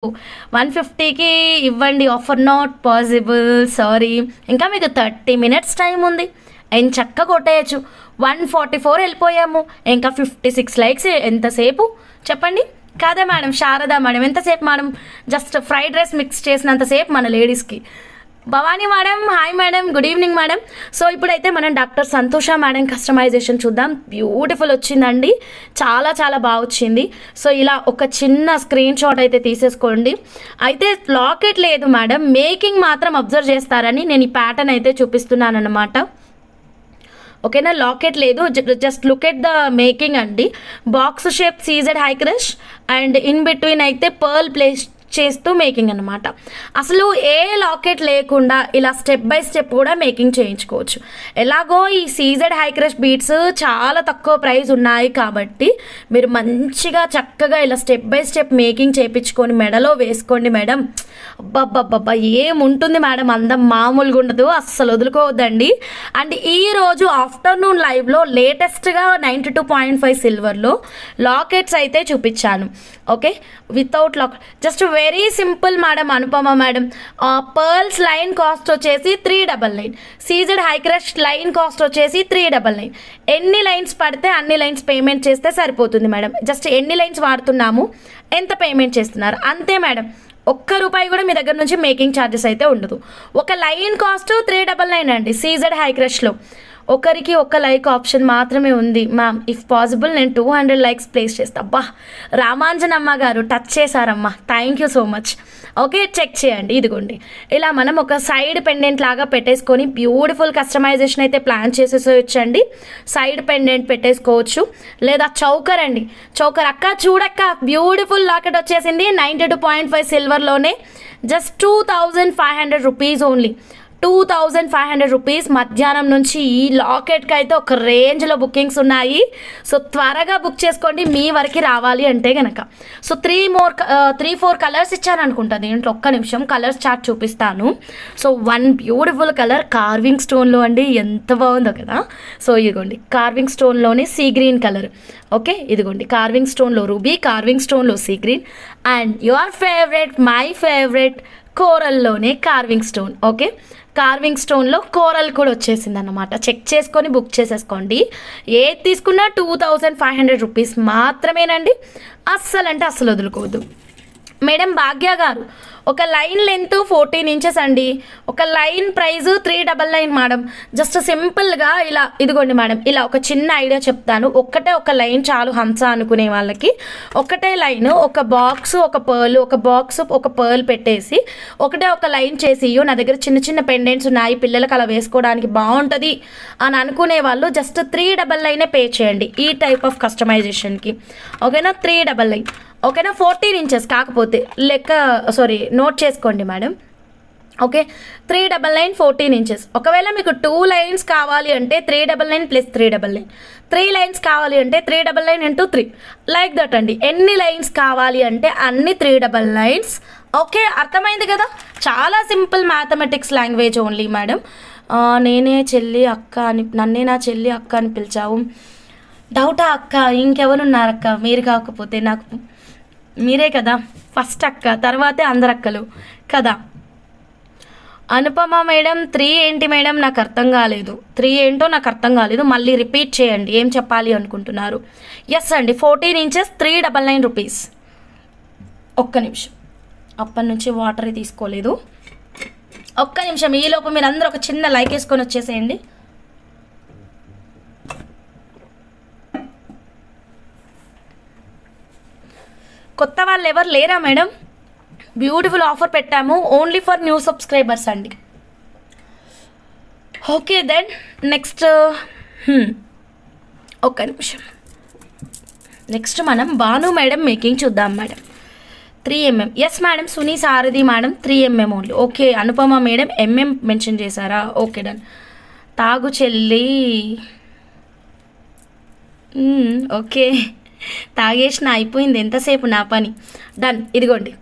150కి ఇవ్వండి offer not possible sorry. ఇంకా మీకు 30 minutes టైం ఉంది, చక్కగా కొట్టేయచ్చు. 144 వెళ్ళిపోయాము, ఇంకా 56 లైక్స్. ఎంతసేపు చెప్పండి కాదా మేడం? శారదా మేడం ఎంతసేపు madam? Just fried rice mix చేసినంతసేపు మన లేడీస్కి. Bhavani madam hi madam, good evening madam. So ఇప్పుడైతే మనం డాక్టర్ సంతోష మేడం కస్టమైజేషన్ చూద్దాం. బ్యూటిఫుల్ వచ్చిందండి, చాలా చాలా బాగా వచ్చింది. సో ఇలా ఒక చిన్న స్క్రీన్ షాట్ అయితే తీసేసుకోండి. అయితే లాకెట్ లేదు మేడం, మేకింగ్ మాత్రం అబ్జర్వ్ చేస్తారని నేను ఈ ప్యాటర్న్ అయితే చూపిస్తున్నాను అనమాట. ఓకేనా, లాకెట్ లేదు, just look at the making అండి. Box shape CZ high crush and in between అయితే పర్ల్ ప్లేస్ చేస్తూ మేకింగ్ అనమాట. అసలు ఏ లాకెట్ లేకుండా ఇలా స్టెప్ బై స్టెప్ కూడా మేకింగ్ చేయించుకోవచ్చు. ఎలాగో ఈ సీజెడ్ హై క్రష్ బీట్స్ చాలా తక్కువ ప్రైస్ ఉన్నాయి కాబట్టి మీరు మంచిగా చక్కగా ఇలా స్టెప్ బై స్టెప్ మేకింగ్ చేయించుకొని మెడలో వేసుకోండి మేడం. అబ్బబ్బబ్బబ్బా ఏముంటుంది మేడం, అందం మామూలుగా ఉండదు, అస్సలు వదులుకోవద్దండి. అండ్ ఈరోజు ఆఫ్టర్నూన్ లైవ్లో లేటెస్ట్గా 92.5 సిల్వర్లో లాకెట్స్ అయితే చూపించాను. Okay, without lock, just very simple madam. Anupama madam pearls line cost వచ్చేసి 399, CZ high crush line cost వచ్చేసి 399. ఎన్ని లైన్స్ పడితే అన్ని లైన్స్ పేమెంట్ చేస్తే సరిపోతుంది మేడం. జస్ట్ ఎన్ని లైన్స్ వాడుతున్నాము, ఎంత పేమెంట్ చేస్తున్నారు అంతే మేడం. ₹1 కూడా మీ దగ్గర నుంచి మేకింగ్ ఛార్జెస్ అయితే ఉండదు. ఒక లైన్ కాస్ట్ 399 అండి సీజెడ్ హై క్రష్లో. ఒకరికి ఒక లైక్ ఆప్షన్ మాత్రమే ఉంది మ్యామ్. ఇఫ్ పాసిబుల్ నేను 200 లైక్స్ ప్లేస్ చేస్తా. అబ్బా రామాంజనమ్మ గారు టచ్ చేశారమ్మా, thank you so much. Okay, check చేయండి. ఇదిగోండి ఇలా మనం ఒక సైడ్ పెండెంట్ లాగా పెట్టేసుకొని బ్యూటిఫుల్ కస్టమైజేషన్ అయితే ప్లాన్ చేసేసొచ్చండి. సైడ్ పెండెంట్ పెట్టేసుకోవచ్చు, లేదా చౌకర్ అండి. చౌకర్ అక్క చూడక్క, బ్యూటిఫుల్ లాకెట్ వచ్చేసింది 92.5 సిల్వర్లోనే. Just 2500 rupees only, 2500 rupees. మధ్యాహ్నం నుంచి ఈ లాకెట్కి అయితే ఒక రేంజ్లో బుకింగ్స్ ఉన్నాయి. సో త్వరగా బుక్ చేసుకోండి మీ వరకు రావాలి అంటే కనుక. సో 3-4 కలర్స్ ఇచ్చాను అనుకుంటా దీంట్లో. ఒక్క నిమిషం కలర్స్ చార్ట్ చూపిస్తాను. So one beautiful colour carving స్టోన్లో అండి, ఎంత బాగుందో కదా. సో ఇదిగోండి కార్వింగ్ స్టోన్లోనే సీ గ్రీన్ కలర్. ఓకే, ఇదిగోండి కార్వింగ్ స్టోన్లో రూబీ, కార్వింగ్ స్టోన్లో sea green, and your favourite my favourite కోరల్లోనే కార్వింగ్ స్టోన్. ఓకే, కార్వింగ్ స్టోన్లో కోరల్ కూడా వచ్చేసింది అన్నమాట. చెక్ చేసుకొని బుక్ చేసేసుకోండి. ఏది తీసుకున్నా 2500 రూపీస్ మాత్రమేనండి. అస్సలు అంటే అస్సలు వదులుకోవద్దు మేడం. భాగ్య గారు ఒక లైన్ లెంత్ 14 ఇంచెస్ అండి, ఒక లైన్ ప్రైస్ 399 మేడం. జస్ట్ సింపుల్గా ఇలా ఇదిగోండి మేడం, ఇలా ఒక చిన్న ఐడియా చెప్తాను. ఒక లైన్ చాలు హంస అనుకునే వాళ్ళకి. ఒకటే లైన్, ఒక బాక్స్ ఒక పర్ల్, ఒక బాక్స్ ఒక పర్ల్ పెట్టేసి ఒక లైన్ చేసి, నా దగ్గర చిన్న చిన్న పెండెంట్స్ ఉన్నాయి పిల్లలకి అలా వేసుకోవడానికి బాగుంటుంది అని అనుకునే వాళ్ళు జస్ట్ 399 పే చేయండి ఈ టైప్ ఆఫ్ కస్టమైజేషన్కి. ఓకేనా, 399. ఓకేనా, 14 ఇంచెస్ కాకపోతే నోట్ చేసుకోండి మేడం. Okay, 399 14 inches. ఒకవేళ మీకు 2 లైన్స్ కావాలి అంటే 399 ప్లస్ 399, 3 లైన్స్ కావాలి అంటే 399 ఇంటూ 3 లైక్ దట్ అండి. ఎన్ని లైన్స్ కావాలి అంటే అన్ని 399. ఓకే, అర్థమైంది కదా, చాలా simple mathematics language only madam. నేనే చెల్లి అక్క అని, నన్నే నా చెల్లి అక్క అని పిలిచావు, డౌటా అక్క? ఇంకెవరున్నారక్క? మీరు కాకపోతే నాకు మీరే కదా ఫస్ట్ అక్క, తర్వాతే అందరు అక్కలు కదా. అనుపమ మేడం 3 ఏంటి మేడం, నాకు అర్థం కాలేదు. 3 ఏంటో నాకు అర్థం కాలేదు, మళ్ళీ రిపీట్ చేయండి ఏం చెప్పాలి అనుకుంటున్నారు. ఎస్ అండి, 14 ఇంచెస్ 399 రూపీస్. ఒక్క నిమిషం, అప్పటి నుంచి వాటర్ తీసుకోలేదు. ఒక్క నిమిషం, ఈలోపు మీరు అందరూ ఒక చిన్న లైక్ వేసుకొని వచ్చేసేయండి. కొత్త వాళ్ళు ఎవరు లేరా మేడం? బ్యూటిఫుల్ ఆఫర్ పెట్టాము ఓన్లీ ఫర్ న్యూ సబ్స్క్రైబర్స్ అండి. ఓకే దెన్ నెక్స్ట్ ఒక్క నిమిషం, నెక్స్ట్ మనం భాను మేడం మేకింగ్ చూద్దాం madam. 3mm. Yes madam, Suni Sarathi madam 3mm only. Okay, Anupama madam MM mention చేశారా? Okay done. తాగు చెల్లి, ఓకే తాగేసిన అయిపోయింది ఎంతసేపు నా పని. డన్. ఇదిగోండి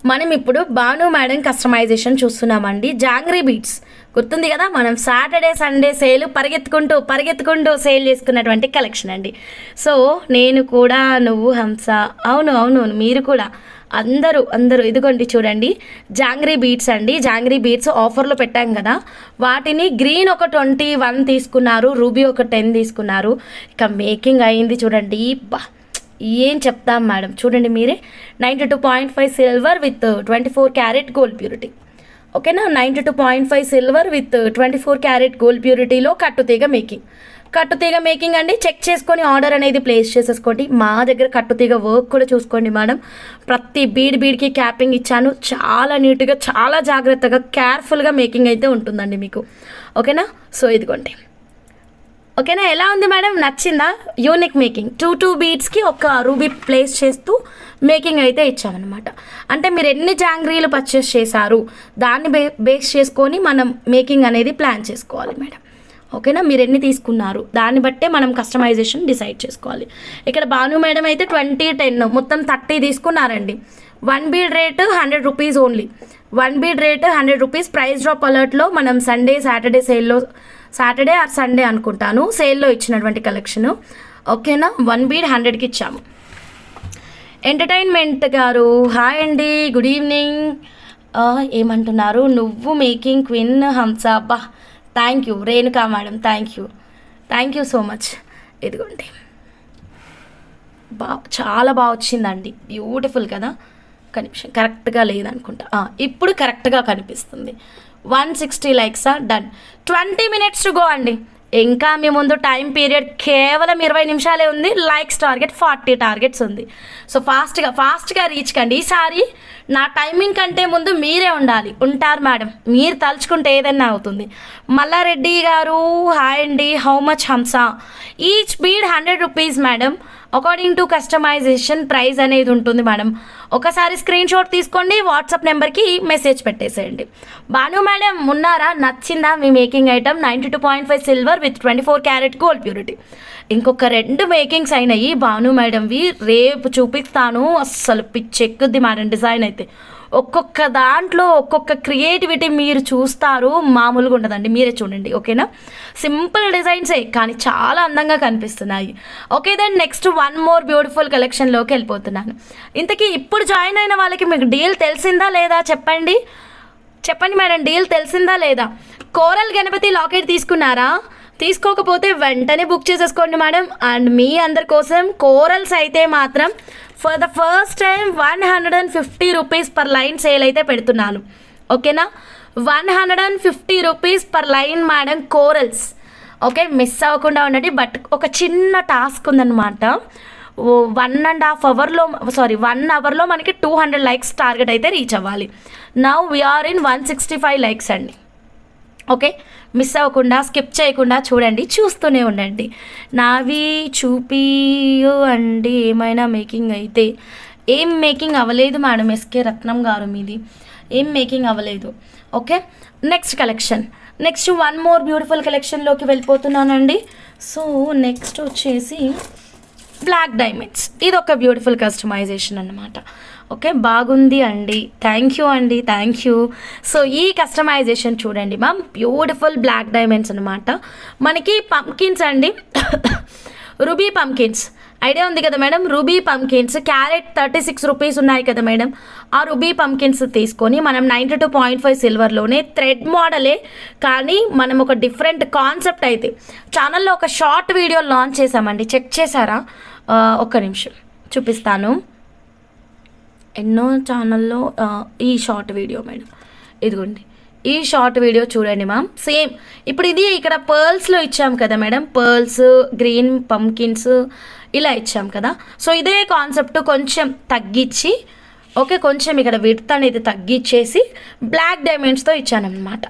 మనం ఇప్పుడు భాను మేడం కస్టమైజేషన్ చూస్తున్నామండి. జాంగ్రీ బీట్స్ గుర్తుంది కదా, మనం సాటర్డే సండే సేల్ పరిగెత్తుకుంటూ సేల్ చేసుకున్నటువంటి కలెక్షన్ అండి. సో నేను కూడా, నువ్వు హంస, అవును మీరు కూడా అందరూ ఇదిగోండి చూడండి, జాంగ్రీ బీట్స్ అండి. జాంగ్రీ బీట్స్ ఆఫర్లో పెట్టాం కదా, వాటిని గ్రీన్ ఒక 21 తీసుకున్నారు, రూబీ ఒక 10 తీసుకున్నారు. ఇక మేకింగ్ అయింది చూడండి. ఏం చెప్తాం మేడం, చూడండి మీరే. 92.5 silver with 24 carat gold purity. ఓకేనా, 92.5 సిల్వర్ విత్ 24 క్యారెట్ గోల్డ్ ప్యూరిటీలో కట్టుతీగ మేకింగ్ అండి. చెక్ చేసుకొని ఆర్డర్ అనేది ప్లేస్ చేసేసుకోండి. మా దగ్గర కట్టుతీగ వర్క్ కూడా చూసుకోండి మేడం. ప్రతి బీడ్కి క్యాపింగ్ ఇచ్చాను. చాలా నీట్గా, చాలా జాగ్రత్తగా, కేర్ఫుల్గా మేకింగ్ అయితే ఉంటుందండి మీకు. ఓకేనా, సో ఇదిగోండి. ఓకేనా, ఎలా ఉంది మేడం, నచ్చిందా? Unique making. 2 బీడ్స్కి ఒక రూబీ ప్లేస్ చేస్తూ మేకింగ్ అయితే ఇచ్చామన్నమాట. అంటే మీరు ఎన్ని జాంగ్రీలు పర్చేస్ చేశారు దాన్ని బేస్ చేసుకొని మనం మేకింగ్ అనేది ప్లాన్ చేసుకోవాలి మేడం. ఓకేనా, మీరు ఎన్ని తీసుకున్నారు దాన్ని బట్టే మనం కస్టమైజేషన్ డిసైడ్ చేసుకోవాలి. ఇక్కడ భాను మేడం అయితే 20, 10 మొత్తం 30 తీసుకున్నారండి. 1 bead rate 100 rupees only. 1 bead rate 100 rupees. Price drop అలర్ట్లో మనం సాటర్డే సేల్లో, సాటర్డే ఆర్ సండే అనుకుంటాను, సేల్లో ఇచ్చినటువంటి కలెక్షను. ఓకేనా, 1 బీడ్ 100కి ఇచ్చాము. ఎంటర్టైన్మెంట్ గారు హాయ్ అండి, గుడ్ ఈవినింగ్. ఏమంటున్నారు, నువ్వు మేకింగ్ క్వీన్ హంస. అబ్బా thank you Renuka madam, thank you so much. ఇదిగోండి, చాలా బాగా వచ్చిందండి, బ్యూటిఫుల్ కదా. కనిపిస్తుంది కరెక్ట్గా లేదనుకుంటా, ఇప్పుడు కరెక్ట్గా కనిపిస్తుంది. 160 లైక్సా, డన్. 20 minutes టు గో అండి. ఇంకా మీ ముందు టైం పీరియడ్ కేవలం 20 నిమిషాలే ఉంది. లైక్స్ టార్గెట్ 40 టార్గెట్స్ ఉంది. సో ఫాస్ట్గా రీచ్ కండి. ఈసారి నా టైమింగ్ కంటే ముందు మీరే ఉంటారు మేడం. మీరు తలుచుకుంటే ఏదైనా అవుతుంది. మల్లారెడ్డి గారు హాయ్ అండి, how much Hamsa? Each bead 100 rupees madam. According to customization price అనేది ఉంటుంది మేడం. ఒకసారి స్క్రీన్ షాట్ తీసుకోండి, వాట్సాప్ నెంబర్కి మెసేజ్ పెట్టేసేయండి. భాను మేడం ఉన్నారా? నచ్చిందా మీ making item? 92.5 silver with 24 carat gold purity. ఇంకొక 2 మేకింగ్స్ అయినాయి భాను మేడంవి, రేపు చూపిస్తాను. అస్సలు పిచ్చెక్కుద్ది మేడం డిజైన్ అయితే. ఒక్కొక్క దాంట్లో ఒక్కొక్క క్రియేటివిటీ మీరు చూస్తారు, మామూలుగా ఉండదండి. మీరే చూడండి. ఓకేనా, సింపుల్ డిజైన్సే కానీ చాలా అందంగా కనిపిస్తున్నాయి. Okay then next 1 more beautiful కలెక్షన్లోకి వెళ్ళిపోతున్నాను. ఇంతకీ ఇప్పుడు జాయిన్ అయిన వాళ్ళకి మీకు డీల్ తెలిసిందా లేదా చెప్పండి మేడం, డీల్ తెలిసిందా లేదా? కోరల్ గణపతి లాకెట్ తీసుకున్నారా? తీసుకోకపోతే వెంటనే బుక్ చేసేసుకోండి మేడం. అండ్ మీ అందరి కోసం కోరల్స్ అయితే మాత్రం for the first time 150 rupees per line sale అయితే పెడుతున్నాను. ఓకేనా, 150 rupees per line madam corals. Okay, miss అవ్వకుండా ఉండండి. బట్ ఒక చిన్న టాస్క్ ఉందన్నమాట. 1 అవర్లో మనకి 200 లైక్స్ టార్గెట్ అయితే రీచ్ అవ్వాలి. నౌ వీఆర్ ఇన్ 165 లైక్స్ అండి. ఓకే, మిస్ అవ్వకుండా, స్కిప్ చేయకుండా చూడండి, చూస్తూనే ఉండండి. నావి చూపియో అండి ఏమైనా మేకింగ్ అయితే. ఏం మేకింగ్ అవ్వలేదు మేడం, ఎస్కే రత్నం గారు మీది ఏం మేకింగ్ అవ్వలేదు. Okay, next collection. Next 1 more beautiful కలెక్షన్లోకి వెళ్ళిపోతున్నానండి. సో నెక్స్ట్ వచ్చేసి బ్లాక్ డైమండ్స్. ఇది ఒక బ్యూటిఫుల్ కస్టమైజేషన్ అన్నమాట. ఓకే, బాగుంది అండి, థ్యాంక్ యూ. సో ఈ కస్టమైజేషన్ చూడండి మ్యామ్, బ్యూటిఫుల్ బ్లాక్ డైమండ్స్ అనమాట. మనకి పంకిన్స్ అండి, రూబీ పంకిన్స్ ఐడియా ఉంది కదా madam. Ruby pumpkins carat 36 rupees ఉన్నాయి కదా మేడం. ఆ రూబీ పంకిన్స్ తీసుకొని మనం 92.5 సిల్వర్లోనే థ్రెడ్ మోడలే, కానీ మనం ఒక డిఫరెంట్ కాన్సెప్ట్ అయితే ఛానల్లో ఒక షార్ట్ వీడియో లాంచ్ చేసామండి. చెక్ చేశారా? ఒక్క నిమిషం చూపిస్తాను. ఎన్నో ఛానల్లో ఈ షార్ట్ వీడియో మేడం, ఇదిగోండి ఈ షార్ట్ వీడియో చూడండి మ్యామ్. సేమ్ ఇప్పుడు ఇది ఇక్కడ పర్ల్స్లో ఇచ్చాం కదా మేడం, పర్ల్స్, గ్రీన్ పంకిన్స్ ఇలా ఇచ్చాం కదా. సో ఇదే కాన్సెప్ట్ కొంచెం తగ్గించి, ఓకే, కొంచెం ఇక్కడ విడ్త్ అనేది తగ్గించేసి బ్లాక్ డైమండ్స్తో ఇచ్చానమాట.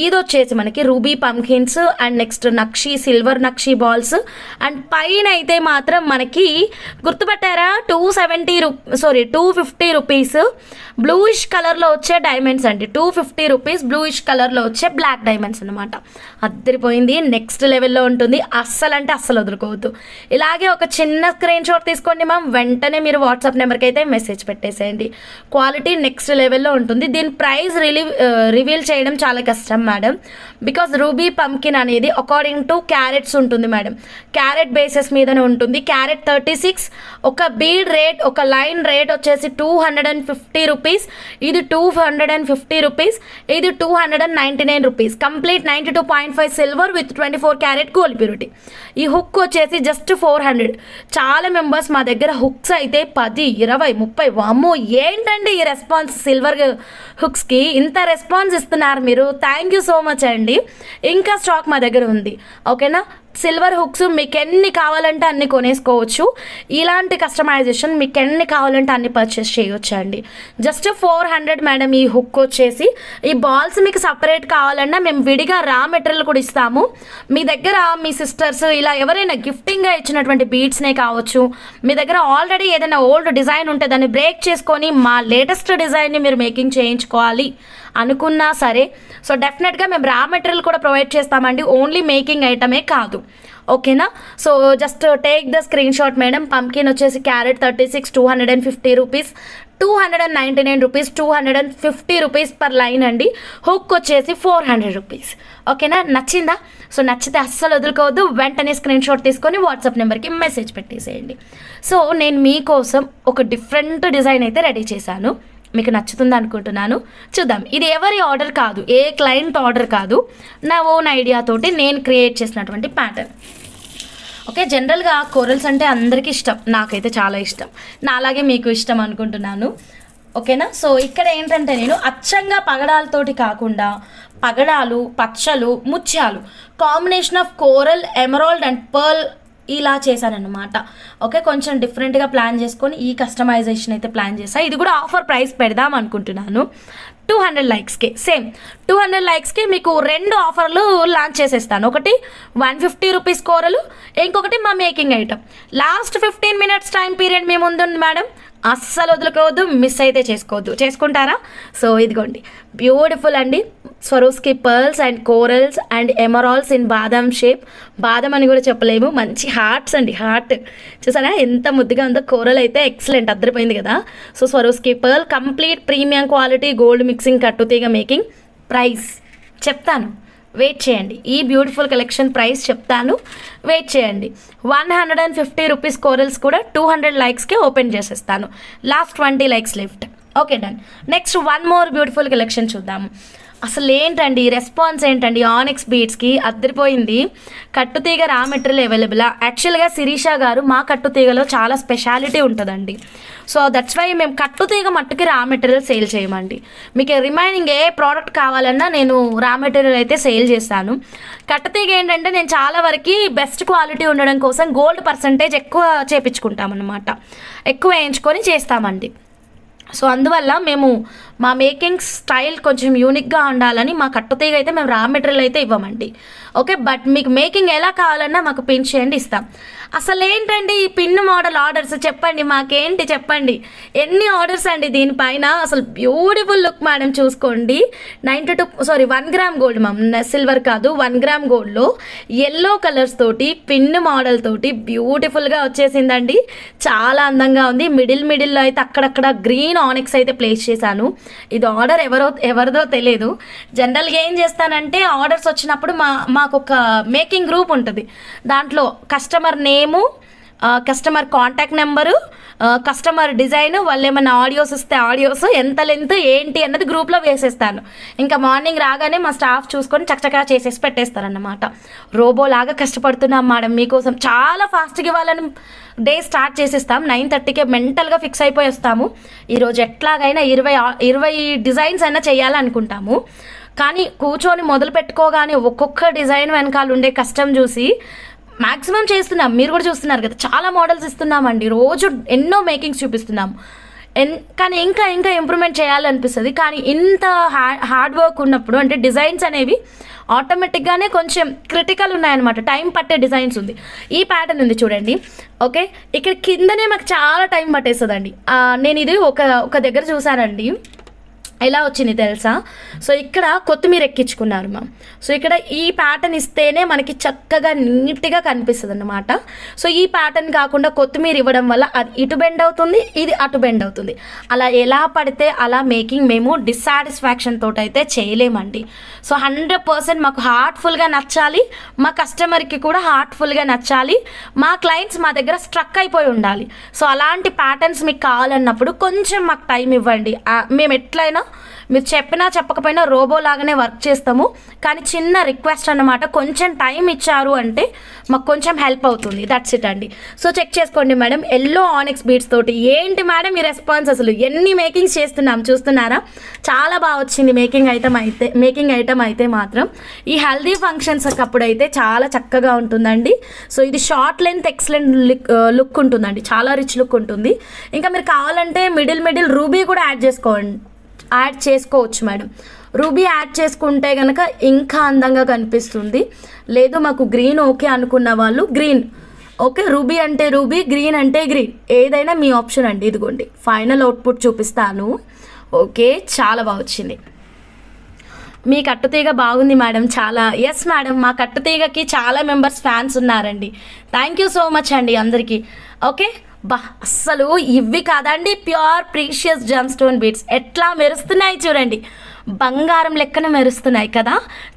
ఇది వచ్చేసి మనకి ruby pumpkins and next nakshi, silver nakshi balls. And పైన అయితే మాత్రం మనకి గుర్తుపట్టారా, 250 రూపీస్ బ్లూయిష్ కలర్లో వచ్చే డైమండ్స్ అండి. 250 రూపీస్ బ్లూయిష్ కలర్లో వచ్చే బ్లాక్ డైమండ్స్ అనమాట. అద్దరిపోయింది, నెక్స్ట్ లెవెల్లో ఉంటుంది. అస్సలు అంటే అస్సలు వదులుకోవద్దు. ఇలాగే ఒక చిన్న స్క్రీన్ షాట్ తీసుకోండి మ్యామ్, వెంటనే మీరు వాట్సాప్ నెంబర్కి అయితే మెసేజ్ పెట్టేసేయండి. క్వాలిటీ నెక్స్ట్ లెవెల్లో ఉంటుంది. దీని ప్రైస్ రివీల్ చేయడం చాలా కష్టం మేడం, బికాజ్ రూబీ పంకిన్ అనేది అకార్డింగ్ టు క్యారెట్స్ ఉంటుంది మేడం. క్యారెట్ బేసెస్ మీదనే ఉంటుంది. క్యారెట్ 36, ఒక బీడ్ రేట్, ఒక లైన్ రేట్ వచ్చేసి 250 రూపీస్, ఇది 250 రూపీస్, ఇది 299 rupees. Complete 92.5 silver with 24 carat gold purity. ఈ హుక్ వచ్చేసి జస్ట్ 400. చాలా మెంబర్స్ మా దగ్గర హుక్స్ అయితే 10, 20, 30, వామ్మో ఏంటండి ఈ రెస్పాన్స్, సిల్వర్ హుక్స్కి ఇంత రెస్పాన్స్ ఇస్తున్నారు మీరు, థ్యాంక్ యూ సో మచ్ అండి. ఇంకా స్టాక్ మా దగ్గర ఉంది, ఓకేనా. సిల్వర్ హుక్స్ మీకు ఎన్ని కావాలంటే అన్ని కొనేసుకోవచ్చు. ఇలాంటి కస్టమైజేషన్ మీకు ఎన్ని కావాలంటే అన్ని పర్చేస్ చేయవచ్చు అండి. జస్ట్ 400 మేడం ఈ హుక్ వచ్చేసి. ఈ బాల్స్ మీకు సపరేట్ కావాలన్నా మేము విడిగా రా మెటీరియల్ కూడా ఇస్తాము. మీ దగ్గర మీ సిస్టర్స్ ఇలా ఎవరైనా గిఫ్టింగ్గా ఇచ్చినటువంటి బీడ్స్నే కావచ్చు, మీ దగ్గర ఆల్రెడీ ఏదైనా ఓల్డ్ డిజైన్ ఉంటే దాన్ని బ్రేక్ చేసుకొని మా లేటెస్ట్ డిజైన్ని మీరు మేకింగ్ చేయించుకోవాలి అనుకున్నా సరే, సో డెఫినెట్గా మేము రా మెటీరియల్ కూడా ప్రొవైడ్ చేస్తామండి, ఓన్లీ మేకింగ్ ఐటమే కాదు, ఓకేనా. So just take the screen shot madam. Pumpkin వచ్చేసి carat 36, 250 rupees, 299 rupees, 250 rupees per line అండి. హుక్ వచ్చేసి 400 రూపీస్, ఓకేనా. నచ్చిందా? సో నచ్చితే అస్సలు వదులుకోవద్దు, వెంటనే స్క్రీన్ షాట్ తీసుకొని వాట్సాప్ నెంబర్కి మెసేజ్ పెట్టేసేయండి. సో నేను మీకోసం ఒక డిఫరెంట్ డిజైన్ అయితే రెడీ చేశాను, మీకు నచ్చుతుంది అనుకుంటున్నాను. చూద్దాం. ఇది ఎవరి ఆర్డర్ కాదు, ఏ క్లయింట్ ఆర్డర్ కాదు, నా ఓన్ ఐడియాతోటి నేను క్రియేట్ చేసినటువంటి ప్యాటర్న్, ఓకే. జనరల్గా కోరల్స్ అంటే అందరికీ ఇష్టం, నాకైతే చాలా ఇష్టం, నా అలాగే మీకు ఇష్టం అనుకుంటున్నాను, ఓకేనా. సో ఇక్కడ ఏంటంటే నేను అచ్చంగా పగడాలతోటి కాకుండా పగడాలు, పచ్చలు, ముత్యాలు combination of coral, emerald and pearl ఇలా చేశానన్నమాట, ఓకే. కొంచెం డిఫరెంట్గా ప్లాన్ చేసుకొని ఈ కస్టమైజేషన్ అయితే ప్లాన్ చేశాను. ఇది కూడా ఆఫర్ ప్రైస్ పెడదాం అనుకుంటున్నాను. 200 లైక్స్కి, సేమ్ 200 లైక్స్కి మీకు 2 ఆఫర్లు లాంచ్ చేసేస్తాను. ఒకటి 150 రూపీస్ కోరలు, ఇంకొకటి మా making item. Last 15 minutes time period మీ ముందుంది మేడం, అస్సలు వదులుకోవద్దు, మిస్ అయితే చేసుకోవద్దు. చేసుకుంటారా? సో ఇదిగోండి, బ్యూటిఫుల్ అండి, Swarovski pearls and corals and emeralds in బాదం షేప్. బాదం అని కూడా చెప్పలేము, మంచి హార్ట్స్ అండి, హార్ట్ చూసారా ఎంత ముద్దుగా ఉందో. కోరల్ అయితే ఎక్సలెంట్, అద్దరిపోయింది కదా. So Swarovski pearl complete premium quality gold mixing కట్టుతీగ మేకింగ్. ప్రైస్ చెప్తాను, వెయిట్ చేయండి. ఈ బ్యూటిఫుల్ కలెక్షన్ ప్రైస్ చెప్తాను, వెయిట్ చేయండి. 150 రూపీస్ కోరల్స్ కూడా 200 లైక్స్కి ఓపెన్ చేసేస్తాను. Last 20 likes left, okay done. Next one more beautiful collection చూద్దాము. అసలు ఏంటండి రెస్పాన్స్ ఏంటండి, ఆనిక్స్ బీడ్స్కి అద్దరిపోయింది. కట్టుతీగ రా మెటీరియల్ అవైలబుల్. యాక్చువల్గా శిరీష గారు మా కట్టుతీగలో చాలా స్పెషాలిటీ ఉంటుందండి. సో దట్స్ వై మేము కట్టుతీగ మట్టుకి రా మెటీరియల్ సేల్ చేయమండి. మీకు రిమైనింగ్ ఏ ప్రోడక్ట్ కావాలన్నా నేను రా మెటీరియల్ అయితే సేల్ చేస్తాను. కట్టుతీగ ఏంటంటే నేను చాలా వరకు బెస్ట్ క్వాలిటీ ఉండడం కోసం గోల్డ్ పర్సంటేజ్ ఎక్కువ చేపించుకుంటామన్నమాట, ఎక్కువ వేయించుకొని చేస్తామండి. సో అందువల్ల మేము మా మేకింగ్ స్టైల్ కొంచెం యూనిక్గా ఉండాలని మా కట్టుతీగ అయితే మేము రా మెటీరియల్ అయితే ఇవ్వమండి, ఓకే. బట్ మీకు మేకింగ్ ఎలా కావాలన్నా మాకు పిన్ చేయండి, ఇస్తాం. అసలు ఏంటండి ఈ పిన్ మోడల్ ఆర్డర్స్ చెప్పండి, మాకేంటి చెప్పండి, ఎన్ని ఆర్డర్స్ అండి దీనిపైన. అసలు బ్యూటిఫుల్ లుక్ మేడం, చూసుకోండి. 1 గ్రామ్ గోల్డ్ మ్యామ్, సిల్వర్ కాదు, 1 గ్రామ్ గోల్డ్లో ఎల్లో కలర్స్ తోటి పిన్ మోడల్ తోటి బ్యూటిఫుల్గా వచ్చేసిందండి, చాలా అందంగా ఉంది. మిడిల్లో అయితే అక్కడక్కడ గ్రీన్ ఆనిక్స్ అయితే ప్లేస్ చేశాను. ఇది ఆర్డర్ ఎవరిదో తెలియదు. జనరల్గా ఏం చేస్తానంటే ఆర్డర్స్ వచ్చినప్పుడు మాకు ఒక మేకింగ్ గ్రూప్ ఉంటుంది, దాంట్లో customer name, customer contact number, customer design, వాళ్ళు ఏమైనా ఆడియోస్ ఇస్తే ఆడియోస్, ఎంత లెంత్ ఏంటి అన్నది గ్రూప్లో వేసేస్తాను. ఇంకా మార్నింగ్ రాగానే మా స్టాఫ్ చూసుకొని చక్కచకా చేసేసి పెట్టేస్తారన్నమాట. రోబోలాగా కష్టపడుతున్నాం మేడం మీకోసం, చాలా ఫాస్ట్గా ఇవ్వాలని డే స్టార్ట్ చేసేస్తాం. 9:30కే మెంటల్గా ఫిక్స్ అయిపోయి వస్తాము. ఈరోజు ఎట్లాగైనా 20 డిజైన్స్ అయినా చేయాలనుకుంటాము, కానీ కూర్చొని మొదలు పెట్టుకోగానే ఒక్కొక్క డిజైన్ వెనకాల ఉండే కష్టం చూసి మ్యాక్సిమం చేస్తున్నాం. మీరు కూడా చూస్తున్నారు కదా, చాలా మోడల్స్ ఇస్తున్నామండి, రోజు ఎన్నో మేకింగ్స్ చూపిస్తున్నాము. కానీ ఇంకా ఇంప్రూవ్మెంట్ చేయాలనిపిస్తుంది. కానీ ఇంత హార్డ్ వర్క్ ఉన్నప్పుడు అంటే డిజైన్స్ అనేవి ఆటోమేటిక్గానే కొంచెం క్రిటికల్ ఉన్నాయన్నమాట, టైం పట్టే డిజైన్స్ ఉంది. ఈ ప్యాటర్న్ ఉంది చూడండి, ఓకే. ఇక్కడ కిందనే మాకు చాలా టైం పట్టేస్తుందండి. నేను ఇది ఒక దగ్గర చూసానండి, ఎలా వచ్చింది తెలుసా? సో ఇక్కడ కొత్తిమీర ఎక్కించుకున్నారు మ్యామ్. సో ఇక్కడ ఈ ప్యాటర్న్ ఇస్తేనే మనకి చక్కగా నీట్గా కనిపిస్తుంది అన్నమాట. సో ఈ ప్యాటర్న్ కాకుండా కొత్తిమీర ఇవ్వడం వల్ల అది ఇటు బెండ్ అవుతుంది, ఇది అటు బెండ్ అవుతుంది. అలా ఎలా పడితే అలా మేకింగ్ మేము డిస్సాటిస్ఫాక్షన్ తోటి అయితే చేయలేమండి. సో 100% మాకు హార్ట్ఫుల్గా నచ్చాలి, మా కస్టమర్కి కూడా హార్ట్ఫుల్గా నచ్చాలి, మా క్లయింట్స్ మా దగ్గర స్ట్రక్ అయిపోయి ఉండాలి. సో అలాంటి ప్యాటర్న్స్ మీకు కావాలన్నప్పుడు కొంచెం మాకు టైం ఇవ్వండి. మేము ఎట్లయినా మీరు చెప్పినా చెప్పకపోయినా రోబో లాగానే వర్క్ చేస్తాము. కానీ చిన్న రిక్వెస్ట్ అన్నమాట, కొంచెం టైం ఇచ్చారు అంటే మాకు కొంచెం హెల్ప్ అవుతుంది. దట్స్ ఇట్ అండి. సో చెక్ చేసుకోండి మేడం, ఎల్లో ఆనిక్స్ బీడ్స్ తోటి. ఏంటి మేడం ఈ రెస్పాన్స్, అసలు ఎన్ని మేకింగ్స్ చేస్తున్నాం చూస్తున్నారా? చాలా బాగా వచ్చింది మేకింగ్ ఐటమ్ అయితే మాత్రం ఈ హల్దీ ఫంక్షన్స్ అప్పుడైతే చాలా చక్కగా ఉంటుందండి. సో ఇది షార్ట్ లెంత్ ఎక్సలెంట్ లుక్ ఉంటుందండి, చాలా రిచ్ లుక్ ఉంటుంది. ఇంకా మీరు కావాలంటే మిడిల్ రూబీ కూడా యాడ్ చేసుకోవచ్చు మేడం. రూబీ యాడ్ చేసుకుంటే కనుక ఇంకా అందంగా కనిపిస్తుంది. లేదు మాకు గ్రీన్ ఓకే అనుకున్న వాళ్ళు గ్రీన్ ఓకే, రూబీ అంటే రూబీ, గ్రీన్ అంటే గ్రీన్, ఏదైనా మీ ఆప్షన్ అండి. ఇదిగోండి ఫైనల్ అవుట్పుట్ చూపిస్తాను. ఓకే, చాలా బాగా వచ్చింది. మీ కట్టుతీగ బాగుంది మేడం చాలా. ఎస్ మేడం, మా కట్టుతీగకి చాలా మెంబర్స్ ఫ్యాన్స్ ఉన్నారండి. థ్యాంక్ యూ సో మచ్ అండి అందరికీ. ఓకే అస్సలు ఇవి కాదండి ప్యూర్ ప్రీషియస్ జమ్ స్టోన్ బీడ్స్ ఎట్లా మెరుస్తున్నాయి చూడండి, బంగారం లెక్కన మెరుస్తున్నాయి కదా.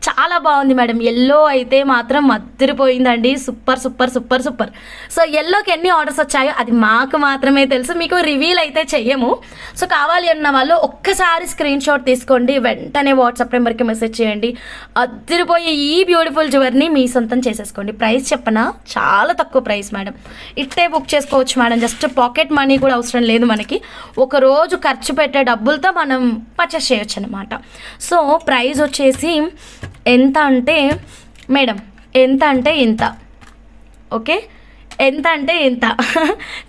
చాలా బాగుంది మేడం. ఎల్లో అయితే మాత్రం అదిరిపోయిందండి. Super super super super. So ఎల్లోకి ఎన్ని ఆర్డర్స్ వచ్చాయో అది మాకు మాత్రమే తెలుసు, మీకు రివీల్ అయితే చెయ్యము. సో కావాలి అన్న వాళ్ళు ఒక్కసారి స్క్రీన్ షాట్ తీసుకోండి, వెంటనే వాట్సాప్ నెంబర్కి మెసేజ్ చేయండి. అదిరిపోయి ఈ బ్యూటిఫుల్ జ్యువెలరీని మీ సొంతం చేసేసుకోండి. ప్రైస్ చెప్పనా, చాలా తక్కువ ప్రైస్ మేడం. ఇట్టే బుక్ చేసుకోవచ్చు మేడం. జస్ట్ పాకెట్ మనీ కూడా అవసరం లేదు మనకి. ఒక రోజు ఖర్చు పెట్టే డబ్బులతో మనం పర్చేస్ చేయొచ్చు అనమాట. సో ప్రైస్ వచ్చేసి ఎంత అంటే మేడం, ఎంత అంటే ఇంత. ఓకే, ఎంత అంటే ఇంత.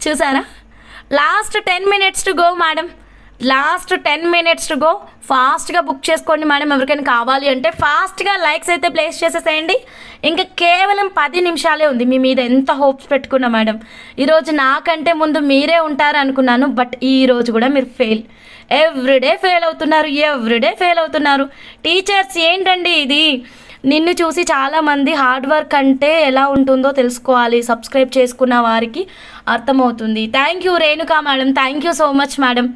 చూసారా? Last 10 minutes to go madam, last 10 minutes to go. ఫాస్ట్గా బుక్ చేసుకోండి మేడం. ఎవరికైనా కావాలి అంటే ఫాస్ట్గా లైక్స్ అయితే ప్లేస్ చేసేసేయండి. ఇంకా కేవలం 10 నిమిషాలే ఉంది. మీ మీద ఎంత హోప్స్ పెట్టుకున్నా మేడం. ఈరోజు నాకంటే ముందు మీరే ఉంటారు అనుకున్నాను, బట్ ఈరోజు కూడా మీరు ఎవ్రీడే ఫెయిల్ అవుతున్నారు. టీచర్స్ ఏంటండి ఇది? నిన్ను చూసి చాలామంది హార్డ్ వర్క్ అంటే ఎలా ఉంటుందో తెలుసుకోవాలి. సబ్స్క్రైబ్ చేసుకున్న వారికి అర్థమవుతుంది. Thank you Renuka madam, thank you so much madam.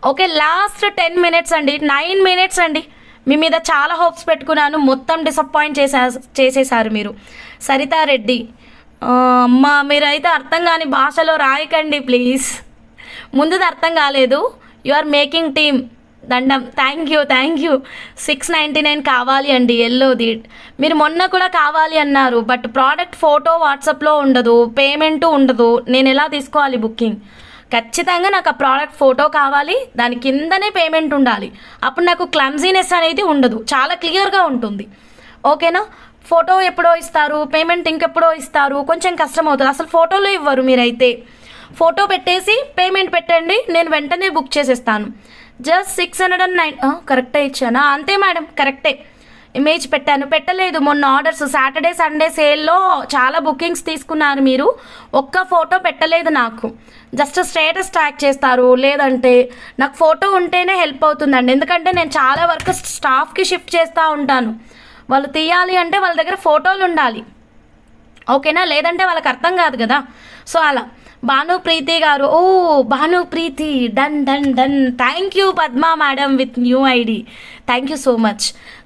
Okay, last 10 minutes అండి, 9 minutes అండి. మీ మీద చాలా హోప్స్ పెట్టుకున్నాను, మొత్తం డిసప్పాయింట్ చేసేసారు మీరు. సరితారెడ్డి అమ్మ, మీరైతే అర్థం కాని భాషలో రాయకండి ప్లీజ్. ముందుది అర్థం కాలేదు. యు ఆర్ మేకింగ్ టీమ్ దండం. Thank you. 699 కావాలి అండి ఎల్లోది. మీరు మొన్న కూడా కావాలి అన్నారు, బట్ ప్రోడక్ట్ ఫోటో వాట్సాప్లో ఉండదు, పేమెంటు ఉండదు. నేను ఎలా తీసుకోవాలి బుకింగ్? ఖచ్చితంగా నాకు ఆ ప్రోడక్ట్ ఫోటో కావాలి, దాని కిందనే పేమెంట్ ఉండాలి. అప్పుడు నాకు క్లమ్జీనెస్ అనేది ఉండదు, చాలా క్లియర్గా ఉంటుంది. ఓకేనా? ఫోటో ఎప్పుడో ఇస్తారు, పేమెంట్ ఇంకెప్పుడో ఇస్తారు, కొంచెం కష్టం అవుతుంది. అసలు ఫోటోలో ఇవ్వరు. మీరైతే ఫోటో పెట్టేసి పేమెంట్ పెట్టండి, నేను వెంటనే బుక్ చేసేస్తాను. జస్ట్ 609 కరెక్టే ఇచ్చానా? అంతే మేడం, కరెక్టే. ఇమేజ్ పెట్టలేదు. మొన్న ఆర్డర్స్ సాటర్డే సండే సేల్లో చాలా బుకింగ్స్ తీసుకున్నారు మీరు, ఒక్క ఫోటో పెట్టలేదు నాకు. జస్ట్ స్టేటస్ ట్యాగ్ చేస్తారు, లేదంటే నాకు ఫోటో ఉంటేనే హెల్ప్ అవుతుందండి. ఎందుకంటే నేను చాలా వరకు స్టాఫ్కి షిఫ్ట్ చేస్తూ ఉంటాను. వాళ్ళు తీయాలి అంటే వాళ్ళ దగ్గర ఫోటోలు ఉండాలి. ఓకేనా? లేదంటే వాళ్ళకి అర్థం కాదు కదా. సో అలా. భానుప్రీతి గారు, ఓ Bhanupreethi, done. Thank you Padma madam with new ID. Thank you so much.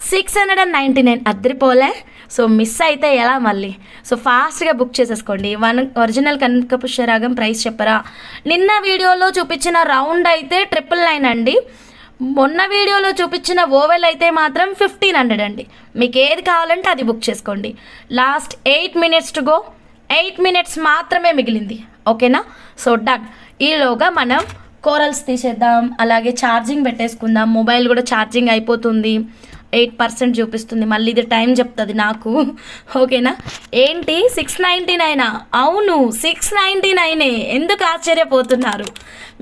699 అద్దరిపోలే. సో మిస్ అయితే ఎలా మళ్ళీ? సో ఫాస్ట్గా బుక్ చేసేసుకోండి. ఒరిజినల్ కనకపుష్యరాగం ప్రైస్ చెప్పరా? నిన్న వీడియోలో చూపించిన రౌండ్ అయితే 999 అండి. మొన్న వీడియోలో చూపించిన ఓవెల్ అయితే మాత్రం 1500 అండి. మీకు ఏది కావాలంటే అది బుక్ చేసుకోండి. Last 8 minutes to go. 8 minutes మాత్రమే మిగిలింది. ఓకేనా? So done. ఈలోగా మనం కోరల్స్ తీసేద్దాం, అలాగే ఛార్జింగ్ పెట్టేసుకుందాం. మొబైల్ కూడా ఛార్జింగ్ అయిపోతుంది, 8% చూపిస్తుంది. మళ్ళీ ఇది టైం చెప్తుంది నాకు. ఓకేనా? ఏంటి 699? అవును 699. ఎందుకు ఆశ్చర్యపోతున్నారు?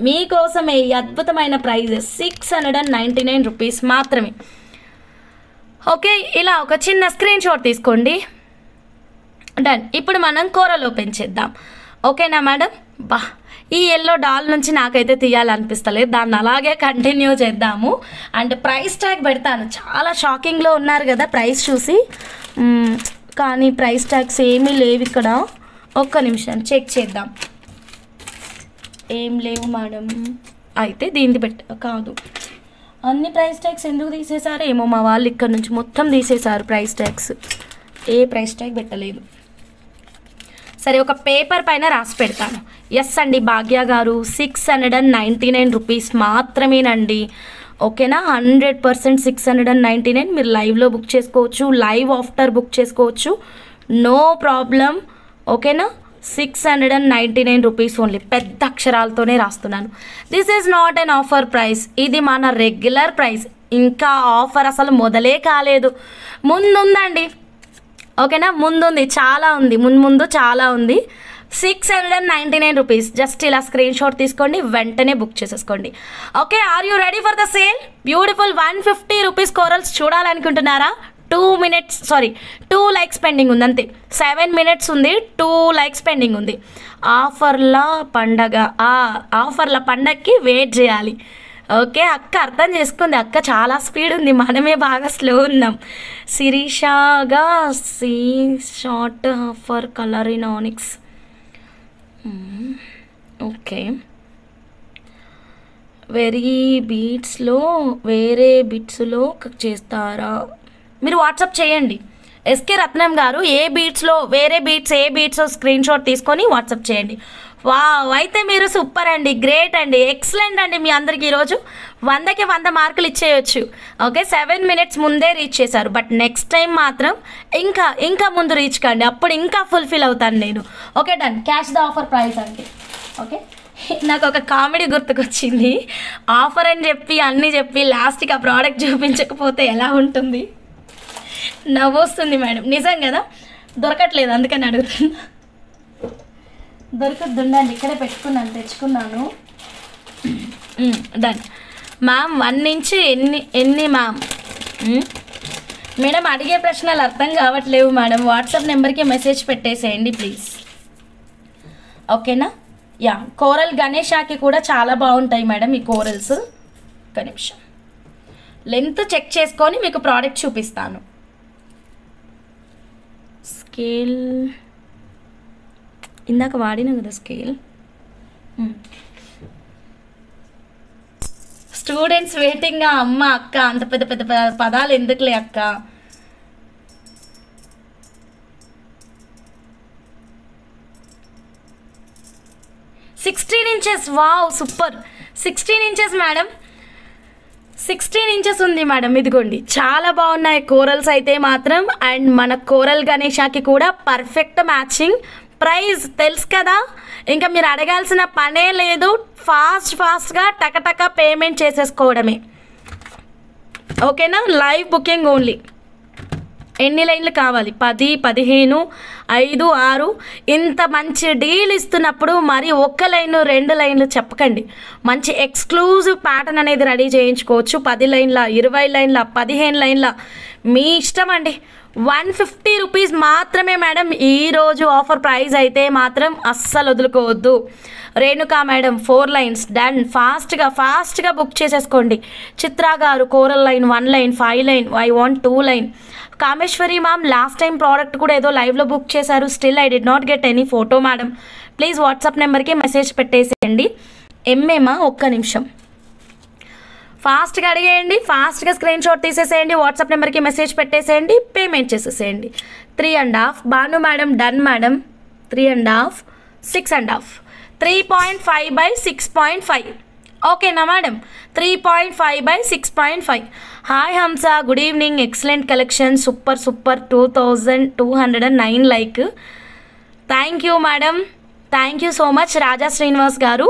మీకోసమే ఈ అద్భుతమైన ప్రైజ్ 699 రూపీస్ మాత్రమే. ఓకే, ఇలా ఒక చిన్న స్క్రీన్ షాట్ తీసుకోండి. డన్. ఇప్పుడు మనం కోరల్ ఓపెన్ చేద్దాం. ఓకేనా మేడం? ఈ ఎల్లో డాల్ నుంచి నాకైతే తీయాలనిపిస్తలేదు, దాన్ని అలాగే కంటిన్యూ చేద్దాము. అండ్ ప్రైస్ ట్యాగ్ పెడతాను. చాలా షాకింగ్లో ఉన్నారు కదా ప్రైస్ చూసి, కానీ ప్రైస్ ట్యాగ్స్ ఏమీ లేవు ఇక్కడ. ఒక్క నిమిషం చెక్ చేద్దాం. ఏం లేవు మేడం. అయితే దీన్ని కాదు, అన్ని ప్రైస్ ట్యాగ్స్ ఎందుకు తీసేశారో ఏమో, మా వాళ్ళు ఇక్కడ నుంచి మొత్తం తీసేశారు ప్రైస్ ట్యాగ్స్. ఏ ప్రైస్ ట్యాగ్ పెట్టలేదు. సరే, ఒక పేపర్ పైన రాసి పెడతాను. ఎస్ అండి భాగ్య గారు, 699 రూపీస్ మాత్రమేనండి. ఓకేనా, 100% 699. మీరు లైవ్లో బుక్ చేసుకోవచ్చు, లైవ్ ఆఫ్టర్ బుక్ చేసుకోవచ్చు, నో ప్రాబ్లం. ఓకేనా, 699 రూపీస్ ఓన్లీ. పెద్ద అక్షరాలతోనే రాస్తున్నాను. This is not an offer price, ఇది మన రెగ్యులర్ ప్రైస్. ఇంకా ఆఫర్ అసలు మొదలే కాలేదు, ముందుందండి. ఓకేనా, ముందుంది, చాలా ఉంది, ముందు చాలా ఉంది. 699 రూపీస్. జస్ట్ ఇలా స్క్రీన్ షాట్ తీసుకోండి, వెంటనే బుక్ చేసేసుకోండి. Okay, are you ready for the sale? Beautiful 150 rupees corals చూడాలనుకుంటున్నారా? 2 లైక్స్ పెండింగ్ ఉంది అంతే. 7 మినిట్స్ ఉంది, 2 లైక్స్ పెండింగ్ ఉంది. ఆఫర్ల పండగకి వెయిట్ చేయాలి. ఓకే, అక్క అర్థం చేసుకుంది. అక్క చాలా స్పీడ్ ఉంది, మనమే బాగా స్లో ఉన్నాం. శిరీషగా see short for colour in onyx. Okay, వేరే బీట్స్లో చేస్తారా? మీరు వాట్సాప్ చేయండి ఎస్కే రత్నం గారు. ఏ బీట్స్ స్క్రీన్ షాట్ తీసుకొని వాట్సాప్ చేయండి. వావ్, అయితే మీరు సూపర్ అండి, గ్రేట్ అండి, ఎక్సలెంట్ అండి. మీ అందరికీ ఈరోజు 100కి 100 మార్కులు ఇచ్చేయచ్చు. ఓకే, 7 మినిట్స్ ముందే రీచ్ చేశారు. బట్ నెక్స్ట్ టైం మాత్రం ఇంకా ముందు రీచ్ కండి, అప్పుడు ఇంకా ఫుల్ఫిల్ అవుతాను నేను. Okay, done. Cash the offer price అంటే ఓకే. నాకు ఒక కామెడీ గుర్తుకొచ్చింది. ఆఫర్ అని చెప్పి అన్నీ చెప్పి లాస్ట్కి ఆ ప్రోడక్ట్ చూపించకపోతే ఎలా ఉంటుంది? నవ్వొస్తుంది మేడం, నిజం కదా. దొరకట్లేదు, అందుకని అడుగుతున్నా. దొరకద్దుండండి, ఇక్కడే తెచ్చుకున్నాను. డన్. మ్యామ్ 1 నుంచి ఎన్ని మ్యామ్? మేడం అడిగే ప్రశ్నలు అర్థం కావట్లేవు మేడం. వాట్సాప్ నెంబర్కి మెసేజ్ పెట్టేసేయండి ప్లీజ్. ఓకేనా? యా, కోరల్ గణేషాకి కూడా చాలా బాగుంటాయి మేడం ఈ కోరల్స్. ఒక నిమిషం, లెంత్ చెక్ చేసుకొని మీకు ప్రోడక్ట్ చూపిస్తాను. స్కేల్ ఇందాక వాడినా కదా స్కేల్. స్టూడెంట్స్ వెయిటింగ్గా. అమ్మ అక్క, అంత పెద్ద పెద్ద పదాలు ఎందుకులే అక్క. Inches. Wow, super. 16 inches madam, 16 inches ఉంది మేడం. ఇదిగోండి, చాలా బాగున్నాయి కోరల్స్ అయితే మాత్రం. అండ్ మన కోరల్ గణేషాకి కూడా పర్ఫెక్ట్ మ్యాచింగ్. ప్రైస్ తెలుసు కదా, ఇంకా మీరు అడగాల్సిన పనే లేదు. ఫాస్ట్గా టకటక పేమెంట్ చేసేసుకోవడమే. ఓకేనా, లైవ్ బుకింగ్ ఓన్లీ. ఎన్ని లైన్లు కావాలి? 10, 15, 5, 6. ఇంత మంచి డీల్ ఇస్తున్నప్పుడు మరి 1 లైను 2 లైన్లు చెప్పకండి. మంచి ఎక్స్క్లూజివ్ ప్యాటర్న్ అనేది రెడీ చేయించుకోవచ్చు. 10 లైన్ల, 20 లైన్ల, 15 లైన్ల, మీ ఇష్టం అండి. 150 రూపీస్ మాత్రమే మేడం ఈరోజు ఆఫర్ ప్రైస్. అయితే మాత్రం అస్సలు వదులుకోవద్దు. Renuka madam 4 lines done. ఫాస్ట్గా బుక్ చేసేసుకోండి. చిత్రా గారు coral line 1 line, 5 line, I want 2 line. Kameshwari ma'am last time product కూడా ఏదో లైవ్లో బుక్ చేశారు. Still I did not get any photo madam. Please WhatsApp నెంబర్కి మెసేజ్ పెట్టేసేయండి. ఎంఏమా, ఒక్క నిమిషం. ఫాస్ట్గా అడిగేయండి, ఫాస్ట్గా స్క్రీన్ షాట్ తీసేసేయండి, వాట్సాప్ నెంబర్కి మెసేజ్ పెట్టేసేయండి, పేమెంట్ చేసేసేయండి. 3.5 Bhanu madam done madam. 3.5, 6.5, 3.5 by 6.5. ఓకేనా మేడం? 3.5 by 6.5. Hi Hamsa, good evening. Excellent collection, super 2209 like. Thank you madam, thank you so much. Raja Srinivas గారు,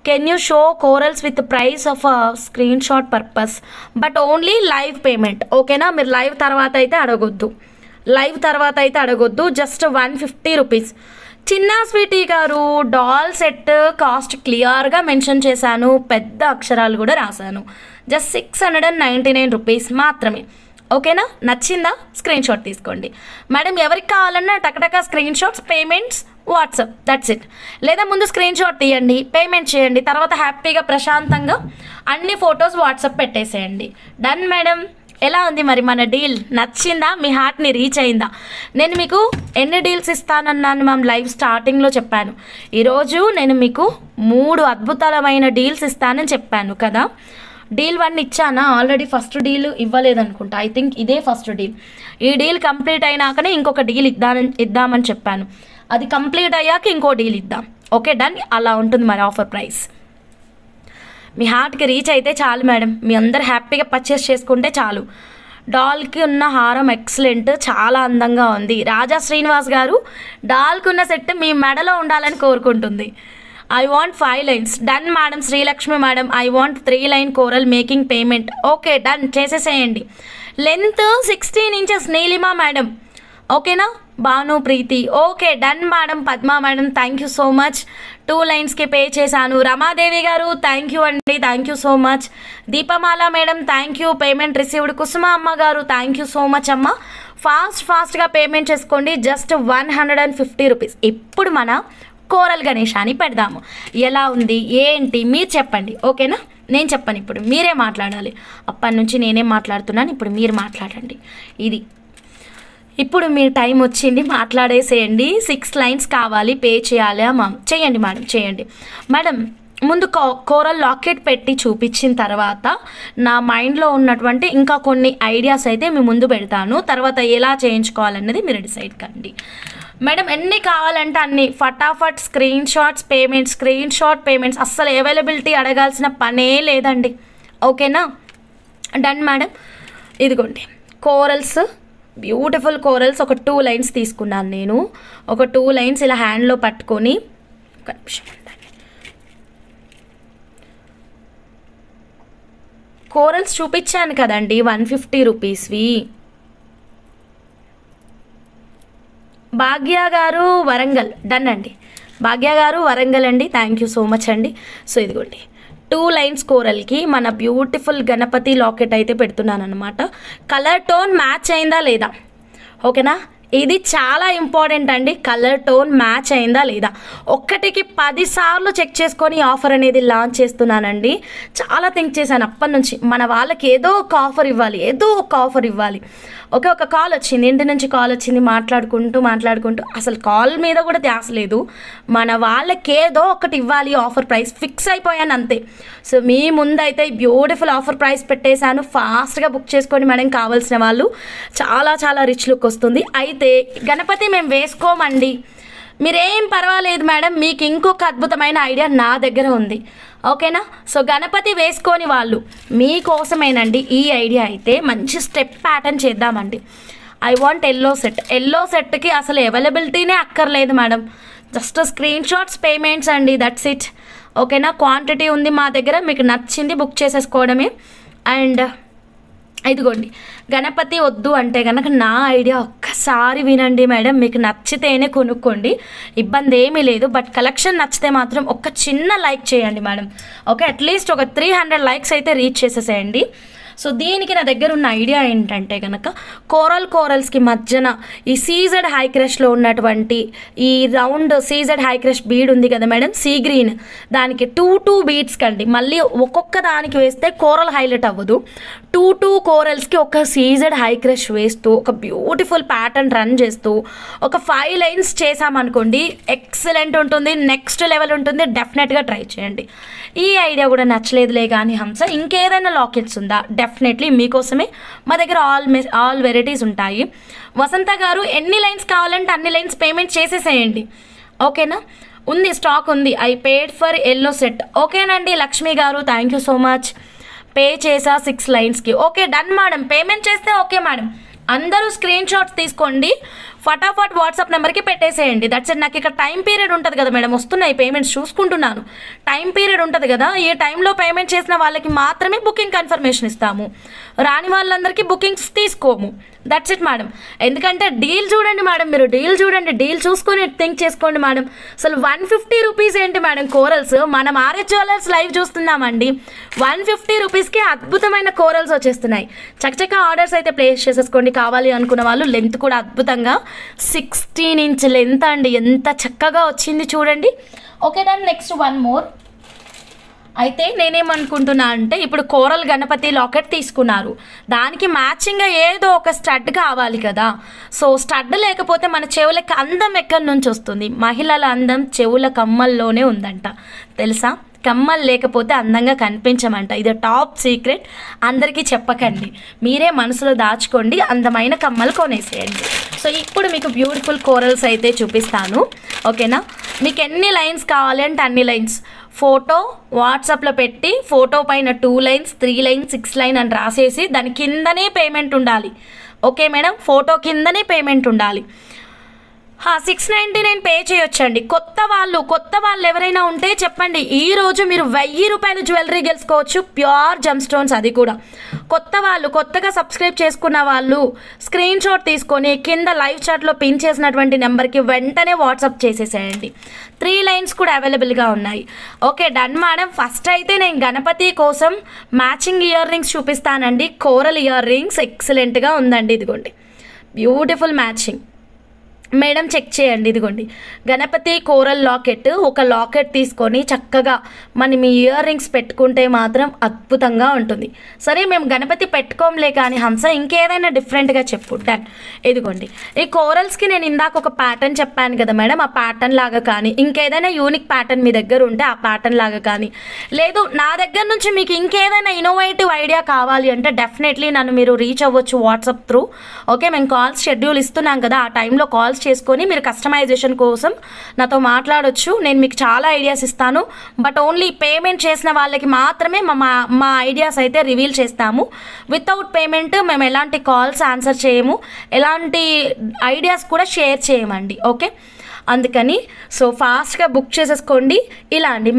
can you show corals with price of screenshot purpose, but only live payment. ఓకేనా, మీరు live తర్వాత అయితే అడగొద్దు. Just 150 rupees. చిన్న sweety గారు, doll set cost క్లియర్గా mention చేశాను, పెద్ద అక్షరాలు కూడా రాశాను. జస్ట్ 699 రూపీస్ మాత్రమే. ఓకేనా? నచ్చిందా? స్క్రీన్ షాట్ తీసుకోండి మేడం. ఎవరికి కావాలన్నా టకటక screen shots, payments WhatsApp, that's it. లేదా ముందు స్క్రీన్ షాట్ తీయండి, పేమెంట్ చేయండి, తర్వాత హ్యాపీగా ప్రశాంతంగా అన్ని ఫొటోస్ వాట్సాప్ పెట్టేసేయండి. Done madam. ఎలా ఉంది మరి మన డీల్? నచ్చిందా? మీ హార్ట్ని రీచ్ అయిందా? నేను మీకు ఎన్ని డీల్స్ ఇస్తానన్నాను మ్యామ్ లైవ్ స్టార్టింగ్లో చెప్పాను. ఈరోజు నేను మీకు 3 అద్భుతమైన డీల్స్ ఇస్తానని చెప్పాను కదా. డీల్ 1 ఇచ్చానా? ఆల్రెడీ ఫస్ట్ డీల్ ఇవ్వలేదనుకుంటా. ఐ థింక్ ఇదే ఫస్ట్ డీల్. ఈ డీల్ కంప్లీట్ అయినాకనే ఇంకొక డీల్ ఇద్దామని చెప్పాను. అది కంప్లీట్ అయ్యాక ఇంకో డీల్ ఇద్దాం. Okay done. అలా ఉంటుంది మరి ఆఫర్ ప్రైస్. మీ హార్ట్కి రీచ్ అయితే చాలు మేడం. మీ అందరు హ్యాపీగా పర్చేస్ చేసుకుంటే చాలు. డాల్కి ఉన్న హారం ఎక్సలెంట్, చాలా అందంగా ఉంది. రాజా శ్రీనివాస్ గారు, డాల్కి ఉన్న సెట్ మీ మెడలో ఉండాలని కోరుకుంటుంది. I want 5 lines. Done madam. Srilakshmi madam, I want 3 line coral making payment. Okay done, చేసేసేయండి. Length 16 inches Neelima madam. ఓకేనా? Bhanu Preethi, okay done madam. Padma madam, thank you so much. 2 లైన్స్కి పే చేశాను. రమాదేవి గారు, థ్యాంక్ యూ అండి, thank you so much. Deepamala madam, thank you, payment received. Kusuma అమ్మ గారు, thank you so much అమ్మ. ఫాస్ట్గా పేమెంట్ చేసుకోండి. Just 150 rupees. ఇప్పుడు మన కోరల్ గణేశాన్ని పెడదాము. ఎలా ఉంది ఏంటి మీరు చెప్పండి. ఓకేనా? నేను చెప్పను, ఇప్పుడు మీరే మాట్లాడాలి. అప్పటి నుంచి నేనే మాట్లాడుతున్నాను, ఇప్పుడు మీరు మాట్లాడండి. ఇది ఇప్పుడు మీ టైం వచ్చింది, మాట్లాడేసేయండి. 6 లైన్స్ కావాలి, పే చేయాలి మ్యామ్. చేయండి మేడం, చేయండి మేడం. ముందు కోరల్ లాకెట్ పెట్టి చూపించిన తర్వాత నా మైండ్లో ఉన్నటువంటి ఇంకా కొన్ని ఐడియాస్ అయితే మీ ముందు పెడతాను. తర్వాత ఎలా చేయించుకోవాలన్నది మీరు డిసైడ్ కండి మేడం. ఎన్ని కావాలంటే అన్ని ఫటాఫట్ screen shots, payments, screen shot payments. అస్సలు అవైలబిలిటీ అడగాల్సిన పనే లేదండి. ఓకేనా? Done madam. ఇదిగోండి కోరల్స్, బ్యూటిఫుల్ కోరల్స్. ఒక 2 లైన్స్ తీసుకున్నాను నేను. ఒక 2 లైన్స్ ఇలా హ్యాండ్లో పట్టుకొని, ఒక నిమిషం ఉండండి. కోరల్స్ చూపించాను కదండి 150 రూపీస్వి. భాగ్య గారు వరంగల్, డన్ అండి. భాగ్య గారు వరంగల్ అండి, థ్యాంక్ యూ సో మచ్ అండి. సో ఇదిగోండి 2 లైన్స్ కోరల్కి మన బ్యూటిఫుల్ గణపతి లాకెట్ అయితే పెడుతున్నాను అనమాట. కలర్ టోన్ మ్యాచ్ అయిందా లేదా? ఓకేనా? ఇది చాలా ఇంపార్టెంట్ అండి. కలర్ టోన్ మ్యాచ్ అయిందా లేదా? 1కి 10 సార్లు చెక్ చేసుకొని ఆఫర్ అనేది లాంచ్ చేస్తున్నానండి. చాలా థింక్ చేశాను అప్పటి నుంచి. మన వాళ్ళకి ఏదో ఒక ఆఫర్ ఇవ్వాలి, ఏదో ఒక ఆఫర్ ఇవ్వాలి. ఓకే, ఒక కాల్ వచ్చింది, ఇంటి నుంచి కాల్ వచ్చింది. మాట్లాడుకుంటూ అసలు కాల్ మీద కూడా ధ్యాస లేదు. మన వాళ్ళకి ఏదో ఒకటి ఇవ్వాలి, ఆఫర్ ప్రైస్ ఫిక్స్ అయిపోయాను అంతే. సో మీ ముందైతే బ్యూటిఫుల్ ఆఫర్ ప్రైస్ పెట్టేశాను. ఫాస్ట్గా బుక్ చేసుకోండి మేడం, కావాల్సిన వాళ్ళు. చాలా చాలా రిచ్ లుక్ వస్తుంది. అయితే గణపతి మేము వేసుకోమండి, మీరేం పర్వాలేదు మేడం. మీకు ఇంకొక అద్భుతమైన ఐడియా నా దగ్గర ఉంది. ఓకేనా? సో గణపతి వేసుకొని వాళ్ళు మీకోసమేనండి ఈ ఐడియా. అయితే మంచి స్టెప్ ప్యాటర్న్ చేద్దామండి. I want yellow set. Yellow సెట్కి అసలు అవైలబిలిటీనే అక్కర్లేదు madam. Just screen shots, payments అండి, దట్స్ ఇట్. ఓకేనా? క్వాంటిటీ ఉంది మా దగ్గర, మీకు నచ్చింది బుక్ చేసేసుకోవడమే. అండ్ ఇదిగోండి గణపతి వద్దు అంటే కనుక నా ఐడియా ఒక్కసారి వినండి మేడం. మీకు నచ్చితేనే కొనుక్కోండి, ఇబ్బంది ఏమీ లేదు. బట్ కలెక్షన్ నచ్చితే మాత్రం ఒక చిన్న లైక్ చేయండి మేడం. ఓకే, అట్లీస్ట్ ఒక 300 లైక్స్ అయితే రీచ్ చేసేసేయండి. సో దీనికి నా దగ్గర ఉన్న ఐడియా ఏంటంటే కనుక కోరల్స్కి మధ్యన ఈ సీజెడ్ హై క్రష్లో ఉన్నటువంటి ఈ round CZ high crush bead ఉంది కదా మేడం, సీ గ్రీన్, దానికి 2 బీడ్స్ కండి. మళ్ళీ ఒక్కొక్క దానికి వేస్తే కోరల్ హైలైట్ అవ్వదు. 2 కోరల్స్కి ఒక సీజెడ్ హై క్రష్ వేస్తూ ఒక బ్యూటిఫుల్ ప్యాటర్న్ రన్ చేస్తూ ఒక 5 లైన్స్ చేసామనుకోండి, ఎక్సలెంట్ ఉంటుంది, నెక్స్ట్ లెవెల్ ఉంటుంది. డెఫినెట్గా ట్రై చేయండి. ఈ ఐడియా కూడా నచ్చలేదులే కానీ హంస, ఇంకేదైనా లాకెట్స్ ఉందా? డెఫినెట్లీ మీకోసమే మా దగ్గర ఆల్ వెరైటీస్ ఉంటాయి. వసంత గారు, ఎన్ని లైన్స్ కావాలంటే అన్ని లైన్స్ పేమెంట్ చేసేసేయండి. ఓకేనా? ఉంది, స్టాక్ ఉంది. I paid for yellow set. ఓకేనండి. Lakshmi garu, thank you so much. Pay చేసా 6 లైన్స్కి. Okay done madam. పేమెంట్ చేస్తే ఓకే మేడం. అందరూ స్క్రీన్ షాట్స్ తీసుకోండి. ఫటాఫట్ వాట్సాప్ నెంబర్కి పెట్టేసేయండి. That's it. నాకు ఇక్కడ టైం పీరియడ్ ఉంటుంది కదా మేడం, వస్తున్నాయి పేమెంట్స్ చూసుకుంటున్నాను. టైం పీరియడ్ ఉంటుంది కదా, ఈ టైంలో పేమెంట్ చేసిన వాళ్ళకి మాత్రమే బుకింగ్ కన్ఫర్మేషన్ ఇస్తాము, రాని వాళ్ళందరికీ బుకింగ్స్ తీసుకోము. That's it madam. ఎందుకంటే డీల్ చూడండి మేడం, మీరు డీల్ చూడండి, డీల్ చూసుకొని థింక్ చేసుకోండి మేడం. అసలు 150 రూపీస్ ఏంటి మేడం కోరల్స్? మనం ఆర్ఎస్ జ్యువెలర్స్ లైవ్ చూస్తున్నామండి, 150 రూపీస్కి అద్భుతమైన కోరల్స్ వచ్చేస్తున్నాయి. చక్కచక్క ఆర్డర్స్ అయితే ప్లేస్ చేసేసుకోండి. కావాలి అనుకున్న వాళ్ళు లెంత్ కూడా అద్భుతంగా 16 ఇంచ్ లెంత్ అండి, ఎంత చక్కగా వచ్చింది చూడండి. Okay done. Next one more. అయితే నేనేమనుకుంటున్నా అంటే, ఇప్పుడు కోరల్ గణపతి లాకెట్ తీసుకున్నారు, దానికి మ్యాచింగ్గా ఏదో ఒక స్టడ్ కావాలి కదా. సో స్టడ్ లేకపోతే మన చెవులకి అందం ఎక్కడి నుంచి వస్తుంది? మహిళల అందం చెవుల కమ్మల్లోనే ఉందంట, తెలుసా? కమ్మలు లేకపోతే అందంగా కనిపించమంట. ఇది టాప్ సీక్రెట్, అందరికీ చెప్పకండి, మీరే మనసులో దాచుకోండి, అందమైన కమ్మలు కొనేసేయండి. సో ఇప్పుడు మీకు బ్యూటిఫుల్ కోరల్స్ అయితే చూపిస్తాను, ఓకేనా? మీకు ఎన్ని లైన్స్ కావాలి అంటే అన్ని లైన్స్ ఫోటో వాట్సాప్లో పెట్టి, ఫోటో పైన 2 లైన్స్ 3 లైన్స్ 6 లైన్ అని రాసేసి దాని కిందనే పేమెంట్ ఉండాలి. ఓకే మేడం, ఫోటో కిందనే పేమెంట్ ఉండాలి. 699 పే చేయొచ్చండి. కొత్త వాళ్ళు ఎవరైనా ఉంటే చెప్పండి, ఈరోజు మీరు 1000 రూపాయల జ్యువెలరీ గెలుచుకోవచ్చు, ప్యూర్ జమ్ స్టోన్స్. అది కూడా కొత్తగా సబ్స్క్రైబ్ చేసుకున్న వాళ్ళు స్క్రీన్ షాట్ తీసుకొని కింద లైవ్ చాట్లో పిన్ చేసినటువంటి నెంబర్కి వెంటనే వాట్సాప్ చేసేసేయండి. 3 లైన్స్ కూడా అవైలబుల్గా ఉన్నాయి. Okay done madam. ఫస్ట్ అయితే నేను గణపతి కోసం మ్యాచింగ్ ఇయర్ రింగ్స్ చూపిస్తానండి. కోరల్ ఇయర్ రింగ్స్ ఎక్సలెంట్గా ఉందండి, ఇదిగోండి బ్యూటిఫుల్ మ్యాచింగ్. మేడం చెక్ చేయండి, ఇదిగోండి గణపతి కోరల్ లాకెట్. ఒక లాకెట్ తీసుకొని చక్కగా మనం ఇయర్ రింగ్స్ పెట్టుకుంటే మాత్రం అద్భుతంగా ఉంటుంది. సరే మేము గణపతి పెట్టుకోంలే కానీ హంస ఇంకేదైనా డిఫరెంట్గా చెప్పు. డన్. ఇదిగోండి ఈ కోరల్స్కి నేను ఇందాక ఒక ప్యాటర్న్ చెప్పాను కదా మేడం, ఆ ప్యాటర్న్ లాగా కానీ ఇంకేదైనా యూనిక్ ప్యాటర్న్ మీ దగ్గర ఉంటే ఆ ప్యాటర్న్ లాగా కానీ, లేదు నా దగ్గర నుంచి మీకు ఇంకేదైనా ఇన్నోవేటివ్ ఐడియా కావాలి అంటే డెఫినెట్లీ నన్ను మీరు రీచ్ అవ్వచ్చు వాట్సాప్ త్రూ. ఓకే, మేము కాల్స్ షెడ్యూల్ ఇస్తున్నాం కదా, ఆ టైంలో కాల్స్ చేసుకొని మీరు కస్టమైజేషన్ కోసం నాతో మాట్లాడొచ్చు. నేను మీకు చాలా ఐడియాస్ ఇస్తాను, బట్ ఓన్లీ పేమెంట్ చేసిన వాళ్ళకి మాత్రమే మా ఐడియాస్ అయితే రివీల్ చేస్తాము. వితౌట్ పేమెంట్ మేము ఎలాంటి కాల్స్ ఆన్సర్ చేయము, ఎలాంటి ఐడియాస్ కూడా షేర్ చేయమండి. ఓకే, అందుకని సో ఫాస్ట్గా బుక్ చేసేసుకోండి. ఇలా అండి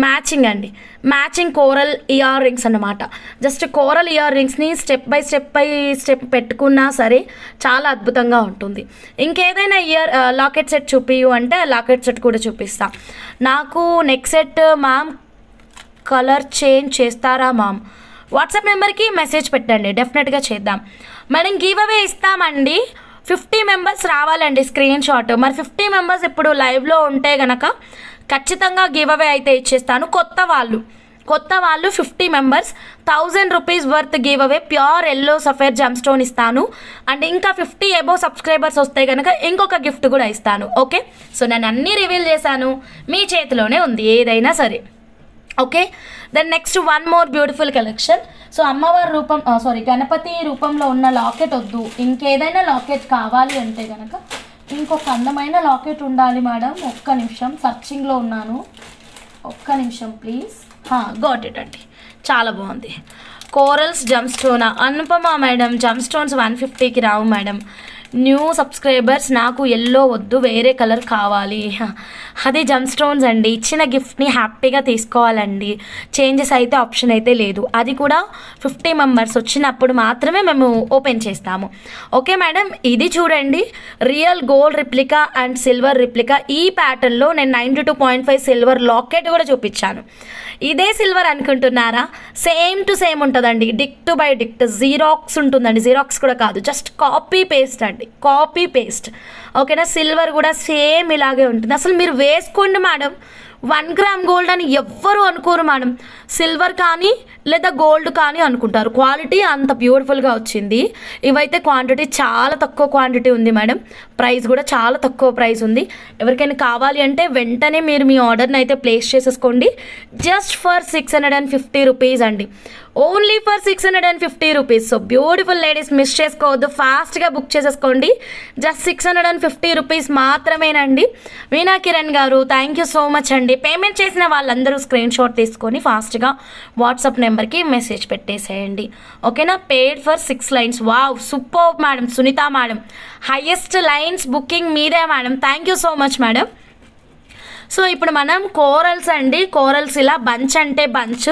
మ్యాచింగ్ కోరల్ ఇయర్ రింగ్స్ అన్నమాట. జస్ట్ కోరల్ ఇయర్ రింగ్స్ని స్టెప్ బై స్టెప్ పెట్టుకున్నా సరే చాలా అద్భుతంగా ఉంటుంది. ఇంకేదైనా లాకెట్ సెట్ చూపియు అంటే లాకెట్ సెట్ కూడా చూపిస్తా. నాకు neck set ma'am colour change చేస్తారా మ్యామ్? వాట్సాప్ నెంబర్కి మెసేజ్ పెట్టండి, డెఫినెట్గా చేద్దాం మేడం. గివ్ అవే ఇస్తామండి. 50 మెంబర్స్ రావాలండి స్క్రీన్ షాట్. మరి 50 మెంబర్స్ ఇప్పుడు లైవ్లో ఉంటే గనక ఖచ్చితంగా గివ్ అవే అయితే ఇచ్చేస్తాను. కొత్త వాళ్ళు 50 members 1000 rupees worth give away pure yellow sapphire gem stone ఇస్తాను. అండ్ ఇంకా 50 అబోవ్ సబ్స్క్రైబర్స్ వస్తే కనుక ఇంకొక గిఫ్ట్ కూడా ఇస్తాను. ఓకే, సో నేను అన్నీ రివీల్ చేశాను, మీ చేతిలోనే ఉంది ఏదైనా సరే. Okay, then next one more beautiful collection. So అమ్మవారి గణపతి రూపంలో ఉన్న లాకెట్ వద్దు, ఇంకేదైనా లాకెట్ కావాలి అంటే కనుక ఇంకొక అందమైన లాకెట్ ఉండాలి మేడం. ఒక్క నిమిషం, సర్చింగ్లో ఉన్నాను, ఒక్క నిమిషం ప్లీజ్. గాట్ ఇట్ అండి, చాలా బాగుంది. కోరల్స్ జమ్ స్టోనా? అనుపమ మేడం, జమ్ స్టోన్స్ 150కి రావు మేడం. న్యూ సబ్స్క్రైబర్స్, నాకు ఎల్లో వద్దు, వేరే కలర్ కావాలి. అది జమ్ స్టోన్స్ అండి, ఇచ్చిన గిఫ్ట్ని హ్యాపీగా తీసుకోవాలండి. చేంజెస్ అయితే ఆప్షన్ అయితే లేదు, అది కూడా 50 మెంబర్స్ వచ్చినప్పుడు మాత్రమే మేము ఓపెన్ చేస్తాము. ఓకే మేడం, ఇది చూడండి real gold replica and silver replica. ఈ ప్యాటర్న్లో నేను 92.5 సిల్వర్ లాకెట్ కూడా చూపించాను. ఇదే సిల్వర్ అనుకుంటున్నారా? సేమ్ టు సేమ్ ఉంటుందండి, డిక్ట్ బై డిక్ట్. జీరాక్స్ ఉంటుందండి, జీరాక్స్ కూడా కాదు, జస్ట్ కాపీ పేస్ట్ అండి, కాపీ పేస్ట్. ఓకేనా, సిల్వర్ కూడా సేమ్ ఇలాగే ఉంటుంది. అసలు మీరు వేసుకోండి మేడం, 1 గ్రామ్ గోల్డ్ అని ఎవ్వరు అనుకోరు మేడం. సిల్వర్ కానీ లేదా గోల్డ్ కానీ అనుకుంటారు. క్వాలిటీ అంత బ్యూటిఫుల్గా వచ్చింది. ఇవైతే క్వాంటిటీ చాలా తక్కువ క్వాంటిటీ ఉంది మేడం, ప్రైస్ కూడా చాలా తక్కువ ప్రైస్ ఉంది. ఎవరికైనా కావాలి అంటే వెంటనే మీరు మీ ఆర్డర్ని అయితే ప్లేస్ చేసేసుకోండి. జస్ట్ ఫర్ 650 రూపీస్ అండి. Only for 650 rupees. So beautiful ladies, miss చేసుకోవద్దు, ఫాస్ట్గా బుక్ చేసేసుకోండి. జస్ట్ 650 రూపీస్ మాత్రమేనండి. వీణా కిరణ్ గారు థ్యాంక్ యూ సో మచ్ అండి. పేమెంట్ చేసిన వాళ్ళందరూ స్క్రీన్ షాట్ తీసుకొని ఫాస్ట్గా వాట్సాప్ నెంబర్కి మెసేజ్ పెట్టేసేయండి. ఓకేనా? Paid for 6 lines. Wow, super madam. Sunitha madam, highest lines booking మీదే madam. Thank you so much madam. So ఇప్పుడు మనం కోరల్స్ అండి. కోరల్స్ ఇలా బంచ్ అంటే బంచ్,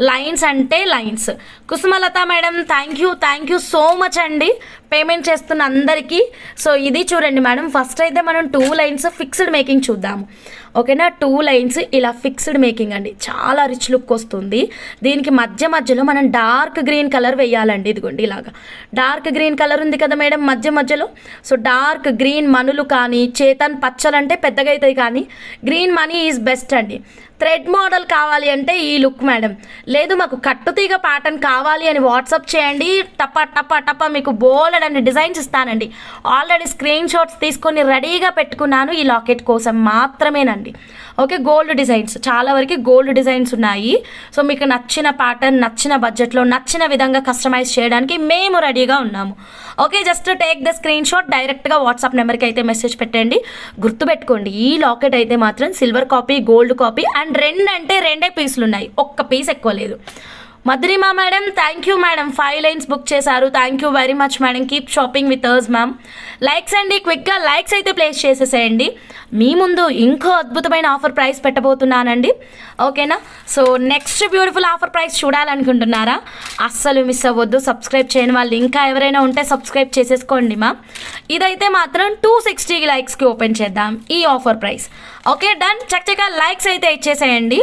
లైన్స్ అంటే lines. Kusumalatha madam thank you so much అండి పేమెంట్ చేస్తున్న అందరికీ. సో ఇది చూడండి మేడం, ఫస్ట్ అయితే మనం 2 లైన్స్ ఫిక్స్డ్ మేకింగ్ చూద్దాము. ఓకేనా? 2 లైన్స్ ఇలా ఫిక్స్డ్ మేకింగ్ అండి, చాలా రిచ్ లుక్ వస్తుంది. దీనికి మధ్యలో మనం డార్క్ గ్రీన్ కలర్ వేయాలండి. ఇదిగోండి ఇలాగా డార్క్ గ్రీన్ కలర్ ఉంది కదా మేడం మధ్యలో. సో డార్క్ గ్రీన్ మనులు కానీ, చేతన్ పచ్చలు అంటే పెద్దగా అవుతాయి కానీ గ్రీన్ మనీ ఈజ్ బెస్ట్ అండి. థ్రెడ్ మోడల్ కావాలి అంటే ఈ లుక్ మేడం. లేదు మాకు కట్టుతీగ ప్యాటర్న్ కావాలి అని వాట్సాప్ చేయండి, టపా మీకు బోల్డ్ అని డిజైన్స్ ఇస్తానండి. ఆల్రెడీ స్క్రీన్ షాట్స్ తీసుకొని రెడీగా పెట్టుకున్నాను ఈ లాకెట్ కోసం మాత్రమేనండి. ఓకే, గోల్డ్ డిజైన్స్, చాలా వరకు గోల్డ్ డిజైన్స్ ఉన్నాయి. సో మీకు నచ్చిన ప్యాటర్న్, నచ్చిన బడ్జెట్లో, నచ్చిన విధంగా కస్టమైజ్ చేయడానికి మేము రెడీగా ఉన్నాము. Okay, just take the screen shot, డైరెక్ట్గా వాట్సాప్ నెంబర్కి అయితే మెసేజ్ పెట్టండి. గుర్తుపెట్టుకోండి, ఈ లాకెట్ అయితే మాత్రం silver copy, gold copy and 2 అంటే 2 పీసులు ఉన్నాయి, ఒక్క పీస్ ఎక్కువ లేదు. Madhurima madam thank you madam, 5 lines book చేశారు. Thank you very much madam. Keep shopping with us ma'am. Likes అండి, క్విక్గా లైక్స్ అయితే ప్లేస్ చేసేసేయండి. మీ ముందు ఇంకో అద్భుతమైన ఆఫర్ ప్రైస్ పెట్టబోతున్నానండి. ఓకేనా? So next beautiful offer price చూడాలనుకుంటున్నారా? అస్సలు మిస్ అవ్వద్దు. సబ్స్క్రైబ్ చేయని వాళ్ళు ఇంకా ఎవరైనా ఉంటే సబ్స్క్రైబ్ చేసేసుకోండి మ్యామ్. ఇదైతే మాత్రం 260 లైక్స్కి ఓపెన్ చేద్దాం ఈ ఆఫర్ ప్రైస్. ఓకే డన్, చక్కగా లైక్స్ అయితే ఇచ్చేసేయండి.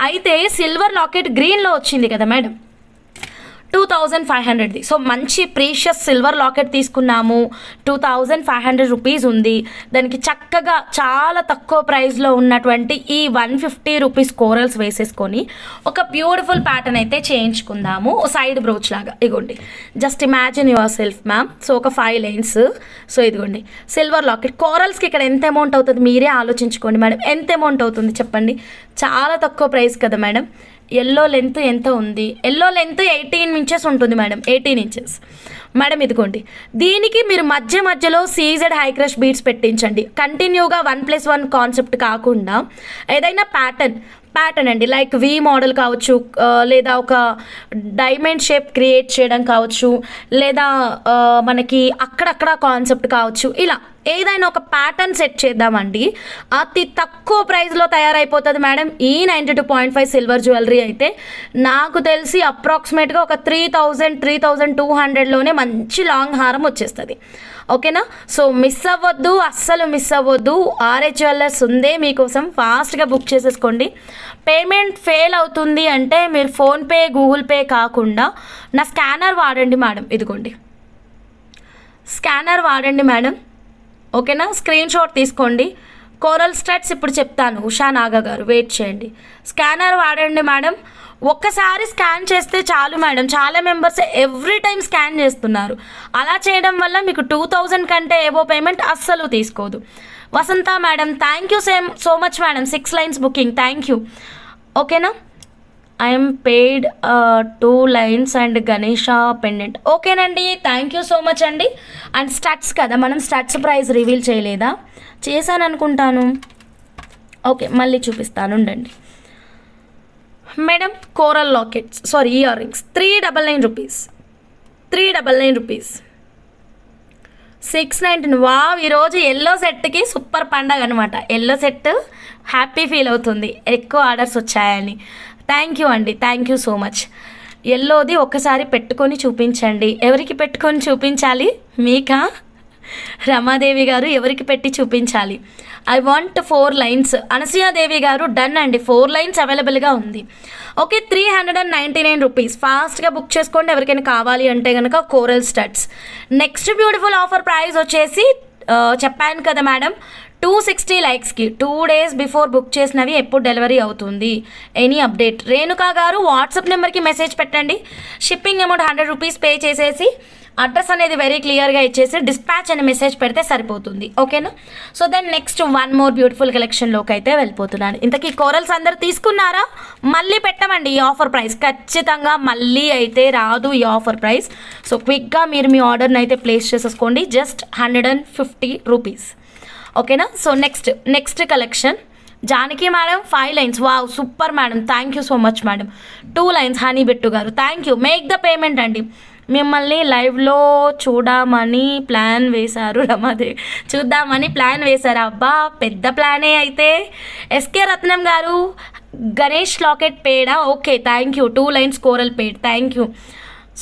అయితే సిల్వర్ లాకెట్ గ్రీన్లో వచ్చింది కదా మేడం, 2500ది. సో మంచి ప్రీషియస్ సిల్వర్ లాకెట్ తీసుకున్నాము, 2500 రూపీస్ ఉంది. దానికి చక్కగా చాలా తక్కువ ప్రైస్లో ఉన్నటువంటి ఈ 150 రూపీస్ కోరల్స్ వేసేసుకొని ఒక బ్యూటిఫుల్ ప్యాటర్న్ అయితే చేయించుకుందాము, సైడ్ బ్రోచ్ లాగా. ఇదిగోండి, just imagine your self ma'am. So ఒక 5 లైన్స్. సో ఇదిగోండి సిల్వర్ లాకెట్. కోరల్స్కి ఇక్కడ ఎంత అమౌంట్ అవుతుంది మీరే ఆలోచించుకోండి మేడం. ఎంత అమౌంట్ అవుతుంది చెప్పండి? చాలా తక్కువ ప్రైస్ కదా మేడం. ఎల్లో లెంత్ ఎంత ఉంది? ఎల్లో లెంత్ 18 ఇంచెస్ ఉంటుంది మేడం, 18 ఇంచెస్ మేడం. ఇదిగోండి, దీనికి మీరు మధ్యలో సీజెడ్ హై క్రష్ బీడ్స్ పెట్టించండి. కంటిన్యూగా 1+1 కాన్సెప్ట్ కాకుండా ఏదైనా ప్యాటర్న్ అండి, లైక్ వి మోడల్ కావచ్చు, లేదా ఒక డైమండ్ షేప్ క్రియేట్ చేయడం కావచ్చు, లేదా మనకి అక్కడక్కడ కాన్సెప్ట్ కావచ్చు. ఇలా ఏదైనా ఒక ప్యాటర్న్ సెట్ చేద్దామండి. అతి తక్కువ ప్రైస్లో తయారైపోతుంది మేడం. ఈ 92.5 సిల్వర్ జ్యువెలరీ అయితే నాకు తెలిసి అప్రాక్సిమేట్గా ఒక 3200లోనే మంచి లాంగ్ హారం వచ్చేస్తుంది. ఓకేనా? సో మిస్ అవ్వద్దు, అస్సలు మిస్ అవ్వద్దు. ఆర్హెచ్ జ్యువెలర్స్ ఉందే మీకోసం, ఫాస్ట్గా బుక్ చేసేసుకోండి. పేమెంట్ ఫెయిల్ అవుతుంది అంటే మీరు ఫోన్పే, గూగుల్ పే కాకుండా నా స్కానర్ వాడండి మేడం. ఇదిగోండి, స్కానర్ వాడండి మేడం. ఓకేనా? స్క్రీన్ షాట్ తీసుకోండి. కోరల్ స్టడ్స్ ఇప్పుడు చెప్తాను, ఉషా నాగా గారు వెయిట్ చేయండి. స్కానర్ వాడండి మేడం. ఒక్కసారి స్కాన్ చేస్తే చాలు మేడం. చాలా మెంబర్స్ ఎవ్రీ టైం స్కాన్ చేస్తున్నారు. అలా చేయడం వల్ల మీకు 2000 కంటే ఏవో పేమెంట్ అస్సలు తీసుకోదు. Vasantha madam thank you so much madam, 6 lines booking. Thank you. ఓకేనా? I'm paid 2 lines and Ganesha pendant. ఓకేనండి, థ్యాంక్ యూ సో మచ్ అండి. అండ్ స్టడ్స్ కదా, మనం స్టడ్స్ ప్రైస్ రివీల్ చేయలేదా? చేశాను అనుకుంటాను. ఓకే, మళ్ళీ చూపిస్తాను ఉండండి madam. Coral lockets, sorry ear rings, 399 rupees, 399 rupees, 619. Wow, ఈరోజు ఎల్లో సెట్కి సూపర్ పండగ అనమాట. ఎల్లో సెట్ హ్యాపీ ఫీల్ అవుతుంది ఎక్కువ ఆర్డర్స్ వచ్చాయని. థ్యాంక్ యూ అండి, థ్యాంక్ యూ సో మచ్. ఎల్లోది ఒక్కసారి పెట్టుకొని చూపించండి. ఎవరికి పెట్టుకొని చూపించాలి? మీకా? రమాదేవి గారు ఎవరికి పెట్టి చూపించాలి? I want 4 lines. అనసూయాదేవి గారు డన్ అండి, 4 లైన్స్ అవైలబుల్గా ఉంది. Okay, 399 rupees. ఫాస్ట్గా బుక్ చేసుకోండి ఎవరికైనా కావాలి అంటే కనుక coral studs. Next beautiful offer price వచ్చేసి చెప్పాను కదా మేడం, 260 లైక్స్కి 2 days బిఫోర్ బుక్ చేసినవి ఎప్పుడు డెలివరీ అవుతుంది? Any update? రేణుకా గారు వాట్సాప్ నెంబర్కి మెసేజ్ పెట్టండి. షిప్పింగ్ అమౌంట్ 100 రూపీస్ పే చేసేసి అడ్రస్ అనేది వెరీ క్లియర్గా ఇచ్చేసి డిస్పాచ్ అనే మెసేజ్ పెడితే సరిపోతుంది. ఓకేనా? So then next one more beautiful కలెక్షన్లోకి అయితే వెళ్ళిపోతున్నాను. ఇంతకీ కోరల్స్ అందరు తీసుకున్నారా? మళ్ళీ పెట్టమండి ఈ ఆఫర్ ప్రైస్, ఖచ్చితంగా మళ్ళీ అయితే రాదు ఈ ఆఫర్ ప్రైస్. సో క్విక్గా మీరు మీ ఆర్డర్ని అయితే ప్లేస్ చేసేసుకోండి, జస్ట్ 150 రూపీస్. ఓకేనా? So next collection Janaki madam 5 lines. Wow, super madam, thank you so much madam. 2 lines Honey Bettu garu, thank you. Make the payment అండి. మిమ్మల్ని లైవ్లో చూడమని ప్లాన్ వేశారు రమాదేవి, చూద్దామని ప్లాన్ వేశారు. అబ్బా, పెద్ద ప్లానే అయితే. ఎస్కే రత్నం గారు Ganesh locket peda, okay thank you. 2 lines coral paid, thank you.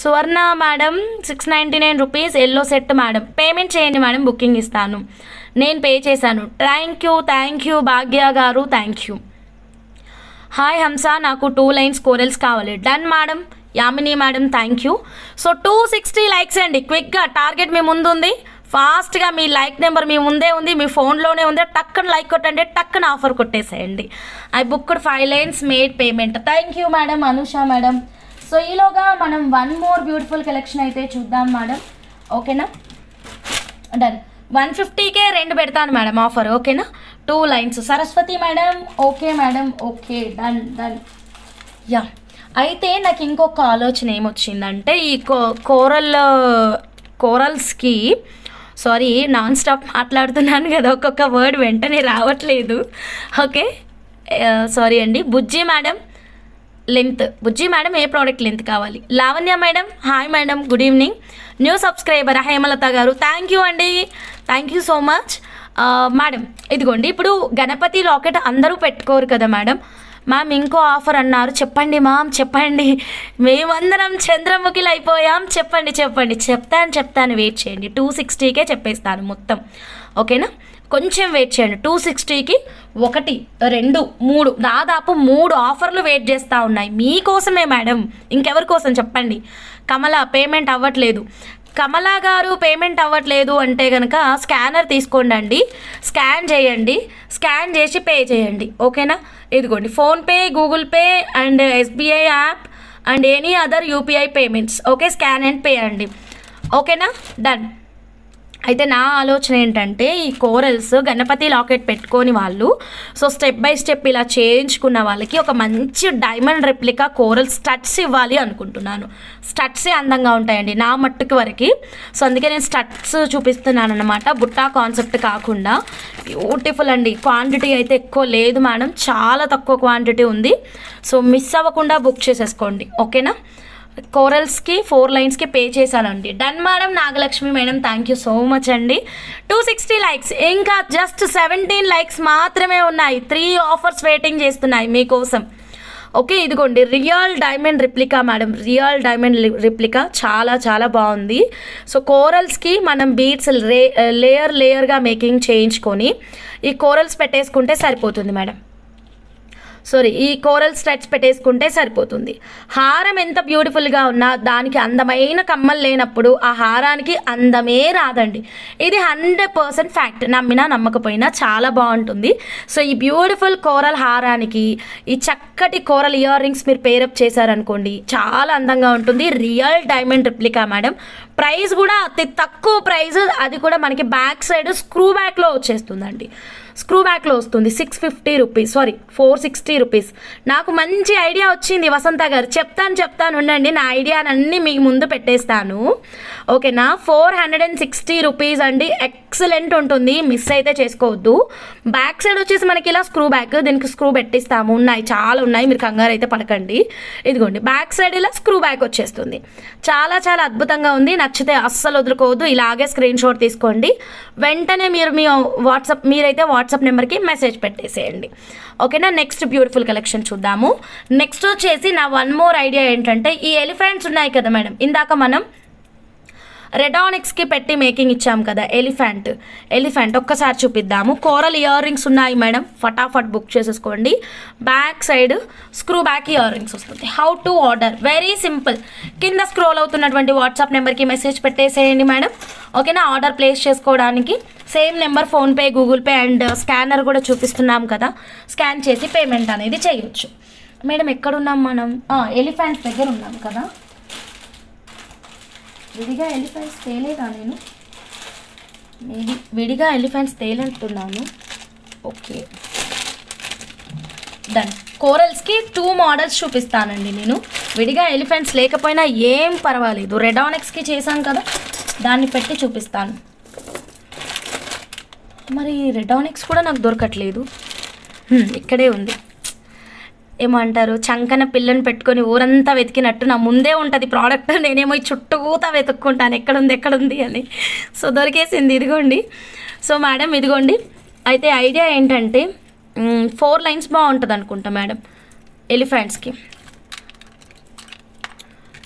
Suvarna madam 699 rupees yellow set madam, payment చేయండి మేడం, బుకింగ్ ఇస్తాను. నేను పే చేశాను. థ్యాంక్ యూ భాగ్య గారు, థ్యాంక్ యూ. హాయ్ హంస, నాకు 2 లైన్స్ కోరల్స్ కావాలి. Done madam. Yamini madam thank you. So 260 likes అండి, క్విక్గా. టార్గెట్ మీ ముందు ఉంది, ఫాస్ట్గా మీ లైక్ నెంబర్ మీ ముందే ఉంది, మీ ఫోన్లోనే ఉంది. టక్కన లైక్ కొట్టండి, టక్కన ఆఫర్ కొట్టేసేయండి. I booked 5 lines, made payment. Thank you madam. Anusha madam. So ఈలోగా మనం వన్ మోర్ బ్యూటిఫుల్ కలెక్షన్ అయితే చూద్దాం మేడం. ఓకేనా? డన్. 150కే 2 పెడతాను మేడం ఆఫర్. ఓకేనా? 2 lines. Saraswati madam, okay madam, okay done. Yeah, అయితే నాకు ఇంకొక ఆలోచన ఏమొచ్చిందంటే, ఈ కోరల్స్కి సారీ నాన్ స్టాప్ మాట్లాడుతున్నాను కదా, ఒక్కొక్క వర్డ్ వెంటనే రావట్లేదు. ఓకే, సారీ అండి. బుజ్జి మేడం లెంత్, బుజ్జి మేడం ఏ ప్రోడక్ట్ లెంత్ కావాలి? Lavanya madam hi madam, good evening. New subscriber Hemalatha గారు, థ్యాంక్ యూ అండి, thank you so much madam. ఇదిగోండి, ఇప్పుడు గణపతి లాకెట్ అందరూ పెట్టుకోరు కదా మేడం. మ్యామ్ ఇంకో ఆఫర్ అన్నారు, చెప్పండి మ్యామ్ చెప్పండి. మేమందరం చంద్రముఖిలు అయిపోయాం, చెప్పండి. చెప్తాను, వెయిట్ చేయండి. 260కే చెప్పేస్తాను మొత్తం. ఓకేనా? కొంచెం వెయిట్ చేయండి. 260కి 1, 2, 3 దాదాపు 3 ఆఫర్లు వెయిట్ చేస్తూ ఉన్నాయి మీకోసమే మేడం. ఇంకెవరి కోసం చెప్పండి? కమల పేమెంట్ అవ్వట్లేదు. కమలా గారు పేమెంట్ అవ్వట్లేదు అంటే కనుక స్కానర్ తీసుకోండి అండి, స్కాన్ చేయండి, స్కాన్ చేసి పే చేయండి. ఓకేనా? ఇదిగోండి PhonePe, Google pay and SBI app and any other UPI payments. Okay, scan and pay అండి. ఓకేనా? డన్. అయితే నా ఆలోచన ఏంటంటే, ఈ కోరల్స్ గణపతి లాకెట్ పెట్టుకొని వాళ్ళు సో స్టెప్ బై స్టెప్ ఇలా చేయించుకున్న వాళ్ళకి ఒక మంచి డైమండ్ రెప్లికా కోరల్ స్టడ్స్ ఇవ్వాలి అనుకుంటున్నాను. స్టడ్సే అందంగా ఉంటాయండి నా మట్టుకు వరకు. సో అందుకే నేను స్టడ్స్ చూపిస్తున్నాను అనమాట, బుట్టా కాన్సెప్ట్ కాకుండా. బ్యూటిఫుల్ అండి. క్వాంటిటీ అయితే ఎక్కువ లేదు మేడం, చాలా తక్కువ క్వాంటిటీ ఉంది. సో మిస్ అవ్వకుండా బుక్ చేసేసుకోండి. ఓకేనా? కోరల్స్కి 4 లైన్స్కి పే చేశానండి. Done madam. Nagalakshmi madam thank you so much అండి. 260 లైక్స్, ఇంకా జస్ట్ 17 లైక్స్ మాత్రమే ఉన్నాయి. 3 ఆఫర్స్ వెయిటింగ్ చేస్తున్నాయి మీకోసం. ఓకే, ఇదిగోండి real diamond replica madam, real diamond replica చాలా చాలా బాగుంది. సో కోరల్స్కి మనం బీడ్స్ లేయర్గా మేకింగ్ చేయించుకొని ఈ కోరల్స్ పెట్టేసుకుంటే సరిపోతుంది మేడం. సారీ, ఈ కోరల్ స్టడ్స్ పెట్టేసుకుంటే సరిపోతుంది. హారం ఎంత బ్యూటిఫుల్గా ఉన్నా దానికి అందమైన కమ్మలు లేనప్పుడు ఆ హారానికి అందమే రాదండి. ఇది 100% ఫ్యాక్ట్, నమ్మినా నమ్మకపోయినా చాలా బాగుంటుంది. సో ఈ బ్యూటిఫుల్ కోరల్ హారానికి ఈ చక్కటి కోరల్ ఇయర్ రింగ్స్ మీరు పేరప్ చేశారనుకోండి, చాలా అందంగా ఉంటుంది. Real diamond replica madam. Price కూడా అతి తక్కువ ప్రైస్, అది కూడా మనకి బ్యాక్ సైడ్ స్క్రూ బ్యాక్లో వచ్చేస్తుందండి. స్క్రూ బ్యాక్లో వస్తుంది. 650 రూపీస్, సారీ 460 రూపీస్. నాకు మంచి ఐడియా వచ్చింది వసంత గారు, చెప్తాను ఉండండి, నా ఐడియానన్నీ మీకు ముందు పెట్టేస్తాను. ఓకేనా? 460 రూపీస్ అండి, ఎక్సలెంట్ ఉంటుంది, మిస్ అయితే చేసుకోవద్దు. బ్యాక్ సైడ్ వచ్చేసి మనకి ఇలా స్క్రూ బ్యాక్, దీనికి స్క్రూ పెట్టిస్తాము. ఉన్నాయి, చాలా ఉన్నాయి, మీరు కంగారు అయితే పడకండి. ఇదిగోండి బ్యాక్ సైడ్ ఇలా స్క్రూ బ్యాక్ వచ్చేస్తుంది. చాలా చాలా అద్భుతంగా ఉంది. నచ్చితే అస్సలు వదులుకోవద్దు, ఇలాగే స్క్రీన్ షాట్ తీసుకోండి. వెంటనే మీరు మీ మీరైతే వాట్సాప్ నెంబర్కి మెసేజ్ పెట్టేసేయండి. ఓకేనా? నెక్స్ట్ బ్యూటిఫుల్ కలెక్షన్ చూద్దాము. నెక్స్ట్ వచ్చేసి నా వన్ మోర్ ఐడియా ఏంటంటే, ఈ ఎలిఫెంట్స్ ఉన్నాయి కదా మేడం, ఇందాక మనం రెడానిక్స్కి పెట్టి మేకింగ్ ఇచ్చాం కదా, ఎలిఫెంట్ ఒక్కసారి చూపిద్దాము. కోరల్ ఇయర్ రింగ్స్ ఉన్నాయి మేడం, ఫటాఫట్ బుక్ చేసేసుకోండి. Back side screw back ear rings వస్తుంది. How to order? Very simple, కింద స్క్రోల్ అవుతున్నటువంటి వాట్సాప్ నెంబర్కి మెసేజ్ పెట్టేసేయండి మేడం. ఓకేనా? ఆర్డర్ ప్లేస్ చేసుకోవడానికి same number, PhonePe, Google pay and scanner కూడా చూపిస్తున్నాం కదా, స్కాన్ చేసి పేమెంట్ అనేది చేయొచ్చు. మేడం ఎక్కడున్నాం మనం? ఎలిఫెంట్ దగ్గర ఉన్నాం కదా. విడిగా ఎలిఫెంట్స్ తేలేదా నేను? మేబీ విడిగా ఎలిఫెంట్స్ తేలంటున్నాను. Okay done. కోరల్స్కి 2 మోడల్స్ చూపిస్తానండి నేను. విడిగా ఎలిఫెంట్స్ లేకపోయినా ఏం పర్వాలేదు, రెడానిక్స్కి చేశాం కదా, దాన్ని పెట్టి చూపిస్తాను. మరి రెడానిక్స్ కూడా నాకు దొరకట్లేదు. ఇక్కడే ఉంది. ఏమంటారు, చంకన పిల్లని పెట్టుకొని ఊరంతా వెతికినట్టు నా ముందే ఉంటుంది ప్రోడక్ట్, నేనేమో ఈ చుట్టూతా వెతుక్కుంటాను ఎక్కడుంది అని. సో దొరికేసింది, ఇదిగోండి. సో మేడం ఇదిగోండి. అయితే ఐడియా ఏంటంటే 4 లైన్స్ బాగుంటుంది అనుకుంటా మేడం ఎలిఫెంట్స్కి.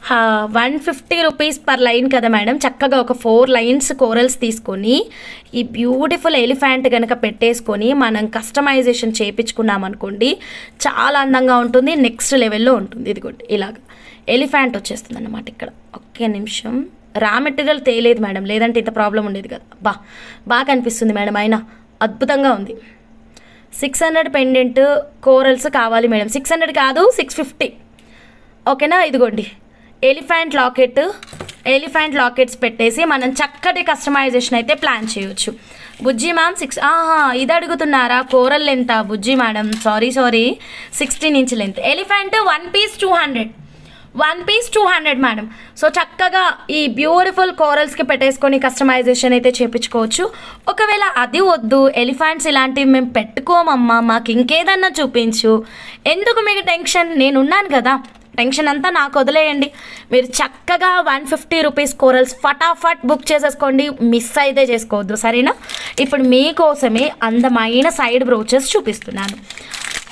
150 రూపీస్ పర్ లైన్ కదా మేడం. చక్కగా ఒక 4 లైన్స్ కోరల్స్ తీసుకొని ఈ బ్యూటిఫుల్ ఎలిఫెంట్ కనుక పెట్టేసుకొని మనం కస్టమైజేషన్ చేయించుకున్నాం అనుకోండి, చాలా అందంగా ఉంటుంది, నెక్స్ట్ లెవెల్లో ఉంటుంది. ఇదిగోండి ఇలాగ ఎలిఫెంట్ వచ్చేస్తుంది అన్నమాట. ఇక్కడ ఒక్క నిమిషం, రా మెటీరియల్ తేలేదు మేడం, లేదంటే ఇంత ప్రాబ్లం ఉండేది కదా. బాగా అనిపిస్తుంది మేడం, అయినా అద్భుతంగా ఉంది. 600 పెండెంట్ కోరల్స్ కావాలి మేడం. 600 కాదు, 650. ఓకేనా? ఇదిగోండి ఎలిఫెంట్ లాకెట్స్ పెట్టేసి మనం చక్కటి కస్టమైజేషన్ అయితే ప్లాన్ చేయొచ్చు. బుజ్జి మ్యామ్ 6 ఇది అడుగుతున్నారా? Coral length Bujji madam, sorry 16 inch length. Elephant 1 piece 200 madam. So చక్కగా ఈ బ్యూటిఫుల్ కోరల్స్కి పెట్టేసుకొని కస్టమైజేషన్ అయితే చేయించుకోవచ్చు. ఒకవేళ అది వద్దు, ఎలిఫెంట్స్ ఇలాంటివి మేము పెట్టుకోమమ్మా, మాకు ఇంకేదన్నా చూపించు, ఎందుకు మీకు టెన్షన్, నేనున్నాను కదా, టెన్షన్ అంతా నాకు వదిలేయండి. మీరు చక్కగా 150 రూపీస్ కోరల్స్ ఫటాఫట్ బుక్ చేసేసుకోండి, మిస్ అయితే చేసుకోవద్దు, సరేనా? ఇప్పుడు మీకోసమే అందమైన సైడ్ బ్రోచెస్ చూపిస్తున్నాను.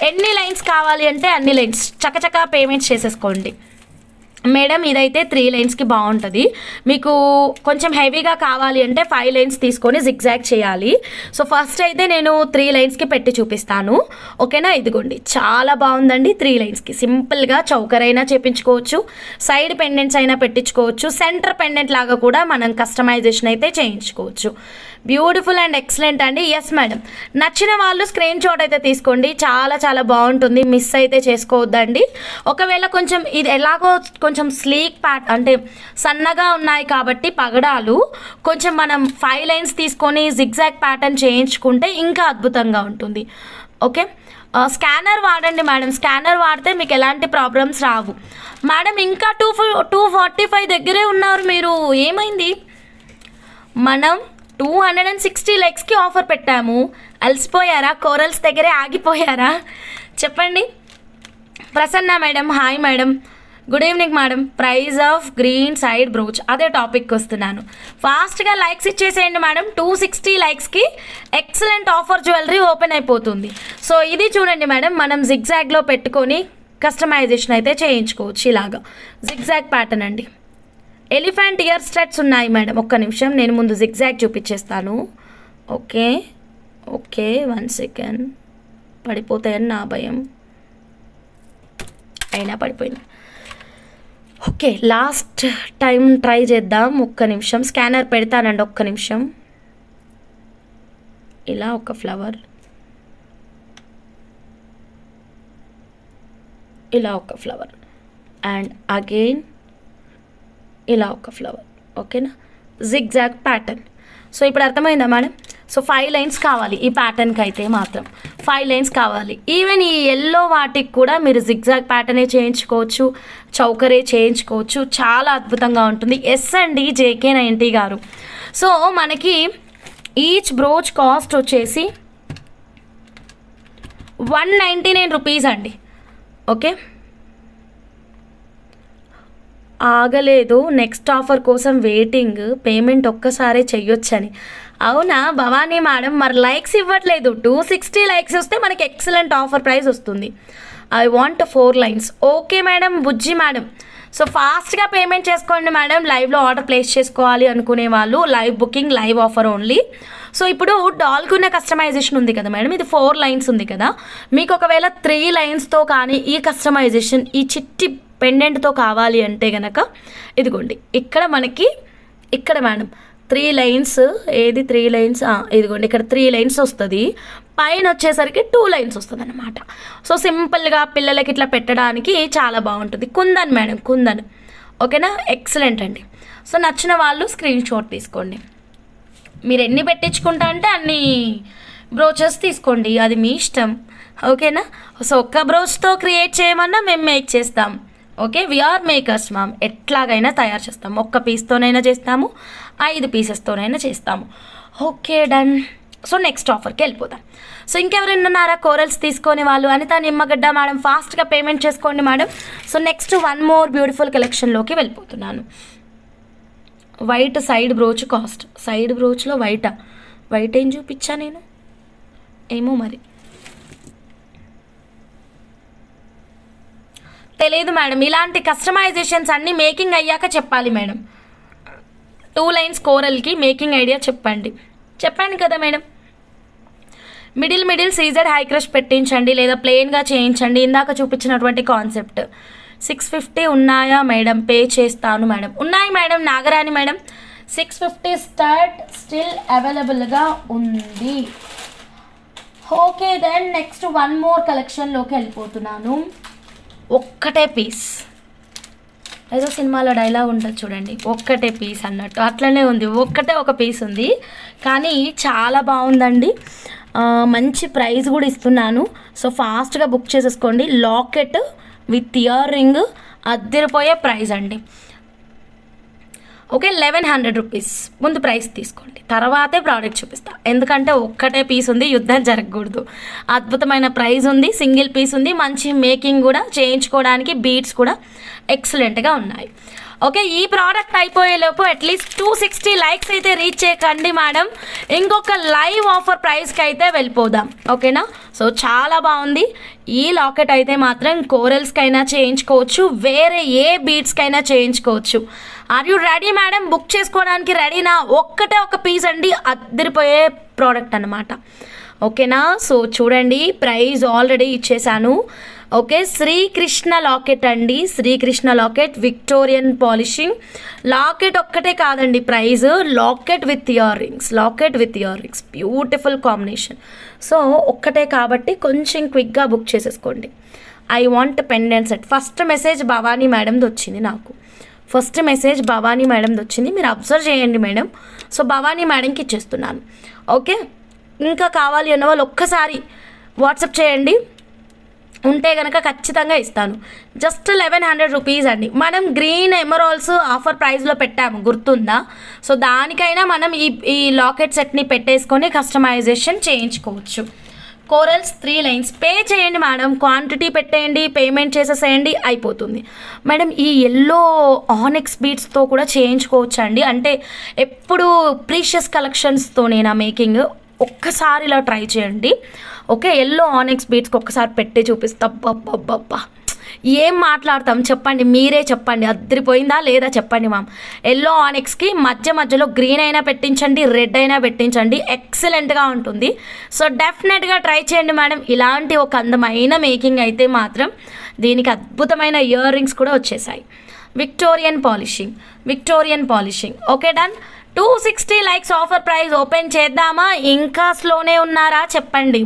ఎన్ని లైన్స్ కావాలి అంటే అన్ని లైన్స్ చకచకా పేమెంట్స్ చేసేసుకోండి మేడం. ఇదైతే 3 లైన్స్కి బాగుంటుంది. మీకు కొంచెం హెవీగా కావాలి అంటే 5 లైన్స్ తీసుకొని జిగ్జాగ్ చేయాలి. సో ఫస్ట్ అయితే నేను 3 లైన్స్కి పెట్టి చూపిస్తాను, ఓకేనా? ఇదిగోండి చాలా బాగుందండి. 3 లైన్స్కి సింపుల్గా చౌకర్ అయినా చేయించుకోవచ్చు, సైడ్ పెండెంట్స్ అయినా పెట్టించుకోవచ్చు, సెంటర్ పెండెంట్ లాగా కూడా మనం కస్టమైజేషన్ అయితే చేయించుకోవచ్చు. బ్యూటిఫుల్ అండ్ ఎక్సలెంట్ అండి. ఎస్ మేడం, నచ్చిన వాళ్ళు స్క్రీన్ షాట్ అయితే తీసుకోండి, చాలా చాలా బాగుంటుంది, మిస్ అయితే చేసుకోవద్దండి. ఒకవేళ కొంచెం ఇది ఎలాగో కొంచెం స్లీక్ ప్యాట్ అంటే సన్నగా ఉన్నాయి కాబట్టి పగడాలు కొంచెం మనం 5 లైన్స్ తీసుకొని జిగ్జాగ్ ప్యాటర్న్ చేయించుకుంటే ఇంకా అద్భుతంగా ఉంటుంది. ఓకే, స్కానర్ వాడండి మేడం, స్కానర్ వాడితే మీకు ఎలాంటి ప్రాబ్లమ్స్ రావు మేడం. ఇంకా 245 దగ్గరే ఉన్నారు మీరు, ఏమైంది? మనం 260 లైక్స్కి ఆఫర్ పెట్టాము, అలసిపోయారా? కోరల్స్ దగ్గరే ఆగిపోయారా? చెప్పండి. Prasanna madam hi madam, good evening madam. Price of green side brooch, అదే టాపిక్కి వస్తున్నాను. ఫాస్ట్గా లైక్స్ ఇచ్చేసేయండి మేడం. 260 లైక్స్కి ఎక్సలెంట్ ఆఫర్ జ్యువెలరీ ఓపెన్ అయిపోతుంది. సో ఇది చూడండి మేడం, మనం జిగ్జాగ్లో పెట్టుకొని కస్టమైజేషన్ అయితే చేయించుకోవచ్చు. ఇలాగా జిగ్జాగ్ ప్యాటర్న్ అండి. ఎలిఫెంట్ ఇయర్ స్టడ్స్ ఉన్నాయి మేడం. ఒక్క నిమిషం, నేను ముందు జిగ్జాగ్ చూపించేస్తాను. ఓకే 1 సెకండ్, పడిపోతాయని నా భయం, అయినా పడిపోయింది. ఓకే, లాస్ట్ టైం ట్రై చేద్దాం. ఒక్క నిమిషం స్కానర్ పెడతానండి, ఒక్క నిమిషం. ఇలా ఒక ఫ్లవర్, ఇలా ఒక ఫ్లవర్, అండ్ అగైన్ ఇలా ఒక ఫ్లవర్, ఓకేనా? Zigzag pattern. సో ఇప్పుడు అర్థమైందా మేడం? సో 5 లైన్స్ కావాలి ఈ ప్యాటర్న్కి, అయితే మాత్రం 5 లైన్స్ కావాలి. ఈవెన్ ఈ ఎల్లో వాటికి కూడా మీరు జిగ్జాగ్ ప్యాటర్నే చేయించుకోవచ్చు, చౌకరే చేయించుకోవచ్చు, చాలా అద్భుతంగా ఉంటుంది. ఎస్ అండి, JK90 గారు. సో మనకి ఈచ్ బ్రోచ్ కాస్ట్ వచ్చేసి 199 రూపీస్ అండి. ఓకే, ఆగలేదు, నెక్స్ట్ ఆఫర్ కోసం వెయిటింగ్, పేమెంట్ ఒక్కసారే చెయ్యొచ్చని. అవునా భవానీ మేడం, మరి లైక్స్ ఇవ్వట్లేదు. 260 లైక్స్ వస్తే మనకి ఎక్సలెంట్ ఆఫర్ ప్రైస్ వస్తుంది. I want 4 lines. Okay madam, Bujji madam. So ఫాస్ట్గా పేమెంట్ చేసుకోండి మేడం. లైవ్లో ఆర్డర్ ప్లేస్ చేసుకోవాలి అనుకునే వాళ్ళు live booking, live offer only. So ఇప్పుడు డాల్కున్న కస్టమైజేషన్ ఉంది కదా మేడం, ఇది 4 లైన్స్ ఉంది కదా, మీకు ఒకవేళ 3 లైన్స్తో కానీ ఈ కస్టమైజేషన్ ఈ చిట్టి పెండెంట్తో కావాలి అంటే కనుక ఇదిగోండి, ఇక్కడ మనకి ఇక్కడ మేడం 3 లైన్స్, ఏది 3 లైన్స్, ఇదిగోండి ఇక్కడ 3 లైన్స్ వస్తుంది, పైన వచ్చేసరికి 2 లైన్స్ వస్తుంది అన్నమాట. సో సింపుల్గా పిల్లలకి ఇట్లా పెట్టడానికి చాలా బాగుంటుంది. కుందన్ మేడం, కుందన్. ఓకేనా, ఎక్సలెంట్ అండి. సో నచ్చిన వాళ్ళు స్క్రీన్ షాట్ తీసుకోండి. మీరు ఎన్ని పెట్టించుకుంటా అంటే అన్ని బ్రోచెస్ తీసుకోండి, అది మీ ఇష్టం. ఓకేనా, సో ఒక్క బ్రోచ్తో క్రియేట్ చేయమన్నా మేము మేక్ చేస్తాం. ఓకే, వీఆర్ మేకర్స్ మ్యామ్, ఎట్లాగైనా తయారు చేస్తాము. ఒక్క పీస్తోనైనా చేస్తాము, 5 పీసెస్తోనైనా చేస్తాము. Okay done. సో నెక్స్ట్ ఆఫర్కి వెళ్ళిపోతాం. సో ఇంకెవరైనా ఉన్నారా కోరల్స్ తీసుకొని వాళ్ళు? అనిత నిమ్మగడ్డ మేడం, ఫాస్ట్గా పేమెంట్ చేసుకోండి madam. So next one more beautiful కలెక్షన్లోకి వెళ్ళిపోతున్నాను. White side brooch cost, side బ్రోచ్లో వైట్ ఏం చూపించా నేను, ఏమో మరి తెలియదు మేడం. ఇలాంటి కస్టమైజేషన్స్ అన్నీ మేకింగ్ అయ్యాక చెప్పాలి మేడం. 2 లైన్స్ కోరల్కి మేకింగ్ ఐడియా చెప్పండి కదా మేడం. మిడిల్ సీజర్ హై క్రష్ పెట్టించండి లేదా ప్లెయిన్గా చేయించండి, ఇందాక చూపించినటువంటి కాన్సెప్ట్. 650 ఉన్నాయా మేడం? పే చేస్తాను మేడం. ఉన్నాయి madam, Nagarani madam. 650 start, still అవైలబుల్గా ఉంది. Okay then next one more కలెక్షన్లోకి వెళ్ళిపోతున్నాను. ఒక్కటే పీస్, ఏదో సినిమాలో డైలాగ్ ఉంటుంది చూడండి, ఒక్కటే పీస్ అన్నట్టు అట్లనే ఉంది. ఒక పీస్ ఉంది కానీ చాలా బాగుందండి. మంచి ప్రైస్ కూడా ఇస్తున్నాను. సో ఫాస్ట్గా బుక్ చేసేసుకోండి. లాకెట్ విత్ ఇయర్ రింగ్, అద్దరిపోయే ప్రైస్ అండి. Okay, 1100 rupees. ముందు ప్రైస్ తీసుకోండి, తర్వాతే ప్రోడక్ట్ చూపిస్తా. ఎందుకంటే ఒక్కటే పీస్ ఉంది, యుద్ధం జరగకూడదు. అద్భుతమైన ప్రైస్ ఉంది, సింగిల్ పీస్ ఉంది, మంచి మేకింగ్ కూడా, చేయించుకోవడానికి బీట్స్ కూడా ఎక్సలెంట్గా ఉన్నాయి. ఓకే, ఈ ప్రోడక్ట్ అయిపోయేలోపు అట్లీస్ట్ 260 లైక్స్ అయితే రీచ్ చేయకండి మేడం. ఇంకొక లైవ్ ఆఫర్ ప్రైస్కి అయితే వెళ్ళిపోదాం. ఓకేనా, సో చాలా బాగుంది. ఈ లాకెట్ అయితే మాత్రం కోరల్స్కైనా చేయించుకోవచ్చు, వేరే ఏ బీట్స్కైనా చేయించుకోవచ్చు. Are you ready madam? Book చేసుకోవడానికి రెడీనా? ఒక పీస్ అండి, అద్దరిపోయే ప్రోడక్ట్ అన్నమాట. ఓకేనా, సో చూడండి ప్రైస్ ఆల్రెడీ ఇచ్చేసాను. ఓకే, శ్రీకృష్ణ లాకెట్ అండి, Srikrishna locket, Victorian polishing locket. ఒక్కటే కాదండి price, locket with year rings, beautiful combination. So ఒక్కటే కాబట్టి కొంచెం క్విక్గా బుక్ చేసేసుకోండి. I want pendant set. First message Bhavani మేడంది వచ్చింది నాకు, మీరు అబ్జర్వ్ చేయండి మేడం. సో భవానీ మేడంకి ఇచ్చేస్తున్నాను. ఓకే, ఇంకా కావాలి అన్న వాళ్ళు ఒక్కసారి వాట్సాప్ చేయండి, ఉంటే కనుక ఖచ్చితంగా ఇస్తాను. జస్ట్ 1100 రూపీస్ అండి. మనం గ్రీన్ ఎమరాల్డ్స్ ఆఫర్ ప్రైస్లో పెట్టాము, గుర్తుందా? సో దానికైనా మనం ఈ లాకెట్ సెట్ని పెట్టేసుకొని కస్టమైజేషన్ చేయించుకోవచ్చు. Corals 3 lines. పే చేయండి మేడం, క్వాంటిటీ పెట్టేయండి, పేమెంట్ చేసేసేయండి, అయిపోతుంది మేడం. ఈ ఎల్లో ఆనెక్స్ బీట్స్తో కూడా చేయించుకోవచ్చు అండి. అంటే ఎప్పుడు ప్రీషియస్ కలెక్షన్స్తో నేను మేకింగ్, ఒక్కసారి ఇలా ట్రై చేయండి. ఓకే, ఎల్లో ఆనెక్స్ బీట్స్కి ఒక్కసారి పెట్టి చూపిస్తా. అబ్బబ్బబ్బబ్బా, ఏం మాట్లాడతాం చెప్పండి, మీరే చెప్పండి, అద్దరిపోయిందా లేదా చెప్పండి మ్యామ్. ఎల్లో ఆనెక్స్కి మధ్యలో గ్రీన్ అయినా పెట్టించండి, రెడ్ అయినా పెట్టించండి, ఎక్సలెంట్గా ఉంటుంది. సో డెఫినెట్గా ట్రై చేయండి మేడం. ఇలాంటి ఒక అందమైన మేకింగ్ అయితే మాత్రం దీనికి అద్భుతమైన ఇయర్ రింగ్స్ కూడా వచ్చేసాయి. Victorian polishing. Okay done. 260 likes offer price open చేద్దామా? ఇంకా స్లోనే ఉన్నారా చెప్పండి.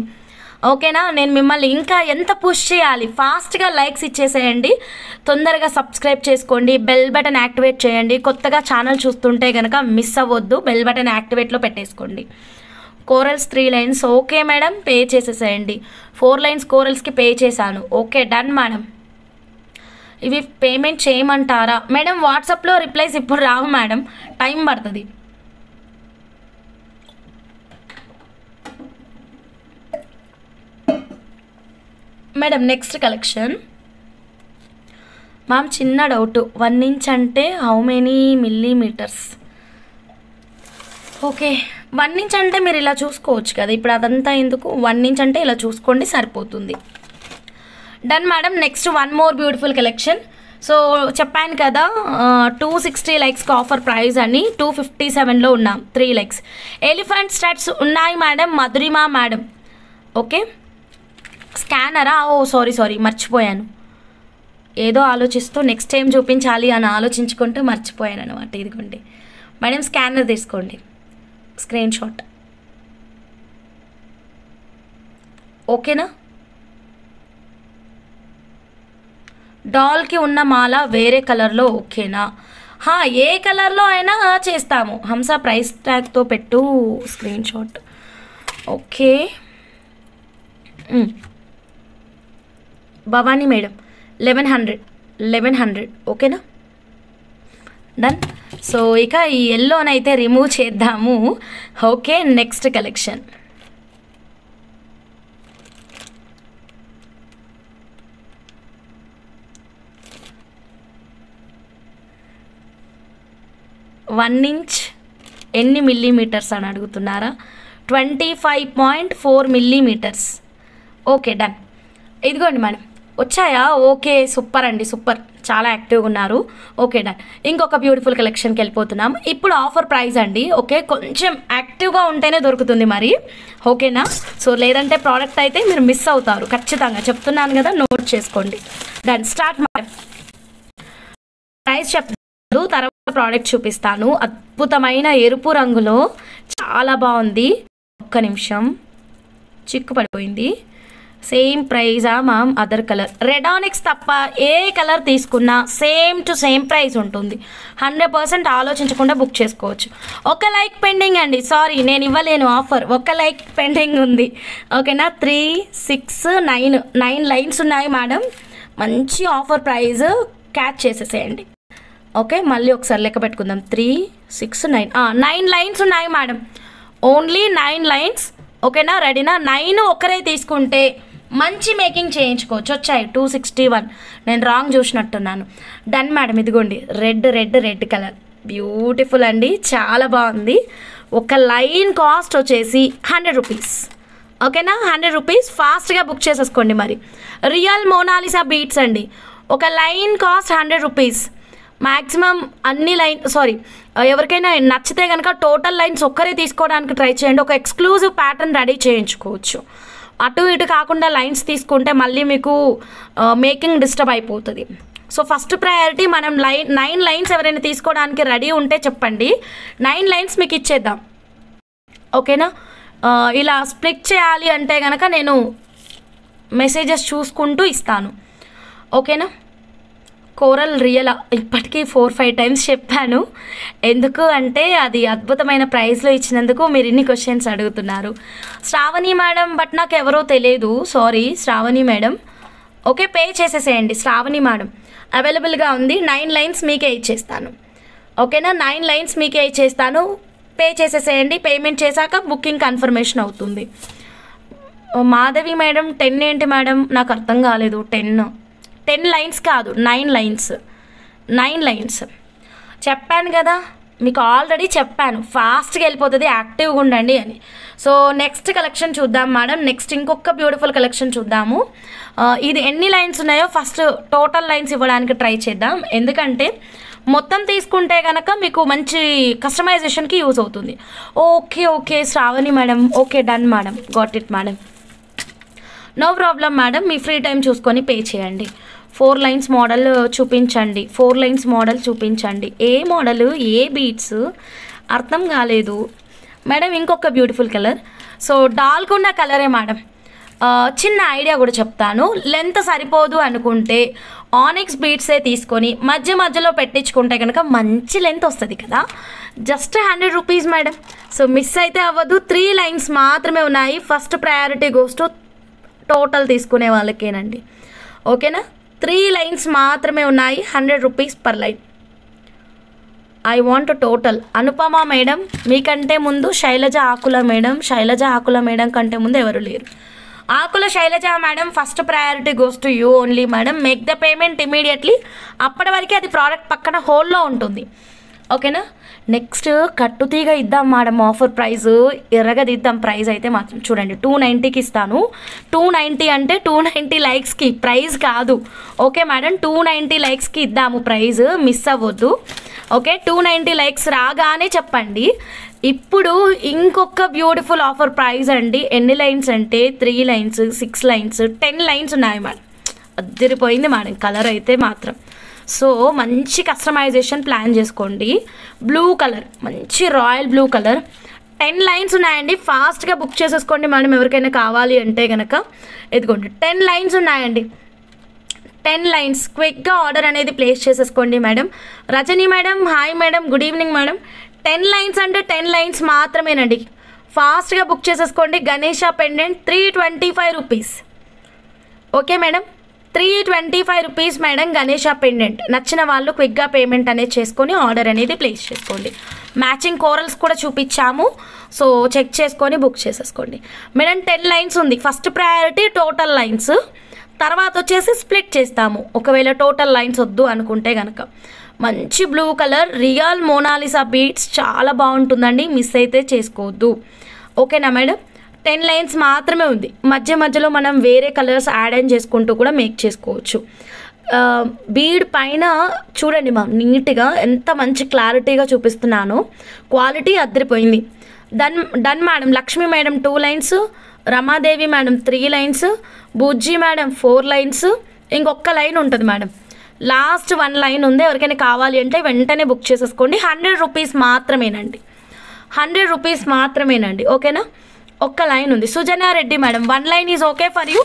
ఓకేనా, నేను మిమ్మల్ని ఇంకా ఎంత పుష్ చేయాలి? ఫాస్ట్గా లైక్స్ ఇచ్చేసేయండి, తొందరగా సబ్స్క్రైబ్ చేసుకోండి, బెల్ బటన్ యాక్టివేట్ చేయండి. కొత్తగా ఛానల్ చూస్తుంటే కనుక మిస్ అవ్వద్దు, బెల్ బటన్ యాక్టివేట్లో పెట్టేసుకోండి. Corals 3 lines. Okay madam, pay చేసేసేయండి. 4 లైన్స్ కోరల్స్కి పే చేశాను. Okay done madam. ఇవి పేమెంట్ చేయమంటారా మేడం? వాట్సాప్లో రిప్లైస్ ఇప్పుడు రావు మేడం, టైం పడుతుంది. Madam next collection. మ్యామ్ చిన్న డౌట్, 1 ఇంచ్ అంటే how many millimetres? Okay, 1 inch అంటే మీరు ఇలా చూసుకోవచ్చు కదా, ఇప్పుడు అదంతా ఎందుకు? 1 ఇంచ్ అంటే ఇలా చూసుకోండి, సరిపోతుంది. Done madam. Next one more beautiful collection. So చెప్పాను కదా 260 లైక్స్కి ఆఫర్ ప్రైస్ అని, 257లో ఉన్నాం, 3 లైక్స్. ఎలిఫెంట్ స్టాట్స్ ఉన్నాయి మేడం, మధురిమా మేడం. ఓకే, స్కానరా? ఓ సారీ మర్చిపోయాను, ఏదో ఆలోచిస్తూ నెక్స్ట్ టైం చూపించాలి అని ఆలోచించుకుంటూ మర్చిపోయాను అనమాట. ఇదిగోండి మేడం, స్కానర్ తీసుకోండి, స్క్రీన్ షాట్. ఓకేనా, డాల్కి ఉన్న మాల వేరే కలర్లో ఓకేనా? ఏ కలర్లో అయినా చేస్తాము. హంస ప్రైస్ ట్యాగ్తో పెట్టు screen shot. Okay Bhavani madam 1100 ఓకేనా? డన్. సో ఇక ఈ ఎల్లోనైతే రిమూవ్ చేద్దాము. Okay next collection one inch ఎన్ని మిల్లీమీటర్స్ అని అడుగుతున్నారా? 25.4 మిల్లీమీటర్స్. Okay done. ఇదిగోండి మేడం వచ్చాయా? ఓకే సూపర్ అండి, సూపర్, చాలా యాక్టివ్గా ఉన్నారు. Okay done. ఇంకొక బ్యూటిఫుల్ కలెక్షన్కి వెళ్ళిపోతున్నాం. ఇప్పుడు ఆఫర్ ప్రైస్ అండి. ఓకే కొంచెం యాక్టివ్గా ఉంటేనే దొరుకుతుంది మరి, ఓకేనా? సో లేదంటే ప్రోడక్ట్ అయితే మీరు మిస్ అవుతారు ఖచ్చితంగా, చెప్తున్నాను కదా, నోట్ చేసుకోండి. డన్. Start madam. ప్రైస్ చెప్తాను, తర్వాత ప్రోడక్ట్ చూపిస్తాను. అద్భుతమైన ఎరుపు రంగులో చాలా బాగుంది. ఒక్క నిమిషం, చిక్కు పడిపోయింది. సేమ్ ప్రైజా మ్యామ్? అదర్ కలర్ రెడానిక్స్ తప్ప ఏ కలర్ తీసుకున్నా సేమ్ టు సేమ్ ప్రైస్ ఉంటుంది. 100% ఆలోచించకుండా బుక్ చేసుకోవచ్చు. ఒక లైక్ పెండింగ్ అండి, సారీ నేను ఇవ్వలేను ఆఫర్. ఒక లైక్ పెండింగ్ ఉంది, ఓకేనా? 3, 6, 9 లైన్స్ ఉన్నాయి మేడం. మంచి ఆఫర్ ప్రైజ్ క్యాచ్ చేసేసేయండి. ఓకే మళ్ళీ ఒకసారి లెక్క పెట్టుకుందాం. 3, 6, 9 లైన్స్ ఉన్నాయి మేడం. ఓన్లీ 9 లైన్స్, ఓకేనా? రెడీనా? 9 ఒకరే తీసుకుంటే మంచి మేకింగ్ చేయించుకోవచ్చు. వచ్చాయి 261. నేను రాంగ్ చూసినట్టున్నాను. Done madam. ఇదిగోండి రెడ్ కలర్ బ్యూటిఫుల్ అండి, చాలా బాగుంది. ఒక లైన్ కాస్ట్ వచ్చేసి 100 రూపీస్, ఓకేనా? 100 రూపీస్. ఫాస్ట్గా బుక్ చేసేసుకోండి మరి. రియల్ మోనాలిసా బీట్స్ అండి. ఒక లైన్ కాస్ట్ 100 రూపీస్. మ్యాక్సిమం అన్ని ఎవరికైనా నచ్చితే కనుక టోటల్ లైన్స్ ఒక్కరే తీసుకోవడానికి ట్రై చేయండి. ఒక ఎక్స్క్లూజివ్ ప్యాటర్న్ రెడీ చేయించుకోవచ్చు. అటు ఇటు కాకుండా లైన్స్ తీసుకుంటే మళ్ళీ మీకు మేకింగ్ డిస్టర్బ్ అయిపోతుంది. సో ఫస్ట్ ప్రయారిటీ మనం 9 లైన్స్ ఎవరైనా తీసుకోవడానికి రెడీ ఉంటే చెప్పండి, 9 లైన్స్ మీకు ఇచ్చేద్దాం, ఓకేనా? ఇలా స్ప్లిట్ చేయాలి అంటే కనుక నేను మెసేజెస్ చూసుకుంటూ ఇస్తాను, ఓకేనా? కోరల్ రియల్ ఇప్పటికీ 4-5 టైమ్స్ చెప్పాను. ఎందుకు అంటే అది అద్భుతమైన ప్రైస్లో ఇచ్చినందుకు మీరు ఇన్ని క్వశ్చన్స్ అడుగుతున్నారు. శ్రావణి మేడం, బట్ నాకు ఎవరో తెలియదు, sorry Shravani madam. Okay pay చేసేసేయండి. శ్రావణి మేడం అవైలబుల్గా ఉంది. 9 లైన్స్ మీకే ఇచ్చేస్తాను, ఓకేనా? 9 లైన్స్ మీకే ఇచ్చేస్తాను. పే చేసేసేయండి. పేమెంట్ చేశాక బుకింగ్ కన్ఫర్మేషన్ అవుతుంది. మాధవి మేడం 10 ఏంటి మేడం? నాకు అర్థం కాలేదు. 10 లైన్స్ కాదు, 9 లైన్స్ చెప్పాను కదా మీకు, ఆల్రెడీ చెప్పాను. ఫాస్ట్గా వెళ్ళిపోతుంది, యాక్టివ్గా ఉండండి అని. సో నెక్స్ట్ కలెక్షన్ చూద్దాం మేడం. నెక్స్ట్ ఇంకొక బ్యూటిఫుల్ కలెక్షన్ చూద్దాము. ఇది ఎన్ని లైన్స్ ఉన్నాయో ఫస్ట్ టోటల్ లైన్స్ ఇవ్వడానికి ట్రై చేద్దాం. ఎందుకంటే మొత్తం తీసుకుంటే కనుక మీకు మంచి కస్టమైజేషన్కి యూజ్ అవుతుంది. Okay Shravani madam. Okay done madam, got it madam, no problem madam. మీ ఫ్రీ టైం చూసుకొని పే చేయండి. 4 లైన్స్ మోడల్ చూపించండి. 4 లైన్స్ మోడల్ చూపించండి. ఏ మోడల్, ఏ బీట్స్ అర్థం కాలేదు మేడం. ఇంకొక బ్యూటిఫుల్ కలర్. సో డాల్కున్న కలరే మేడం. చిన్న ఐడియా కూడా చెప్తాను. లెంత్ సరిపోదు అనుకుంటే ఆనిక్స్ బీట్సే తీసుకొని మధ్యలో పెట్టించుకుంటే కనుక మంచి లెంత్ వస్తుంది కదా. Just 100 rupees madam. So miss అయితే అవ్వదు. 3 లైన్స్ మాత్రమే ఉన్నాయి. First priority goes to total తీసుకునే వాళ్ళకేనండి, ఓకేనా? 3 లైన్స్ మాత్రమే ఉన్నాయి. 100 rupees per line. I want total. Anupama madam మీకంటే ముందు శైలజ ఆకుల మేడం కంటే ముందు ఎవరు లేరు. Akula Sailaja madam first priority goes to you only madam. Make the payment immediately. అప్పటి వరకు అది ప్రోడక్ట్ పక్కన హోల్డ్లో ఉంటుంది, ఓకేనా? నెక్స్ట్ కట్టుతీగ ఇద్దాం మేడం. ఆఫర్ ప్రైస్ ఎర్రగదిద్దాం. ప్రైస్ అయితే మాత్రం చూడండి 290కి ఇస్తాను. 290 అంటే 290 లైక్స్కి ప్రైస్ కాదు, ఓకే మేడం? 290 లైక్స్కి ఇద్దాము ప్రైజ్, మిస్ అవ్వద్దు, ఓకే? 290 లైక్స్ రాగానే చెప్పండి. ఇప్పుడు ఇంకొక బ్యూటిఫుల్ ఆఫర్ ప్రైస్ అండి. ఎన్ని లైన్స్ అంటే 3 లైన్స్, 6 లైన్స్, 10 లైన్స్ ఉన్నాయి మేడం. అదిరిపోయింది మేడం కలర్ అయితే మాత్రం. సో మంచి కస్టమైజేషన్ ప్లాన్ చేసుకోండి. బ్లూ కలర్, మంచి రాయల్ బ్లూ కలర్. 10 లైన్స్ ఉన్నాయండి. ఫాస్ట్గా బుక్ చేసేసుకోండి మేడం ఎవరికైనా కావాలి అంటే కనుక. ఇదిగోండి 10 లైన్స్ ఉన్నాయండి. 10 లైన్స్ క్విక్గా ఆర్డర్ అనేది ప్లేస్ చేసేసుకోండి madam. Rajani madam, hi madam, good evening madam. 10 lines అంటే 10 లైన్స్ మాత్రమేనండి. ఫాస్ట్గా బుక్ చేసేసుకోండి. Ganesha pendant 325 rupees. Okay madam, 325 rupees madam Ganesha pendant. నచ్చిన వాళ్ళు క్విక్గా పేమెంట్ అనేది చేసుకొని ఆర్డర్ అనేది ప్లేస్ చేసుకోండి. మ్యాచింగ్ కోరల్స్ కూడా చూపించాము, సో చెక్ చేసుకొని బుక్ చేసేసుకోండి మేడం. 10 లైన్స్ ఉంది. ఫస్ట్ ప్రయారిటీ టోటల్ లైన్స్, తర్వాత వచ్చేసి స్ప్లిట్ చేస్తాము ఒకవేళ టోటల్ లైన్స్ వద్దు అనుకుంటే కనుక. మంచి blue colour real Mona Lisa beads, చాలా బాగుంటుందండి, మిస్ అయితే చేసుకోవద్దు. ఓకేనా మేడం, 10 లైన్స్ మాత్రమే ఉంది. మధ్య మధ్యలో మనం వేరే కలర్స్ యాడ్ ఆన్ చేసుకుంటూ కూడా మేక్ చేసుకోవచ్చు. బీడ్ పైన చూడండి మా నీట్గా ఎంత మంచి క్లారిటీగా చూపిస్తున్నాను, క్వాలిటీ అద్దరిపోయింది. Done madam. Lakshmi madam 2 lines, Ramadevi madam 3 lines, Bujji madam 4 lines, ఇంకొక లైన్ ఉంటుంది మేడం. లాస్ట్ 1 లైన్ ఉంది. ఎవరికైనా కావాలి అంటే వెంటనే బుక్ చేసేసుకోండి. 100 రూపీస్ మాత్రమేనండి, 100 రూపీస్ మాత్రమేనండి. ఓకేనా, ఒక్క లైన్ ఉంది. Sujana Reddy madam 1 line is okay for you.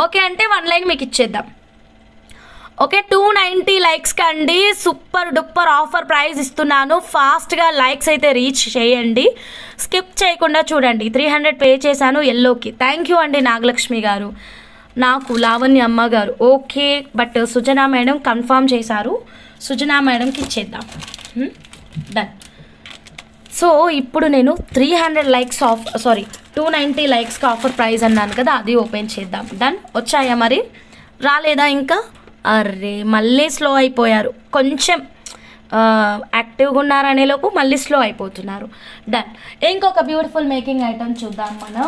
Okay అంటే 1 లైన్ మీకు ఇచ్చేద్దాం. ఓకే, 290 లైక్స్ కండి సూపర్ డూపర్ ఆఫర్ ప్రైస్ ఇస్తున్నాను. ఫాస్ట్గా లైక్స్ అయితే రీచ్ చేయండి, స్కిప్ చేయకుండా చూడండి. 300 పే చేశాను ఎల్లోకి. థ్యాంక్ యూ అండి నాగలక్ష్మి గారు, నాకు లావణ్య అమ్మ గారు. Okay, but Sujana madam confirm చేశారు, సుజనా మేడంకి ఇచ్చేద్దాం. డన్. సో ఇప్పుడు నేను 300 లైక్స్ 290 లైక్స్కి ఆఫర్ ప్రైస్ అన్నాను కదా, అది ఓపెన్ చేద్దాం. డన్. వచ్చాయా మరి, రాలేదా ఇంకా? అరే మళ్ళీ స్లో అయిపోయారు, కొంచెం యాక్టివ్గా ఉన్నారనే లోపు మళ్ళీ స్లో అయిపోతున్నారు. డన్. ఇంకొక బ్యూటిఫుల్ మేకింగ్ ఐటమ్ చూద్దాం మనం.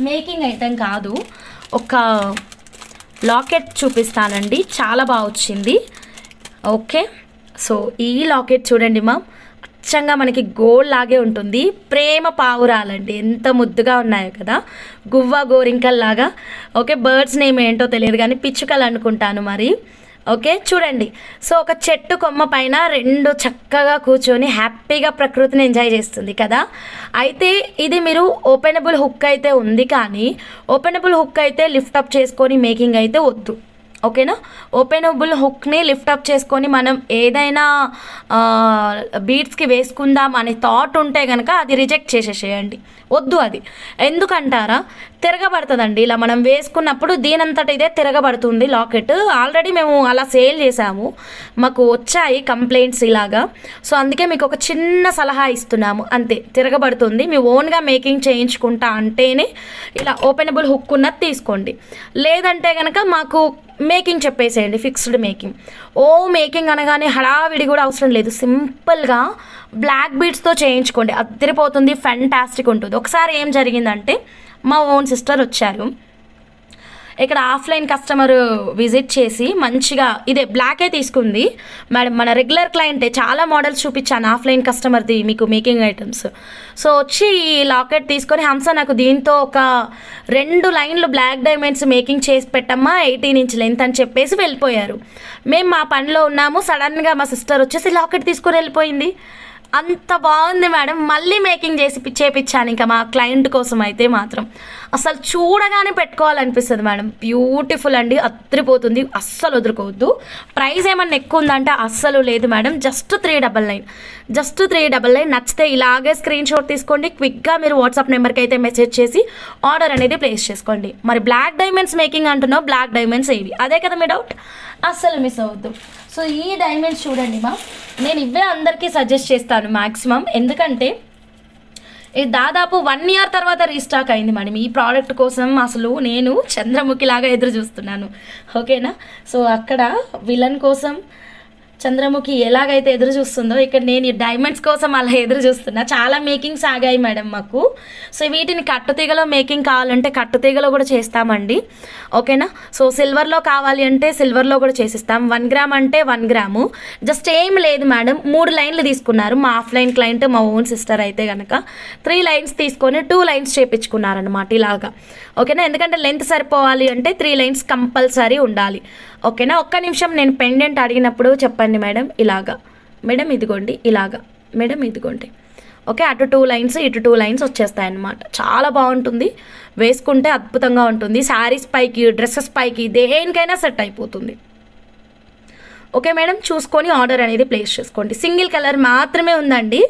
మేకింగ్ ఐటమ్ కాదు, ఒక లాకెట్ చూపిస్తానండి, చాలా బాగా వచ్చింది. ఓకే, సో ఈ లాకెట్ చూడండి మా, అచ్చంగా మనకి గోల్డ్ లాగే ఉంటుంది. ప్రేమ పావురాలండి, ఎంత ముద్దుగా ఉన్నాయో కదా, గువ్వ గోరింకల్లాగా. ఓకే, బర్డ్స్ నేమ్ ఏంటో తెలియదు కానీ పిచ్చుకలు అనుకుంటాను మరి. ఓకే చూడండి, సో ఒక చెట్టు కొమ్మ పైన 2 చక్కగా కూర్చొని హ్యాపీగా ప్రకృతిని ఎంజాయ్ చేస్తుంది కదా. అయితే ఇది మీరు ఓపెనబుల్ హుక్ అయితే ఉంది, కానీ ఓపెనబుల్ హుక్ అయితే లిఫ్ట్ అప్ చేసుకొని మేకింగ్ అయితే వద్దు. ఓకేనా, ఓపెనబుల్ హుక్ని లిఫ్ట్ అప్ చేసుకొని మనం ఏదైనా బీడ్స్కి వేసుకుందాం అనే థాట్ ఉంటే కనుక అది రిజెక్ట్ చేసేసేయండి, వద్దు. అది ఎందుకంటారా, తిరగబడుతుందండి. ఇలా మనం వేసుకున్నప్పుడు దీనంతట ఇదే తిరగబడుతుంది లాకెట్. ఆల్రెడీ మేము అలా సేల్ చేసాము, మాకు వచ్చాయి కంప్లైంట్స్ ఇలాగా. సో అందుకే మీకు ఒక చిన్న సలహా ఇస్తున్నాము, అంతే. తిరగబడుతుంది, మీ ఓన్గా మేకింగ్ చేయించుకుంటా అంటేనే ఇలా ఓపెనబుల్ హుక్ ఉన్నది తీసుకోండి. లేదంటే కనుక మాకు మేకింగ్ చెప్పేసేయండి, ఫిక్స్డ్ మేకింగ్. మేకింగ్ అనగానే హడావిడి కూడా అవసరం లేదు, సింపుల్గా బ్లాక్ బీడ్స్తో చేయించుకోండి, అద్దరిపోతుంది, ఫ్యాంటాస్టిక్ ఉంటుంది. ఒకసారి ఏం జరిగిందంటే, మా ఓన్ సిస్టర్ వచ్చారు, ఇక్కడ ఆఫ్లైన్ కస్టమర్ విజిట్ చేసి మంచిగా ఇదే బ్లాకే తీసుకుంది మేడం. మన రెగ్యులర్ క్లయింటే, చాలా మోడల్స్ చూపించాను ఆఫ్లైన్ కస్టమర్ది మీకు మేకింగ్ ఐటమ్స్. సో వచ్చి ఈ లాకెట్ తీసుకొని, హంస నాకు దీంతో ఒక 2 లైన్లు బ్లాక్ డైమండ్స్ మేకింగ్ చేసి పెట్టమ్మా 18 ఇంచ్ లెంత్ అని చెప్పేసి వెళ్ళిపోయారు. మేము మా పనిలో ఉన్నాము, సడన్గా మా సిస్టర్ వచ్చేసి లాకెట్ తీసుకొని వెళ్ళిపోయింది. అంత బాగుంది మేడం, మళ్ళీ మేకింగ్ చేపించాను ఇంకా మా క్లయింట్ కోసం. అయితే మాత్రం అసలు చూడగానే పెట్టుకోవాలనిపిస్తుంది మేడం, బ్యూటిఫుల్ అండి, అద్దరిపోతుంది, అస్సలు వదులుకోవద్దు. ప్రైస్ ఏమన్నా ఎక్కువ ఉందంటే అస్సలు లేదు మేడం, జస్ట్ 399. నచ్చితే ఇలాగే స్క్రీన్ షాట్ తీసుకోండి, క్విక్గా మీరు వాట్సాప్ నెంబర్కి అయితే మెసేజ్ చేసి ఆర్డర్ అనేది ప్లేస్ చేసుకోండి. మరి బ్లాక్ డైమండ్స్ మేకింగ్ అంటున్నావు, బ్లాక్ డైమండ్స్ ఏవి, అదే కదా మీ డౌట్, అస్సలు మిస్ అవ్వద్దు. సో ఈ డైమండ్స్ చూడండి మా, నేను ఇవే అందరికీ సజెస్ట్ చేస్తాను మ్యాక్సిమం, ఎందుకంటే ఇది దాదాపు 1 ఇయర్ తర్వాత రీస్టాక్ అయింది మేడం. ఈ ప్రోడక్ట్ కోసం అసలు నేను చంద్రముఖిలాగా ఎదురు చూస్తున్నాను. ఓకేనా, సో అక్కడ విలన్ కోసం చంద్రముఖి ఎలాగైతే ఎదురు చూస్తుందో, ఇక్కడ నేను ఈ డైమండ్స్ కోసం అలా ఎదురు చూస్తున్నా. చాలా మేకింగ్స్ ఆగాయి మేడం మాకు. సో వీటిని కట్టుతీగలో మేకింగ్ కావాలంటే కట్టుతీగలో కూడా చేస్తామండి. ఓకేనా, సో సిల్వర్లో కావాలి అంటే సిల్వర్లో కూడా చేసిస్తాం. 1 గ్రామ్ అంటే 1 గ్రాము. జస్ట్ ఏం లేదు మేడం, 3 లైన్లు తీసుకున్నారు మా ఆఫ్లైన్ క్లయింట్, మా ఓన్ సిస్టర్ అయితే కనుక 3 లైన్స్ తీసుకొని 2 లైన్స్ చేయించుకున్నారనమాట ఇలాగా. ఓకేనా, ఎందుకంటే లెంత్ సరిపోవాలి అంటే 3 లైన్స్ కంపల్సరీ ఉండాలి. ఓకేనా, ఒక్క నిమిషం, నేను పెండెంట్ అడిగినప్పుడు చెప్పండి మేడం. ఇలాగా మేడం, ఇదిగోండి, ఇలాగా మేడం, ఇదిగోండి. ఓకే, అటు 2 లైన్స్ ఇటు 2 లైన్స్ వచ్చేస్తాయి అన్నమాట. చాలా బాగుంటుంది, వేసుకుంటే అద్భుతంగా ఉంటుంది. శారీస్ పైకి, డ్రెస్సెస్ పైకి, దేనికైనా సెట్ అయిపోతుంది. ఓకే మేడం, చూసుకొని ఆర్డర్ అనేది ప్లేస్ చేసుకోండి. సింగిల్ కలర్ మాత్రమే ఉందండి,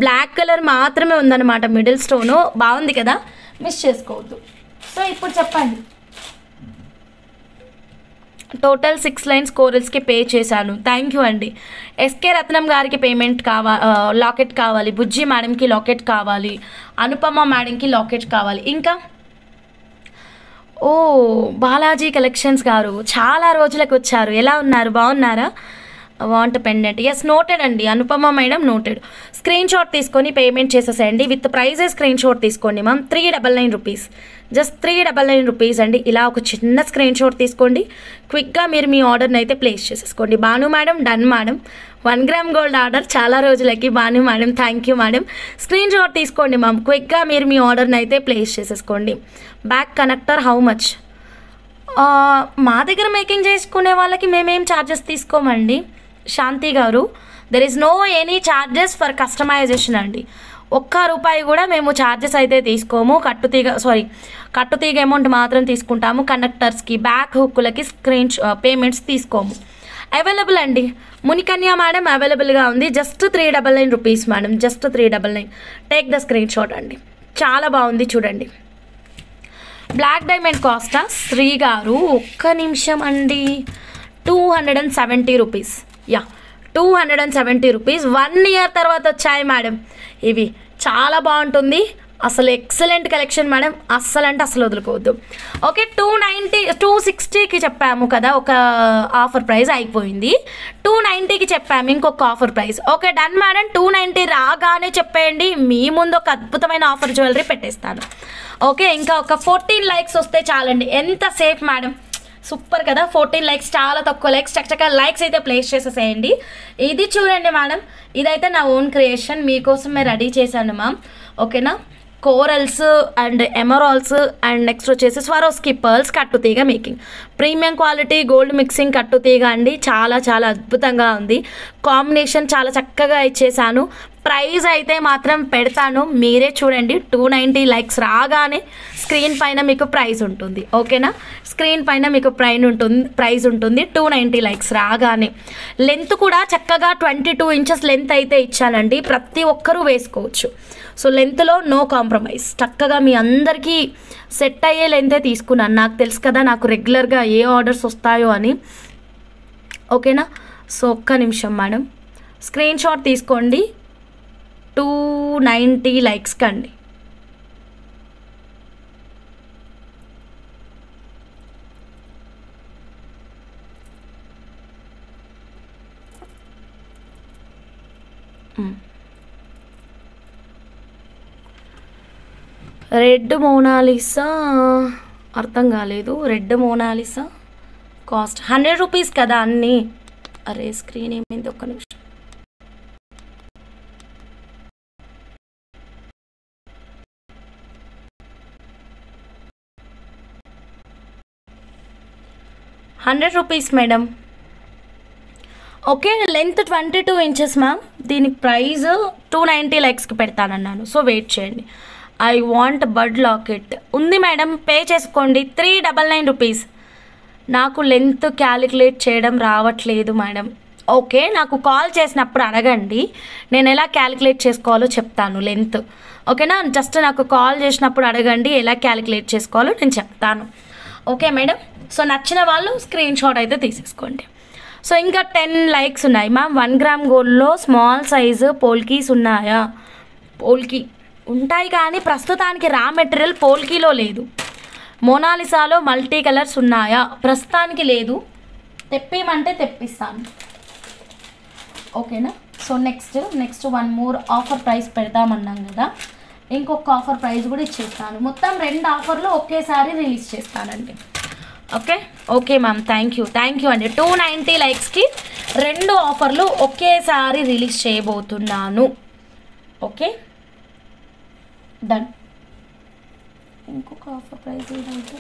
బ్లాక్ కలర్ మాత్రమే ఉందన్నమాట. మిడిల్ స్టోను బాగుంది కదా, మిస్ చేసుకోవద్దు. సో ఇప్పుడు చెప్పండి. టోటల్ 6 లైన్స్ కోరల్స్కి పే చేశాను. థ్యాంక్ యూ అండి. ఎస్కే రత్నం గారికి పేమెంట్ లాకెట్ కావాలి, బుజ్జి మేడంకి లాకెట్ కావాలి, అనుపమ మేడంకి లాకెట్ కావాలి. ఇంకా ఓ బాలాజీ కలెక్షన్స్ గారు చాలా రోజులకు వచ్చారు, ఎలా ఉన్నారు, బాగున్నారా? వాంట్ పెండెంట్, ఎస్ నోటెడ్ అండి. Anupama madam noted. Screen shot తీసుకొని పేమెంట్ చేసేసేయండి, విత్ ప్రైజే స్క్రీన్ షాట్ తీసుకోండి మ్యామ్. 399 రూపీస్, జస్ట్ 399 రూపీస్ అండి. ఇలా ఒక చిన్న స్క్రీన్ షాట్ తీసుకోండి, క్విక్గా మీరు మీ ఆర్డర్ని అయితే ప్లేస్ చేసేసుకోండి. Bhanu madam done madam. 1 gram gold order చాలా రోజులకి. Bhanu madam thank you madam. Screen shot తీసుకోండి మ్యామ్, క్విక్గా మీరు మీ ఆర్డర్ని అయితే ప్లేస్ చేసేసుకోండి. Back connector how much? మా దగ్గర మేకింగ్ చేసుకునే వాళ్ళకి మేమేం ఛార్జెస్ తీసుకోమండి శాంతి గారు. There is no any charges for customisation అండి. ₹1 కూడా మేము ఛార్జెస్ అయితే తీసుకోము. కట్టుతీగ అమౌంట్ మాత్రం తీసుకుంటాము. కండక్టర్స్కి, బ్యాక్ హుక్కులకి పేమెంట్స్ తీసుకోము. అవైలబుల్ అండి. మునికన్యా మేడం అవైలబుల్గా ఉంది. Just 399 rupees madam, just 399. Take the screen shot అండి, చాలా బాగుంది చూడండి. బ్లాక్ డైమండ్ కాస్టా శ్రీ గారు? ఒక్క నిమిషం అండి. 270 రూపీస్. Yeah 270 rupees. 1 ఇయర్ తర్వాత వచ్చాయి మేడం ఇవి. చాలా బాగుంటుంది, అసలు ఎక్సలెంట్ కలెక్షన్ మేడం, అస్సలు అంటే అసలు వదులుకోవద్దు. ఓకే 260కి చెప్పాము కదా, ఒక ఆఫర్ ప్రైస్ అయిపోయింది. 290కి చెప్పాము ఇంకొక offer price. Okay done madam. 290 రాగానే చెప్పేయండి, మీ ముందు ఒక అద్భుతమైన ఆఫర్ జ్యువెలరీ పెట్టేస్తాను. ఓకే, ఇంకా ఒక 14 లైక్స్ వస్తే చాలండి. ఎంత సేఫ్ మేడం, సూపర్ కదా. 14 లైక్స్, చాలా తక్కువ లైక్స్. చక్కగా లైక్స్ అయితే ప్లేస్ చేసేసేయండి. ఇది చూడండి మేడం, ఇదైతే నా ఓన్ క్రియేషన్, మీకోసమే రెడీ చేశాను మ్యామ్. ఓకేనా, corals and emeralds and next వచ్చేసి స్వరోస్కి పర్ల్స్ కట్టుతీగ making, premium quality gold mixing కట్టుతీగ అండి. చాలా చాలా అద్భుతంగా ఉంది, కాంబినేషన్ చాలా చక్కగా ఇచ్చేసాను. ప్రైస్ అయితే మాత్రం పెడతాను, మీరే చూడండి. 290 లైక్స్ రాగానే స్క్రీన్ పైన మీకు ప్రైస్ ఉంటుంది. ఓకేనా, స్క్రీన్ పైన మీకు ప్రైస్ ఉంటుంది 290 లైక్స్ రాగానే. లెంత్ కూడా చక్కగా 22 ఇంచెస్ లెంత్ అయితే ఇచ్చానండి, ప్రతి ఒక్కరూ వేసుకోవచ్చు. సో లెంత్లో నో కాంప్రమైజ్, చక్కగా మీ అందరికీ సెట్ అయ్యే లెంతే తీసుకున్నాను. నాకు తెలుసు కదా నాకు రెగ్యులర్గా ఏ ఆర్డర్స్ వస్తాయో అని. ఓకేనా, సో ఒక్క నిమిషం మేడం, స్క్రీన్ షాట్ తీసుకోండి. 290 లైక్స్ కండి. రెడ్ మోనాలిసా అర్థం కాలేదు. రెడ్ మోనాలిసా కాస్ట్ 100 రూపీస్ కదా అన్నీ. అరే స్క్రీన్ ఏమైంది, ఒక్క నిమిషం. ₹100 madam. Okay, length 22 inches ma'am. దీనికి ప్రైస్ 290 లైక్స్కి పెడతానన్నాను, సో వెయిట్ చేయండి. ఐ వాంట్ బడ్ లాకెట్ ఉంది మేడం, పే చేసుకోండి. 399 రూపీస్. నాకు లెంత్ క్యాలిక్యులేట్ చేయడం రావట్లేదు మేడం. ఓకే, నాకు కాల్ చేసినప్పుడు అడగండి, నేను ఎలా క్యాలిక్యులేట్ చేసుకోవాలో చెప్తాను లెంత్. ఓకేనా, జస్ట్ నాకు కాల్ చేసినప్పుడు అడగండి, ఎలా క్యాలిక్యులేట్ చేసుకోవాలో నేను చెప్తాను. ఓకే మేడం, సో నచ్చిన వాళ్ళు స్క్రీన్ షాట్ అయితే తీసేసుకోండి. సో ఇంకా 10 లైక్స్ ఉన్నాయి మ్యామ్. 1 గ్రామ్ గోల్డ్లో స్మాల్ సైజు పోల్కీస్ ఉన్నాయా? పోల్కీ ఉంటాయి కానీ ప్రస్తుతానికి రా మెటీరియల్ పోల్కీలో లేదు. మోనాలిసాలో మల్టీ కలర్స్ ఉన్నాయా? ప్రస్తుతానికి లేదు, తెప్పిమంటే తెప్పిస్తాను. ఓకేనా, so next 1 more offer price పెడదామన్నాం కదా, ఇంకొక ఆఫర్ ప్రైస్ కూడా ఇచ్చేస్తాను. మొత్తం 2 ఆఫర్లు ఒకేసారి రిలీజ్ చేస్తానండి. ఓకే మ్యామ్, థ్యాంక్ యూ అండి. 290 లైక్స్కి 2 ఆఫర్లు ఒకేసారి రిలీజ్ చేయబోతున్నాను. Okay done. ఇంకొక ఆఫర్ ప్రైస్ ఏంటంటే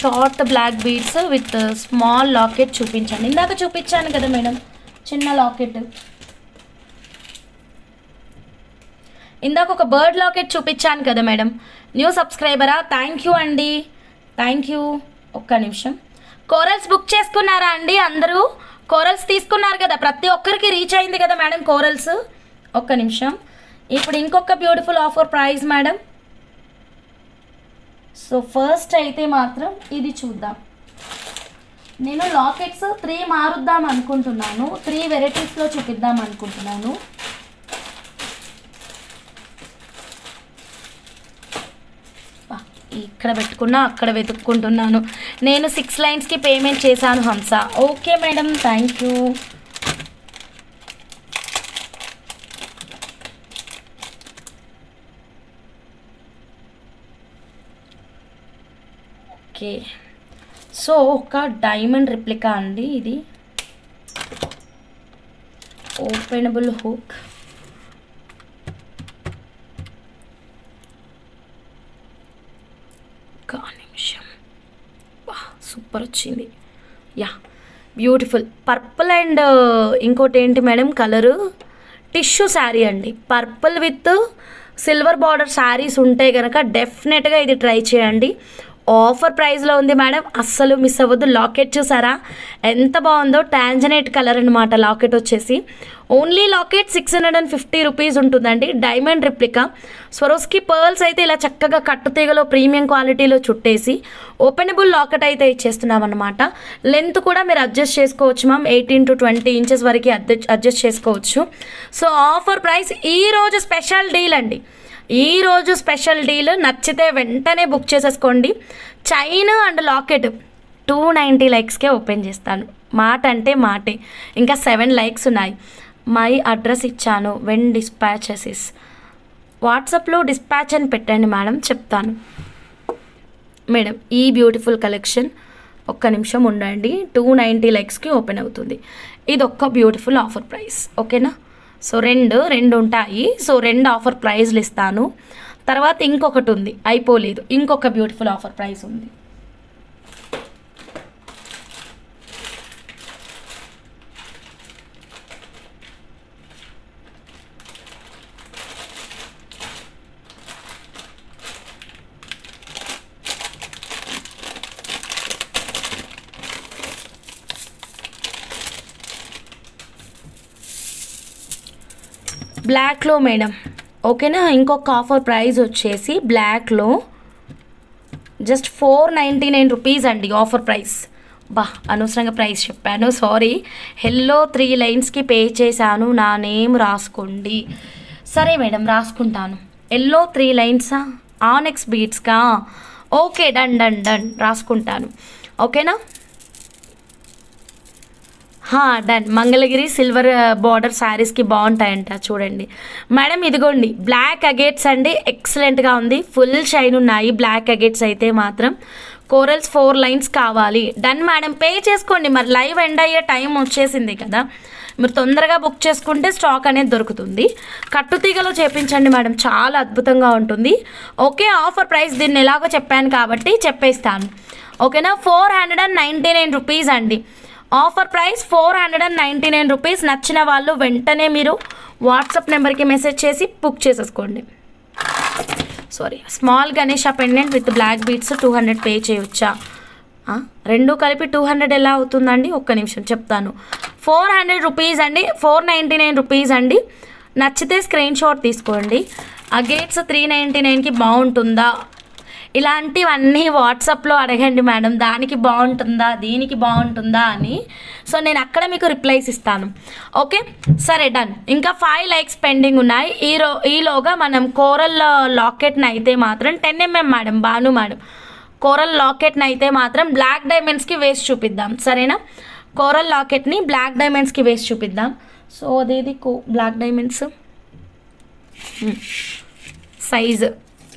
short black beads with small locket చూపించండి. ఇందాక చూపించాను కదా మేడం చిన్న లాకెట్, ఇందాక ఒక బర్డ్ లాకెట్ చూపించాను కదా మేడం. న్యూ సబ్స్క్రైబరా, థ్యాంక్ యూ అండి, థ్యాంక్ యూ. ఒక్క నిమిషం. కోరల్స్ బుక్ చేసుకున్నారా అండి అందరూ? కోరల్స్ తీసుకున్నారు కదా, ప్రతి ఒక్కరికి రీచ్ అయింది కదా మేడం కోరల్స్. ఒక్క నిమిషం. ఇప్పుడు ఇంకొక beautiful offer price madam. So first అయితే మాత్రం ఇది చూద్దాం. నేను లాకెట్స్ 3 మారుద్దాం అనుకుంటున్నాను, 3 వెరైటీస్లో చూపిద్దాం అనుకుంటున్నాను. ఇక్కడ పెట్టుకున్నా అక్కడ వెతుక్కుంటున్నాను. నేను 6 లైన్స్కి పేమెంట్ చేశాను హంస. Okay madam, thank you. Okay, so ఒక డైమండ్ రిప్లికా అండి ఇది. ఓపెనబుల్ హుక్, ఒక నిమిషం. సూపర్ వచ్చింది. యా, బ్యూటిఫుల్ పర్పుల్ అండ్ ఇంకోటి ఏంటి మేడం కలరు, టిష్యూ శారీ అండి. Purple with silver border saris ఉంటే కనుక డెఫినెట్గా ఇది ట్రై చేయండి. ఆఫర్ ప్రైస్లో ఉంది మేడం, అస్సలు మిస్ అవ్వద్దు. లాకెట్ చూసారా ఎంత బాగుందో, టాంజనేట్ కలర్ అనమాట లాకెట్ వచ్చేసి. ఓన్లీ లాకెట్ 650 రూపీస్ ఉంటుందండి. డైమండ్ రిప్లికా స్వరోస్కి పర్ల్స్ అయితే ఇలా చక్కగా కట్టుతీగలో ప్రీమియం క్వాలిటీలో చుట్టేసి ఓపెనబుల్ లాకెట్ అయితే ఇచ్చేస్తున్నాం అనమాట. లెంత్ కూడా మీరు అడ్జస్ట్ చేసుకోవచ్చు మ్యామ్, 18 to 20 ఇంచెస్ వరకు అడ్జస్ట్ చేసుకోవచ్చు. సో ఆఫర్ ప్రైస్ ఈరోజు స్పెషల్ డీల్ అండి, ఈరోజు స్పెషల్ డీల్. నచ్చితే వెంటనే బుక్ చేసేసుకోండి. చైన్ అండ్ లాకెట్ 290 లైక్స్కే ఓపెన్ చేస్తాను. మాట అంటే మాటే. ఇంకా 7 లైక్స్ ఉన్నాయి. మై అడ్రస్ ఇచ్చాను, వెన్ డిస్పాచెస్ వాట్సాప్లో డిస్పాచ్ అని పెట్టండి మేడం, చెప్తాను మేడం. ఈ బ్యూటిఫుల్ కలెక్షన్ ఒక్క నిమిషం ఉండండి, 290 లైక్స్కి ఓపెన్ అవుతుంది. ఇది ఒక్క బ్యూటిఫుల్ ఆఫర్ ప్రైస్, ఓకేనా? సో రెండు ఉంటాయి. సో 2 ఆఫర్ ప్రైజ్లు ఇస్తాను. తర్వాత ఇంకొకటి ఉంది, అయిపోలేదు, ఇంకొక బ్యూటిఫుల్ ఆఫర్ ప్రైస్ ఉంది. బ్లాక్లో మేడం, ఓకేనా? ఇంకొక ఆఫర్ ప్రైస్ వచ్చేసి బ్లాక్లో జస్ట్ 499 రూపీస్ అండి ఆఫర్ ప్రైస్. అనవసరంగా ప్రైస్ చెప్పాను, సారీ. హెల్లో 3 లైన్స్కి పే చేశాను, నా నేమ్ రాసుకోండి. సరే మేడం, రాసుకుంటాను. ఎల్లో 3 లైన్సా, ఆనెక్స్ బీట్స్కా? ఓకే, డన్ డన్ డన్, రాసుకుంటాను. ఓకేనా? డన్. మంగళగిరి సిల్వర్ బార్డర్ శారీస్కి బాగుంటాయంట, చూడండి మేడం. ఇదిగోండి బ్లాక్ అగేట్స్ అండి, ఎక్సలెంట్గా ఉంది, ఫుల్ షైన్ ఉన్నాయి బ్లాక్ అగేట్స్ అయితే మాత్రం. కోరల్స్ 4 లైన్స్ కావాలి. డన్ మేడం, పే చేసుకోండి. మరి లైవ్ ఎండ్ అయ్యే టైం వచ్చేసింది కదా, మీరు తొందరగా బుక్ చేసుకుంటే స్టాక్ అనేది దొరుకుతుంది. కట్టుతీగలో చేపించండి మేడం, చాలా అద్భుతంగా ఉంటుంది. ఓకే, ఆఫర్ ప్రైస్ దీన్ని ఎలాగో చెప్పాను కాబట్టి చెప్పేస్తాను, ఓకేనా? 499 రూపీస్ అండి ఆఫర్ ప్రైస్, 499 రూపీస్. నచ్చిన వాళ్ళు వెంటనే మీరు వాట్సాప్ నెంబర్కి మెసేజ్ చేసి బుక్ చేసేసుకోండి. Sorry, small Ganesha pendant with black beads 200 pay చేయొచ్చా? రెండు కలిపి 200 ఎలా అవుతుందండి? ఒక్క నిమిషం చెప్తాను. 400 రూపీస్ అండి, 499 రూపీస్ అండి. నచ్చితే స్క్రీన్ షాట్ తీసుకోండి. అగేట్స్ 399కి బాగుంటుందా? ఇలాంటివన్నీ వాట్సాప్లో అడగండి మేడం, దానికి బాగుంటుందా దీనికి బాగుంటుందా అని. సో నేను అక్కడ మీకు రిప్లైస్ ఇస్తాను, ఓకే? సరే, డన్. ఇంకా 5 లైక్స్ పెండింగ్ ఉన్నాయి. ఈలోగా మనం కోరల్ లాకెట్ని అయితే మాత్రం 10 mm madam, Banu madam, coral లాకెట్ని అయితే మాత్రం బ్లాక్ డైమండ్స్కి వేసి చూపిద్దాం, సరేనా? కోరల్ లాకెట్ని బ్లాక్ డైమండ్స్కి వేసి చూపిద్దాం. సో అదేది black diamonds size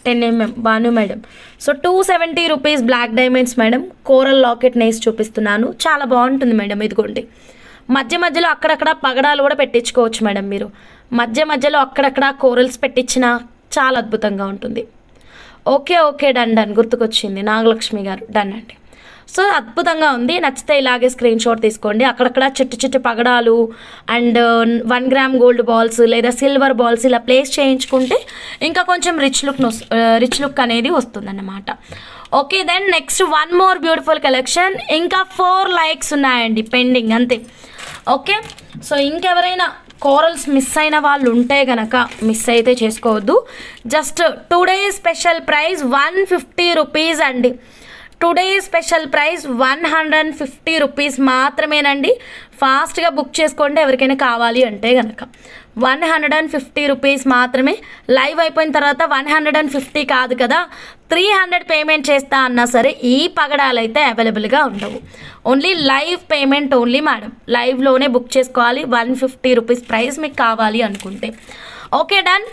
10 mm Banu madam. So 270 rupees black diamonds madam. Coral locket నేసి చూపిస్తున్నాను, చాలా బాగుంటుంది మేడం. ఇదిగోండి, మధ్య మధ్యలో అక్కడక్కడ పగడాలు కూడా పెట్టించుకోవచ్చు మేడం. మీరు మధ్య మధ్యలో అక్కడక్కడ కోరల్స్ పెట్టించినా చాలా అద్భుతంగా ఉంటుంది. ఓకే, డన్ డన్, గుర్తుకొచ్చింది నాగలక్ష్మి గారు, డన్ అండి. సో అద్భుతంగా ఉంది. నచ్చితే ఇలాగే స్క్రీన్ షాట్ తీసుకోండి. అక్కడక్కడ చిట్టు చిట్టు పగడాలు అండ్ 1 గ్రామ్ గోల్డ్ బాల్స్ లేదా సిల్వర్ బాల్స్ ఇలా ప్లేస్ చేయించుకుంటే ఇంకా కొంచెం రిచ్ లుక్ అనేది వస్తుందన్నమాట. Okay, then next 1 more beautiful collection. ఇంకా 4 లైక్స్ ఉన్నాయండి పెండింగ్, అంతే. ఓకే, సో ఇంకెవరైనా కోరల్స్ మిస్ అయిన వాళ్ళు ఉంటే కనుక మిస్ అయితే చేసుకోవద్దు. Just today special price 150 rupees అండి. టుడే స్పెషల్ ప్రైస్ 150 రూపీస్ మాత్రమేనండి. ఫాస్ట్గా బుక్ చేసుకోండి ఎవరికైనా కావాలి అంటే కనుక. 150 రూపీస్ మాత్రమే. లైవ్ అయిపోయిన తర్వాత 150 కాదు కదా, 300 పేమెంట్ చేస్తా అన్నా సరే ఈ పగడాలు అయితే అవైలబుల్గా ఉండవు. Only live payment only madam. లైవ్లోనే బుక్ చేసుకోవాలి. 150 రూపీస్ ప్రైస్ మీకు కావాలి అనుకుంటే. Okay, done.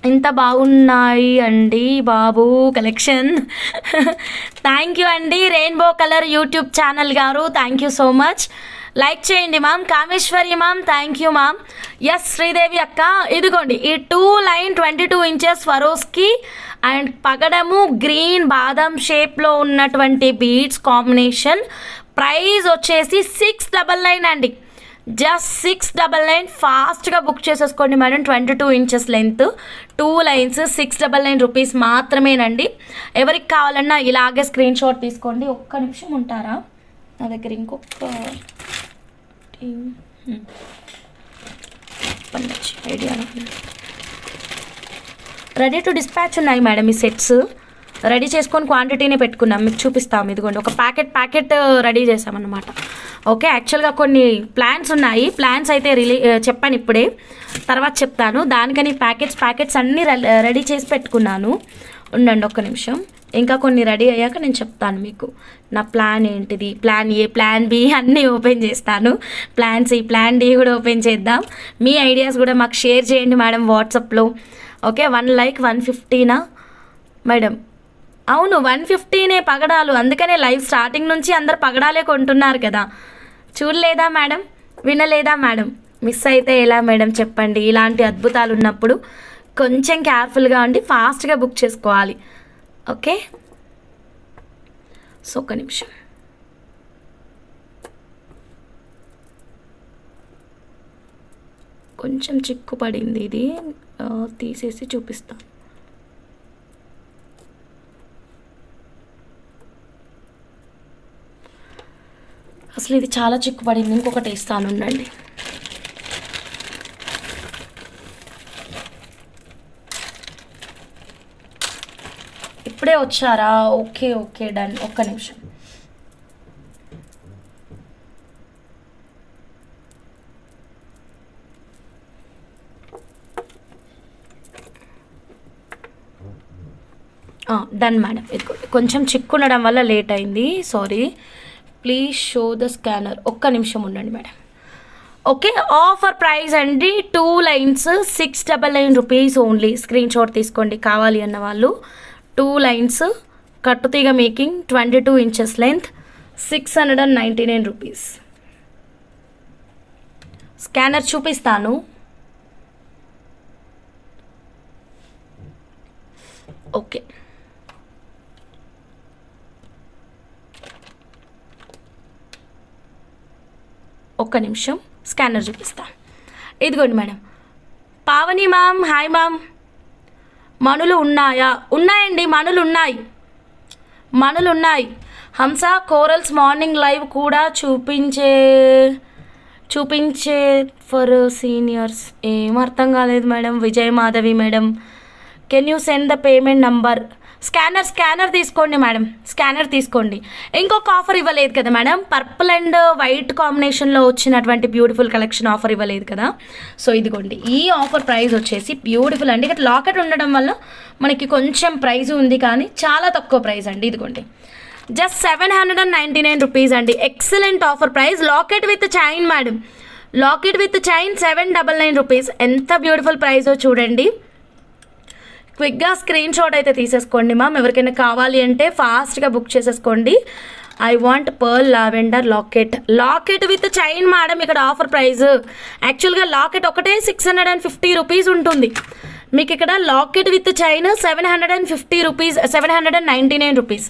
ఇంత బాగున్నాయి అండి బాబు కలెక్షన్. థ్యాంక్ యూ అండి rainbow colour YouTube channel garu, thank you so much. Like చేయండి ma'am. Kameswari ma'am thank you ma'am. S Sridevi అక్క, ఇదిగోండి ఈ 2 లైన్ 22 ఇంచెస్ ఫరోస్కి అండ్ పగడము గ్రీన్ బాదం షేప్లో ఉన్నటువంటి బీడ్స్ కాంబినేషన్. ప్రైస్ వచ్చేసి 699 అండి. జస్ట్ 699. ఫాస్ట్గా బుక్ చేసేసుకోండి madam. 22 inches length, 2 lines, 699 rupees మాత్రమేనండి. ఎవరికి కావాలన్నా ఇలాగే స్క్రీన్ షాట్ తీసుకోండి. ఒక్క నిమిషం ఉంటారా నా దగ్గర? ఇంకొక ఐడియా రెడీ టు డిస్పాచ్ ఉన్నాయి మేడం. ఈ సెట్స్ రెడీ చేసుకొని క్వాంటిటీనే పెట్టుకున్నాం, మీకు చూపిస్తాము. ఇదిగోండి ఒక ప్యాకెట్ రెడీ చేసామన్నమాట. ఓకే, యాక్చువల్గా కొన్ని ప్లాన్స్ ఉన్నాయి. ప్లాన్స్ అయితే చెప్పాను ఇప్పుడే, తర్వాత చెప్తాను. దానికని ప్యాకెట్స్ అన్నీ రెడీ చేసి పెట్టుకున్నాను. ఉండండి ఒక్క నిమిషం. ఇంకా కొన్ని రెడీ అయ్యాక నేను చెప్తాను మీకు నా ప్లాన్ ఏంటిది. ప్లాన్ ఏ, ప్లాన్ బి అన్నీ ఓపెన్ చేస్తాను. ప్లాన్ సి, ప్లాన్ డి కూడా ఓపెన్ చేద్దాం. మీ ఐడియాస్ కూడా మాకు షేర్ చేయండి మేడం వాట్సాప్లో. ఓకే, 1 లైక్ 150నా మేడం? అవును 150నే పగడాలు. అందుకనే లైవ్ స్టార్టింగ్ నుంచి అందరు పగడాలే కొంటున్నారు కదా. చూడలేదా మేడం? వినలేదా మేడం? మిస్ అయితే ఎలా మేడం చెప్పండి. ఇలాంటి అద్భుతాలు ఉన్నప్పుడు కొంచెం కేర్ఫుల్గా ఉండి ఫాస్ట్గా బుక్ చేసుకోవాలి. ఓకే, సో ఒక్క నిమిషం. కొంచెం చిక్కు పడింది, ఇది తీసేసి చూపిస్తాను. అసలు ఇది చాలా చిక్కు పడింది. ఇంకొకటి వేస్తాను, ఉండండి. ఇప్పుడే వచ్చారా? Okay okay done. ఒక్క నిమిషం. Done madam. ఇది కొంచెం చిక్కుండడం వల్ల లేట్ అయింది, sorry. Please show the scanner. ఒక్క నిమిషం ఉండండి మేడం. ఓకే, ఆఫర్ ప్రైస్ అండి 2 lines 699 rupees only. Screen shot తీసుకోండి కావాలి అన్న వాళ్ళు. 2 లైన్స్ కట్టుతీగ making 22 inches length 699 rupees. Scanner చూపిస్తాను. ఓకే, ఒక్క నిమిషం స్కానర్ చూపిస్తా. ఇదిగోండి madam. Pavani ma'am hi ma'am. మణులు ఉన్నాయా? ఉన్నాయండి, మణులు ఉన్నాయి. హంస కోరల్స్ మార్నింగ్ లైవ్ కూడా చూపించే ఫర్ సీనియర్స్. ఏం అర్థం కాలేదు madam. Vijay Madhavi madam, can you send the payment number? Scanner తీసుకోండి మేడం, స్కానర్ తీసుకోండి. ఇంకొక ఆఫర్ ఇవ్వలేదు కదా మేడం, పర్పుల్ అండ్ వైట్ కాంబినేషన్లో వచ్చినటువంటి బ్యూటిఫుల్ కలెక్షన్ ఆఫర్ ఇవ్వలేదు కదా. సో ఇదిగోండి ఈ ఆఫర్ ప్రైస్ వచ్చేసి బ్యూటిఫుల్ అండి. ఇక్కడ లాకెట్ ఉండడం వల్ల మనకి కొంచెం ప్రైస్ ఉంది, కానీ చాలా తక్కువ ప్రైస్ అండి. ఇదిగోండి జస్ట్ 799 రూపీస్ అండి. Excellent offer price. Locket with chain madam, locket with chain 799 rupees. ఎంత బ్యూటిఫుల్ ప్రైజో చూడండి. క్విక్గా స్క్రీన్ షాట్ అయితే తీసేసుకోండి మ్యామ్. ఎవరికైనా కావాలి అంటే ఫాస్ట్గా బుక్ చేసేసుకోండి. I want pearl lavender locket with chain madam. ఇక్కడ ఆఫర్ ప్రైస్ యాక్చువల్గా లాకెట్ ఒకటే 650 రూపీస్ ఉంటుంది. మీకు ఇక్కడ locket with chain 750 rupees, 799 rupees.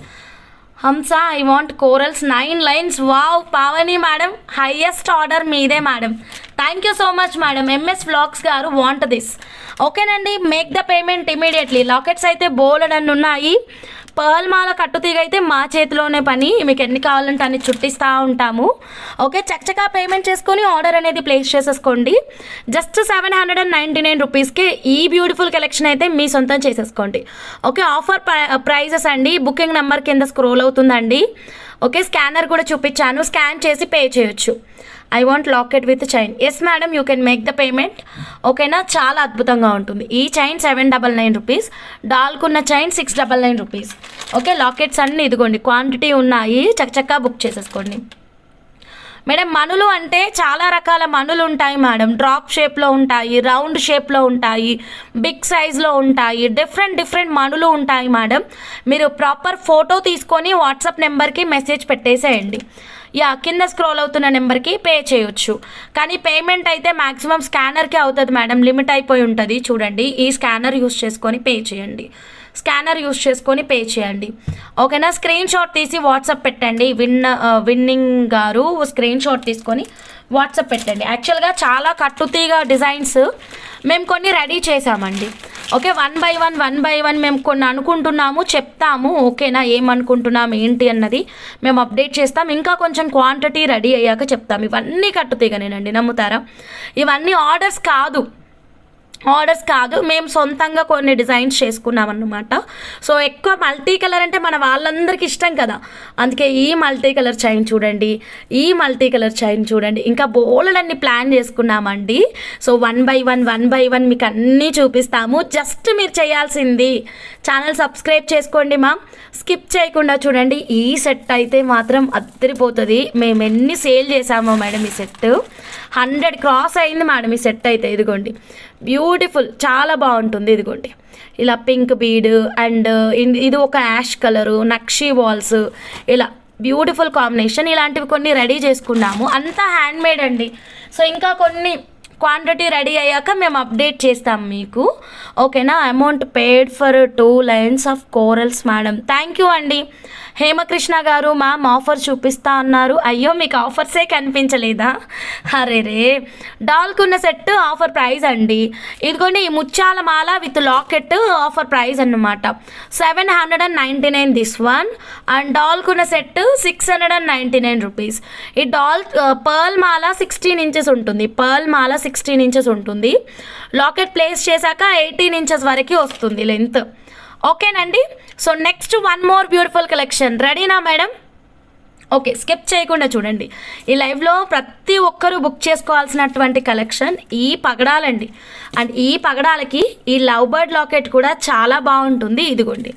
Hamsa I want corals 9 lines. Wow Pavani madam, highest order మీదే madam. Thank you so much madam. MS vlogs garu want this. ఓకేనండి, make the payment immediately. Lockets అయితే బోలెడన్ని ఉన్నాయి. పర్ల్ మాల కట్టుతీగ అయితే మా చేతిలోనే పని, మీకు ఎన్ని కావాలంటే అన్ని చుట్టిస్తూ ఉంటాము. ఓకే, చక్కగా పేమెంట్ చేసుకొని ఆర్డర్ అనేది ప్లేస్ చేసేసుకోండి. జస్ట్ 799 రూపీస్కి ఈ బ్యూటిఫుల్ కలెక్షన్ అయితే మీ సొంతం చేసేసుకోండి. ఓకే, ఆఫర్ ప్రైజెస్ అండి. బుకింగ్ నెంబర్ కింద స్క్రోల్ అవుతుందండి. ఓకే, స్కానర్ కూడా చూపించాను, స్కాన్ చేసి పే చేయొచ్చు. I want locket with chain. Yes madam, you can make the payment. ఓకేనా, చాలా అద్భుతంగా ఉంటుంది. ఈ చైన్ 799 రూపీస్, డాల్కున్న చైన్ 699 రూపీస్. ఓకే, లాకెట్స్ అన్నీ ఇదిగోండి, క్వాంటిటీ ఉన్నాయి, చక్కగా బుక్ చేసేసుకోండి. మేడం మనులు అంటే చాలా రకాల మనులు ఉంటాయి మేడం. డ్రాప్ షేప్లో ఉంటాయి, రౌండ్ షేప్లో ఉంటాయి, బిగ్ సైజ్లో ఉంటాయి, డిఫరెంట్ మనులు ఉంటాయి మేడం. మీరు ప్రాపర్ ఫోటో తీసుకొని వాట్సాప్ నెంబర్కి మెసేజ్ పెట్టేసేయండి. కింద స్క్రోల్ అవుతున్న నెంబర్కి పే చేయొచ్చు. కానీ పేమెంట్ అయితే మ్యాక్సిమం స్కానర్కే అవుతుంది మేడం, లిమిట్ అయిపోయి ఉంటుంది. చూడండి, ఈ స్కానర్ యూస్ చేసుకొని పే చేయండి. స్కానర్ యూస్ చేసుకొని పే చేయండి. ఓకేనా, స్క్రీన్ షాట్ తీసి వాట్సాప్ పెట్టండి. విన్నింగ్ గారు స్క్రీన్ షాట్ తీసుకొని వాట్సాప్ పెట్టండి. యాక్చువల్గా చాలా కట్టుతీగ డిజైన్స్ మేము కొన్ని రెడీ చేసామండి. ఓకే, వన్ బై వన్ మేము కొన్ని అనుకుంటున్నాము, చెప్తాము. ఓకేనా, ఏమనుకుంటున్నాము ఏంటి అన్నది మేము అప్డేట్ చేస్తాం. ఇంకా కొంచెం క్వాంటిటీ రెడీ అయ్యాక చెప్తాం. ఇవన్నీ కట్టుతీగనేనండి, నమ్ముతారా? ఇవన్నీ ఆర్డర్స్ కాదు, మేము సొంతంగా కొన్ని డిజైన్స్ చేసుకున్నాం అన్నమాట. సో ఎక్కువ మల్టీ కలర్ అంటే మన వాళ్ళందరికీ ఇష్టం కదా, అందుకే ఈ మల్టీ కలర్ చైన్ చూడండి, ఈ మల్టీ కలర్ చైన్ చూడండి, ఇంకా బోలెడన్ని ప్లాన్ చేసుకున్నామండి. సో వన్ బై వన్ మీకు అన్నీ చూపిస్తాము. జస్ట్ మీరు చేయాల్సింది ఛానల్ సబ్స్క్రైబ్ చేసుకోండి మా, స్కిప్ చేయకుండా చూడండి. ఈ సెట్ అయితే మాత్రం అద్దరిపోతుంది. మేము ఎన్ని సేల్ చేసామో మేడం, ఈ సెట్ 100 క్రాస్ అయింది మేడం. ఈ సెట్ అయితే ఇదిగోండి, బ్యూటిఫుల్, చాలా బాగుంటుంది. ఇదిగోండి, ఇలా పింక్ బీడ్ అండ్ ఇది ఒక యాష్ కలరు, నక్షీ వాల్స్, ఇలా బ్యూటిఫుల్ కాంబినేషన్. ఇలాంటివి కొన్ని రెడీ చేసుకున్నాము, అంతా హ్యాండ్మేడ్ అండి. సో ఇంకా కొన్ని క్వాంటిటీ రెడీ అయ్యాక మేము అప్డేట్ చేస్తాం మీకు. ఓకేనా, amount paid for 2 lines of corals madam. Thank you అండి. హేమకృష్ణ గారు మ్యామ్ ఆఫర్ చూపిస్తా అన్నారు. అయ్యో, మీకు ఆఫర్సే కనిపించలేదా? అరే డాల్కున్న సెట్ ఆఫర్ ప్రైస్ అండి. ఇదిగోండి, ఈ ముత్యాల మాల విత్ లాకెట్ ఆఫర్ ప్రైస్ అన్నమాట. 799 దిస్ వన్. అండ్ డాల్కున్న సెట్ 699 రూపీస్. ఈ పర్ల్ మాల 16 ఇంచెస్ ఉంటుంది. పర్ల్ మాల 16 ఇంచెస్ ఉంటుంది. లాకెట్ ప్లేస్ చేశాక 18 ఇంచెస్ వరకు వస్తుంది లెంత్. ఓకేనండి, so next one more beautiful collection. రెడీనా మేడం? ఓకే, స్కిప్ చేయకుండా చూడండి. ఈ లైవ్లో ప్రతి ఒక్కరూ బుక్ చేసుకోవాల్సినటువంటి కలెక్షన్ ఈ పగడాలండి. అండ్ ఈ పగడాలకి ఈ లవ్ బర్డ్ లాకెట్ కూడా చాలా బాగుంటుంది. ఇదిగోండి,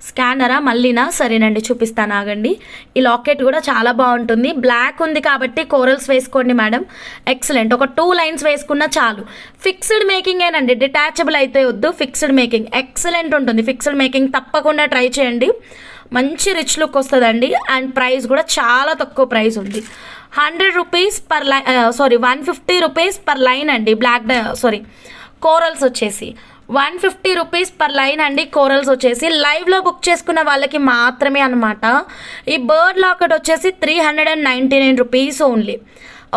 స్కానరా మళ్ళీనా? సరేనండి, చూపిస్తాను, ఆగండి. ఈ లాకెట్ కూడా చాలా బాగుంటుంది. బ్లాక్ ఉంది కాబట్టి కోరల్స్ వేసుకోండి మేడం. ఎక్సలెంట్. ఒక 2 లైన్స్ వేసుకున్నా చాలు. ఫిక్స్డ్ మేకింగేనండి, డిటాచబుల్ అయితే వద్దు. ఫిక్స్డ్ మేకింగ్ ఎక్సలెంట్ ఉంటుంది. ఫిక్స్డ్ మేకింగ్ తప్పకుండా ట్రై చేయండి, మంచి రిచ్ లుక్ వస్తుందండి. అండ్ ప్రైస్ కూడా చాలా తక్కువ ప్రైస్ ఉంది. 100 rupees per line, 150 rupees per line అండి. కోరల్స్ వచ్చేసి 150 రూపీస్ పర్ లైన్ అండి. కోరల్స్ వచ్చేసి లైవ్లో బుక్ చేసుకున్న వాళ్ళకి మాత్రమే అనమాట. ఈ బర్డ్ లాకెట్ వచ్చేసి 399 రూపీస్ ఓన్లీ.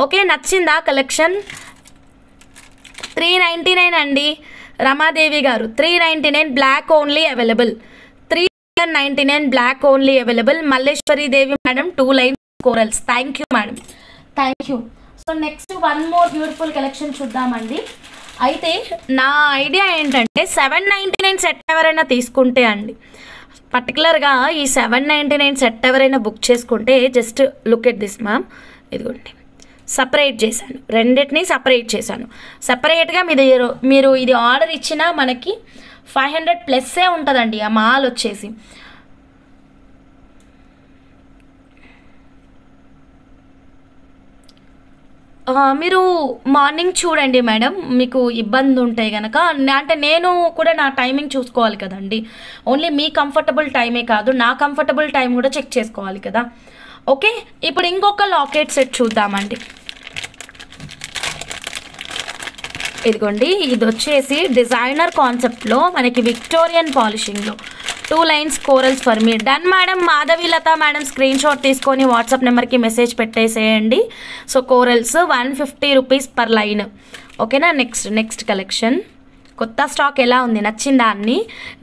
ఓకే, నచ్చిందా కలెక్షన్? 399 అండి. రమాదేవి గారు 399 black only available. 399 black only available. Malleswari Devi madam 2 line corals. Thank you madam, thank you. So next one more beautiful collection చూద్దామండి. అయితే నా ఐడియా ఏంటంటే 799 సెట్ ఎవరైనా తీసుకుంటే అండి, పర్టికులర్గా ఈ 799 సెట్ ఎవరైనా బుక్ చేసుకుంటే just look at this ma'am. ఇదిగోండి, సపరేట్ చేశాను, రెండింటినీ సపరేట్ చేశాను. సపరేట్గా మీరు ఇది ఆర్డర్ ఇచ్చినా మనకి 500 ప్లస్సే ఉంటుందండి ఆ మాల్ వచ్చేసి. మీరు మార్నింగ్ చూడండి మేడం, మీకు ఇబ్బంది ఉంటే కనుక. అంటే నేను కూడా నా టైమింగ్ చూసుకోవాలి కదండి. ఓన్లీ మీ కంఫర్టబుల్ టైమే కాదు, నా కంఫర్టబుల్ టైం కూడా చెక్ చేసుకోవాలి కదా. ఓకే, ఇప్పుడు ఇంకొక లాకెట్ సెట్ చూద్దామండి. ఇదిగోండి, ఇది వచ్చేసి డిజైనర్ కాన్సెప్ట్లో మనకి Victorian పాలిషింగ్లో 2 lines corals for me. Done madam. Madhavi Lata madam screen shot తీసుకొని వాట్సాప్ నెంబర్కి మెసేజ్ పెట్టేసేయండి. So corals 150 rupees per line. ఓకేనా. నెక్స్ట్ కలెక్షన్ కొత్త స్టాక్ ఎలా ఉంది, నచ్చిందా అన్ని.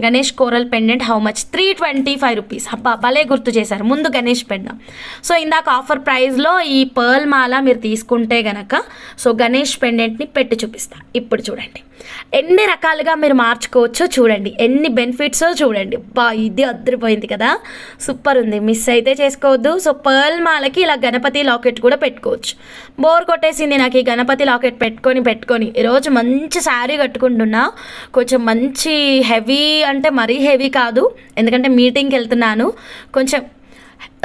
Ganesh coral pendant how much? 325 rupees. అబ్బా భలే గుర్తు చేశారు. ముందు గణేష్ పెండెంట్. సో ఇందాక ఆఫర్ ప్రైస్లో ఈ పర్ల్ మాల మీరు తీసుకుంటే గనక సో గణేష్ పెండెంట్ని పెట్టి చూపిస్తా. ఇప్పుడు చూడండి ఎన్ని రకాలుగా మీరు మార్చుకోవచ్చో చూడండి, ఎన్ని బెనిఫిట్స్ చూడండి. బా ఇది అద్దరిపోయింది కదా, సూపర్ ఉంది. మిస్ అయితే చేసుకోవద్దు. సో పర్ల్ మాలకి ఇలా గణపతి లాకెట్ కూడా పెట్టుకోవచ్చు. బోర్ కొట్టేసింది నాకు ఈ గణపతి లాకెట్ పెట్టుకొని ఈరోజు మంచి శారీ కట్టుకుంటున్నా. కొంచెం మంచి హెవీ అంటే మరీ హెవీ కాదు, ఎందుకంటే మీటింగ్కి వెళ్తున్నాను. కొంచెం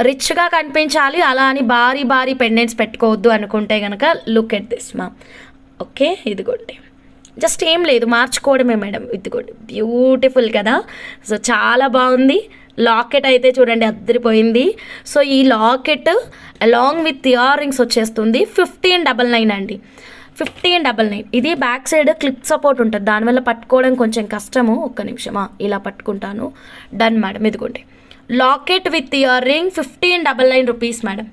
రిచ్గా కనిపించాలి, అలా అని భారీ పెండెంట్స్ పెట్టుకోవద్దు అనుకుంటే కనుక లుక్ ఎట్ దిస్ మా. ఓకే ఇదిగోండి, జస్ట్ ఏం లేదు మార్చుకోవడమే మేడం. ఇదిగోండి బ్యూటిఫుల్ కదా. సో చాలా బాగుంది. లాకెట్ అయితే చూడండి అద్దరిపోయింది. సో ఈ locket along with ear rings వచ్చేస్తుంది 1599 అండి. 1599. ఇది బ్యాక్ సైడ్ క్లిప్ సపోర్ట్ ఉంటుంది, దానివల్ల పట్టుకోవడం కొంచెం కష్టము. ఒక్క నిమిషమా ఇలా పట్టుకుంటాను. Done madam. ఇదిగోండి locket with ear ring 1599 rupees madam.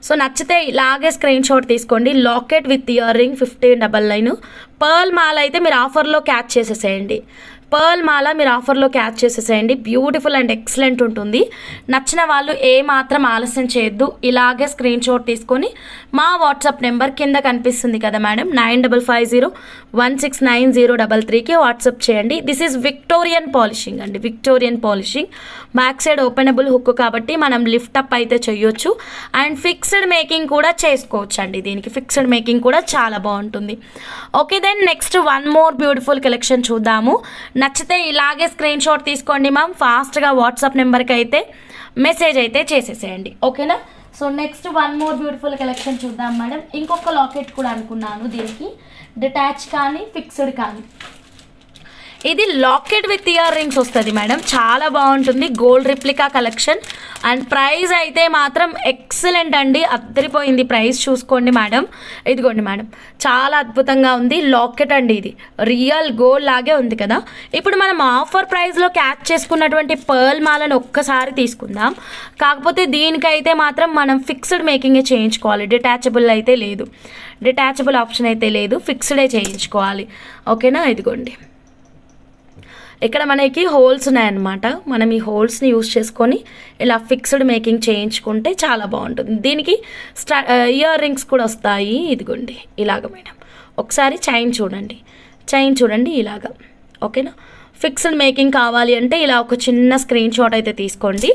So నచ్చితే ఇలాగే స్క్రీన్ షాట్ తీసుకోండి. Locket with ear ring 1599. Pearl మాల అయితే మీరు ఆఫర్లో క్యాచ్ చేసేసేయండి. బ్యూటిఫుల్ అండ్ ఎక్సలెంట్ ఉంటుంది. నచ్చిన వాళ్ళు ఏమాత్రం ఆలస్యం చేయొద్దు, ఇలాగే స్క్రీన్ షాట్ తీసుకొని మా వాట్సాప్ నెంబర్ కింద కనిపిస్తుంది కదా మేడం 9550169033కి వాట్సాప్ చేయండి. దిస్ ఈజ్ విక్టోరియన్ పాలిషింగ్ అండి. బ్యాక్ సైడ్ ఓపెనబుల్ హుక్ కాబట్టి మనం లిఫ్ట్ అప్ అయితే చేయొచ్చు. అండ్ ఫిక్స్డ్ మేకింగ్ కూడా చేసుకోవచ్చు అండి. దీనికి ఫిక్స్డ్ మేకింగ్ కూడా చాలా బాగుంటుంది. Okay then next one more beautiful collection చూద్దాము. నచ్చితే ఇలాగే స్క్రీన్ షాట్ తీసుకోండి మ్యామ్. ఫాస్ట్గా వాట్సాప్ నెంబర్కి అయితే మెసేజ్ అయితే చేసేసేయండి. ఓకేనా. So next one more beautiful collection చూద్దాం మేడం. ఇంకొక లాకెట్ కూడా అనుకున్నాను, దీనికి డిటాచ్ కానీ ఫిక్స్డ్ కానీ. ఇది లాకెట్ విత్ ఇయర్ రింగ్స్ వస్తుంది మేడం, చాలా బాగుంటుంది. Gold replica collection. And price అయితే మాత్రం ఎక్సలెంట్ అండి, అద్దరిపోయింది. ప్రైస్ చూసుకోండి మేడం. ఇదిగోండి మేడం, చాలా అద్భుతంగా ఉంది. లాకెట్ అండి, ఇది రియల్ గోల్డ్ లాగే ఉంది కదా. ఇప్పుడు మనం ఆఫర్ ప్రైస్లో క్యాచ్ చేసుకున్నటువంటి పర్ల్ మాలను ఒక్కసారి తీసుకుందాం. కాకపోతే దీనికైతే మాత్రం మనం ఫిక్స్డ్ మేకింగే చేయించుకోవాలి, డిటాచబుల్ అయితే లేదు, డిటాచబుల్ ఆప్షన్ అయితే లేదు, ఫిక్స్డే చేయించుకోవాలి. ఓకేనా. ఇదిగోండి ఇక్కడ మనకి హోల్స్ ఉన్నాయన్నమాట. మనం ఈ హోల్స్ని యూజ్ చేసుకొని ఇలా ఫిక్స్డ్ మేకింగ్ చేయించుకుంటే చాలా బాగుంటుంది. దీనికి ఇయర్ రింగ్స్ కూడా వస్తాయి. ఇదిగోండి ఇలాగ మేడం. ఒకసారి చైన్ చూడండి ఇలాగ. ఓకేనా. ఫిక్స్డ్ మేకింగ్ కావాలి అంటే ఇలా ఒక చిన్న స్క్రీన్ షాట్ అయితే తీసుకోండి.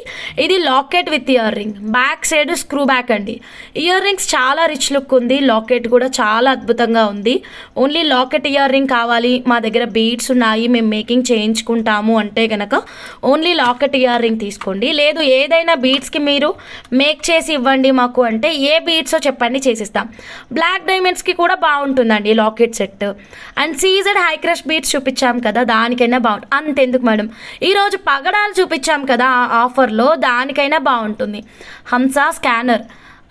ఇది locket with ear ring, back side screw back అండి. ఇయర్ రింగ్స్ చాలా రిచ్ లుక్ ఉంది, లాకెట్ కూడా చాలా అద్భుతంగా ఉంది. ఓన్లీ లాకెట్ ఇయర్ రింగ్ కావాలి, మా దగ్గర బీడ్స్ ఉన్నాయి, మేము మేకింగ్ చేయించుకుంటాము అంటే కనుక ఓన్లీ లాకెట్ ఇయర్ రింగ్ తీసుకోండి. లేదు ఏదైనా బీడ్స్కి మీరు మేక్ చేసి ఇవ్వండి మాకు అంటే ఏ బీడ్సో చెప్పండి, చేసిస్తాం. బ్లాక్ డైమండ్స్కి కూడా బాగుంటుందండి locket set. And CZ high crush beads చూపించాం కదా, దానికైనా అంతెందుకు మేడం, ఈరోజు పగడాలు చూపించాం కదా ఆఫర్లో, దానికైనా బాగుంటుంది. హంసా స్కానర్.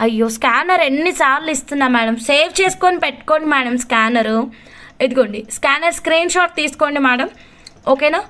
అయ్యో స్కానర్ ఎన్నిసార్లు ఇస్తున్నా మేడం, సేవ్ చేసుకొని పెట్టుకోండి మేడం స్కానరు. ఇదిగోండి స్కానర్ స్క్రీన్ షాట్ తీసుకోండి మేడం. ఓకేనా.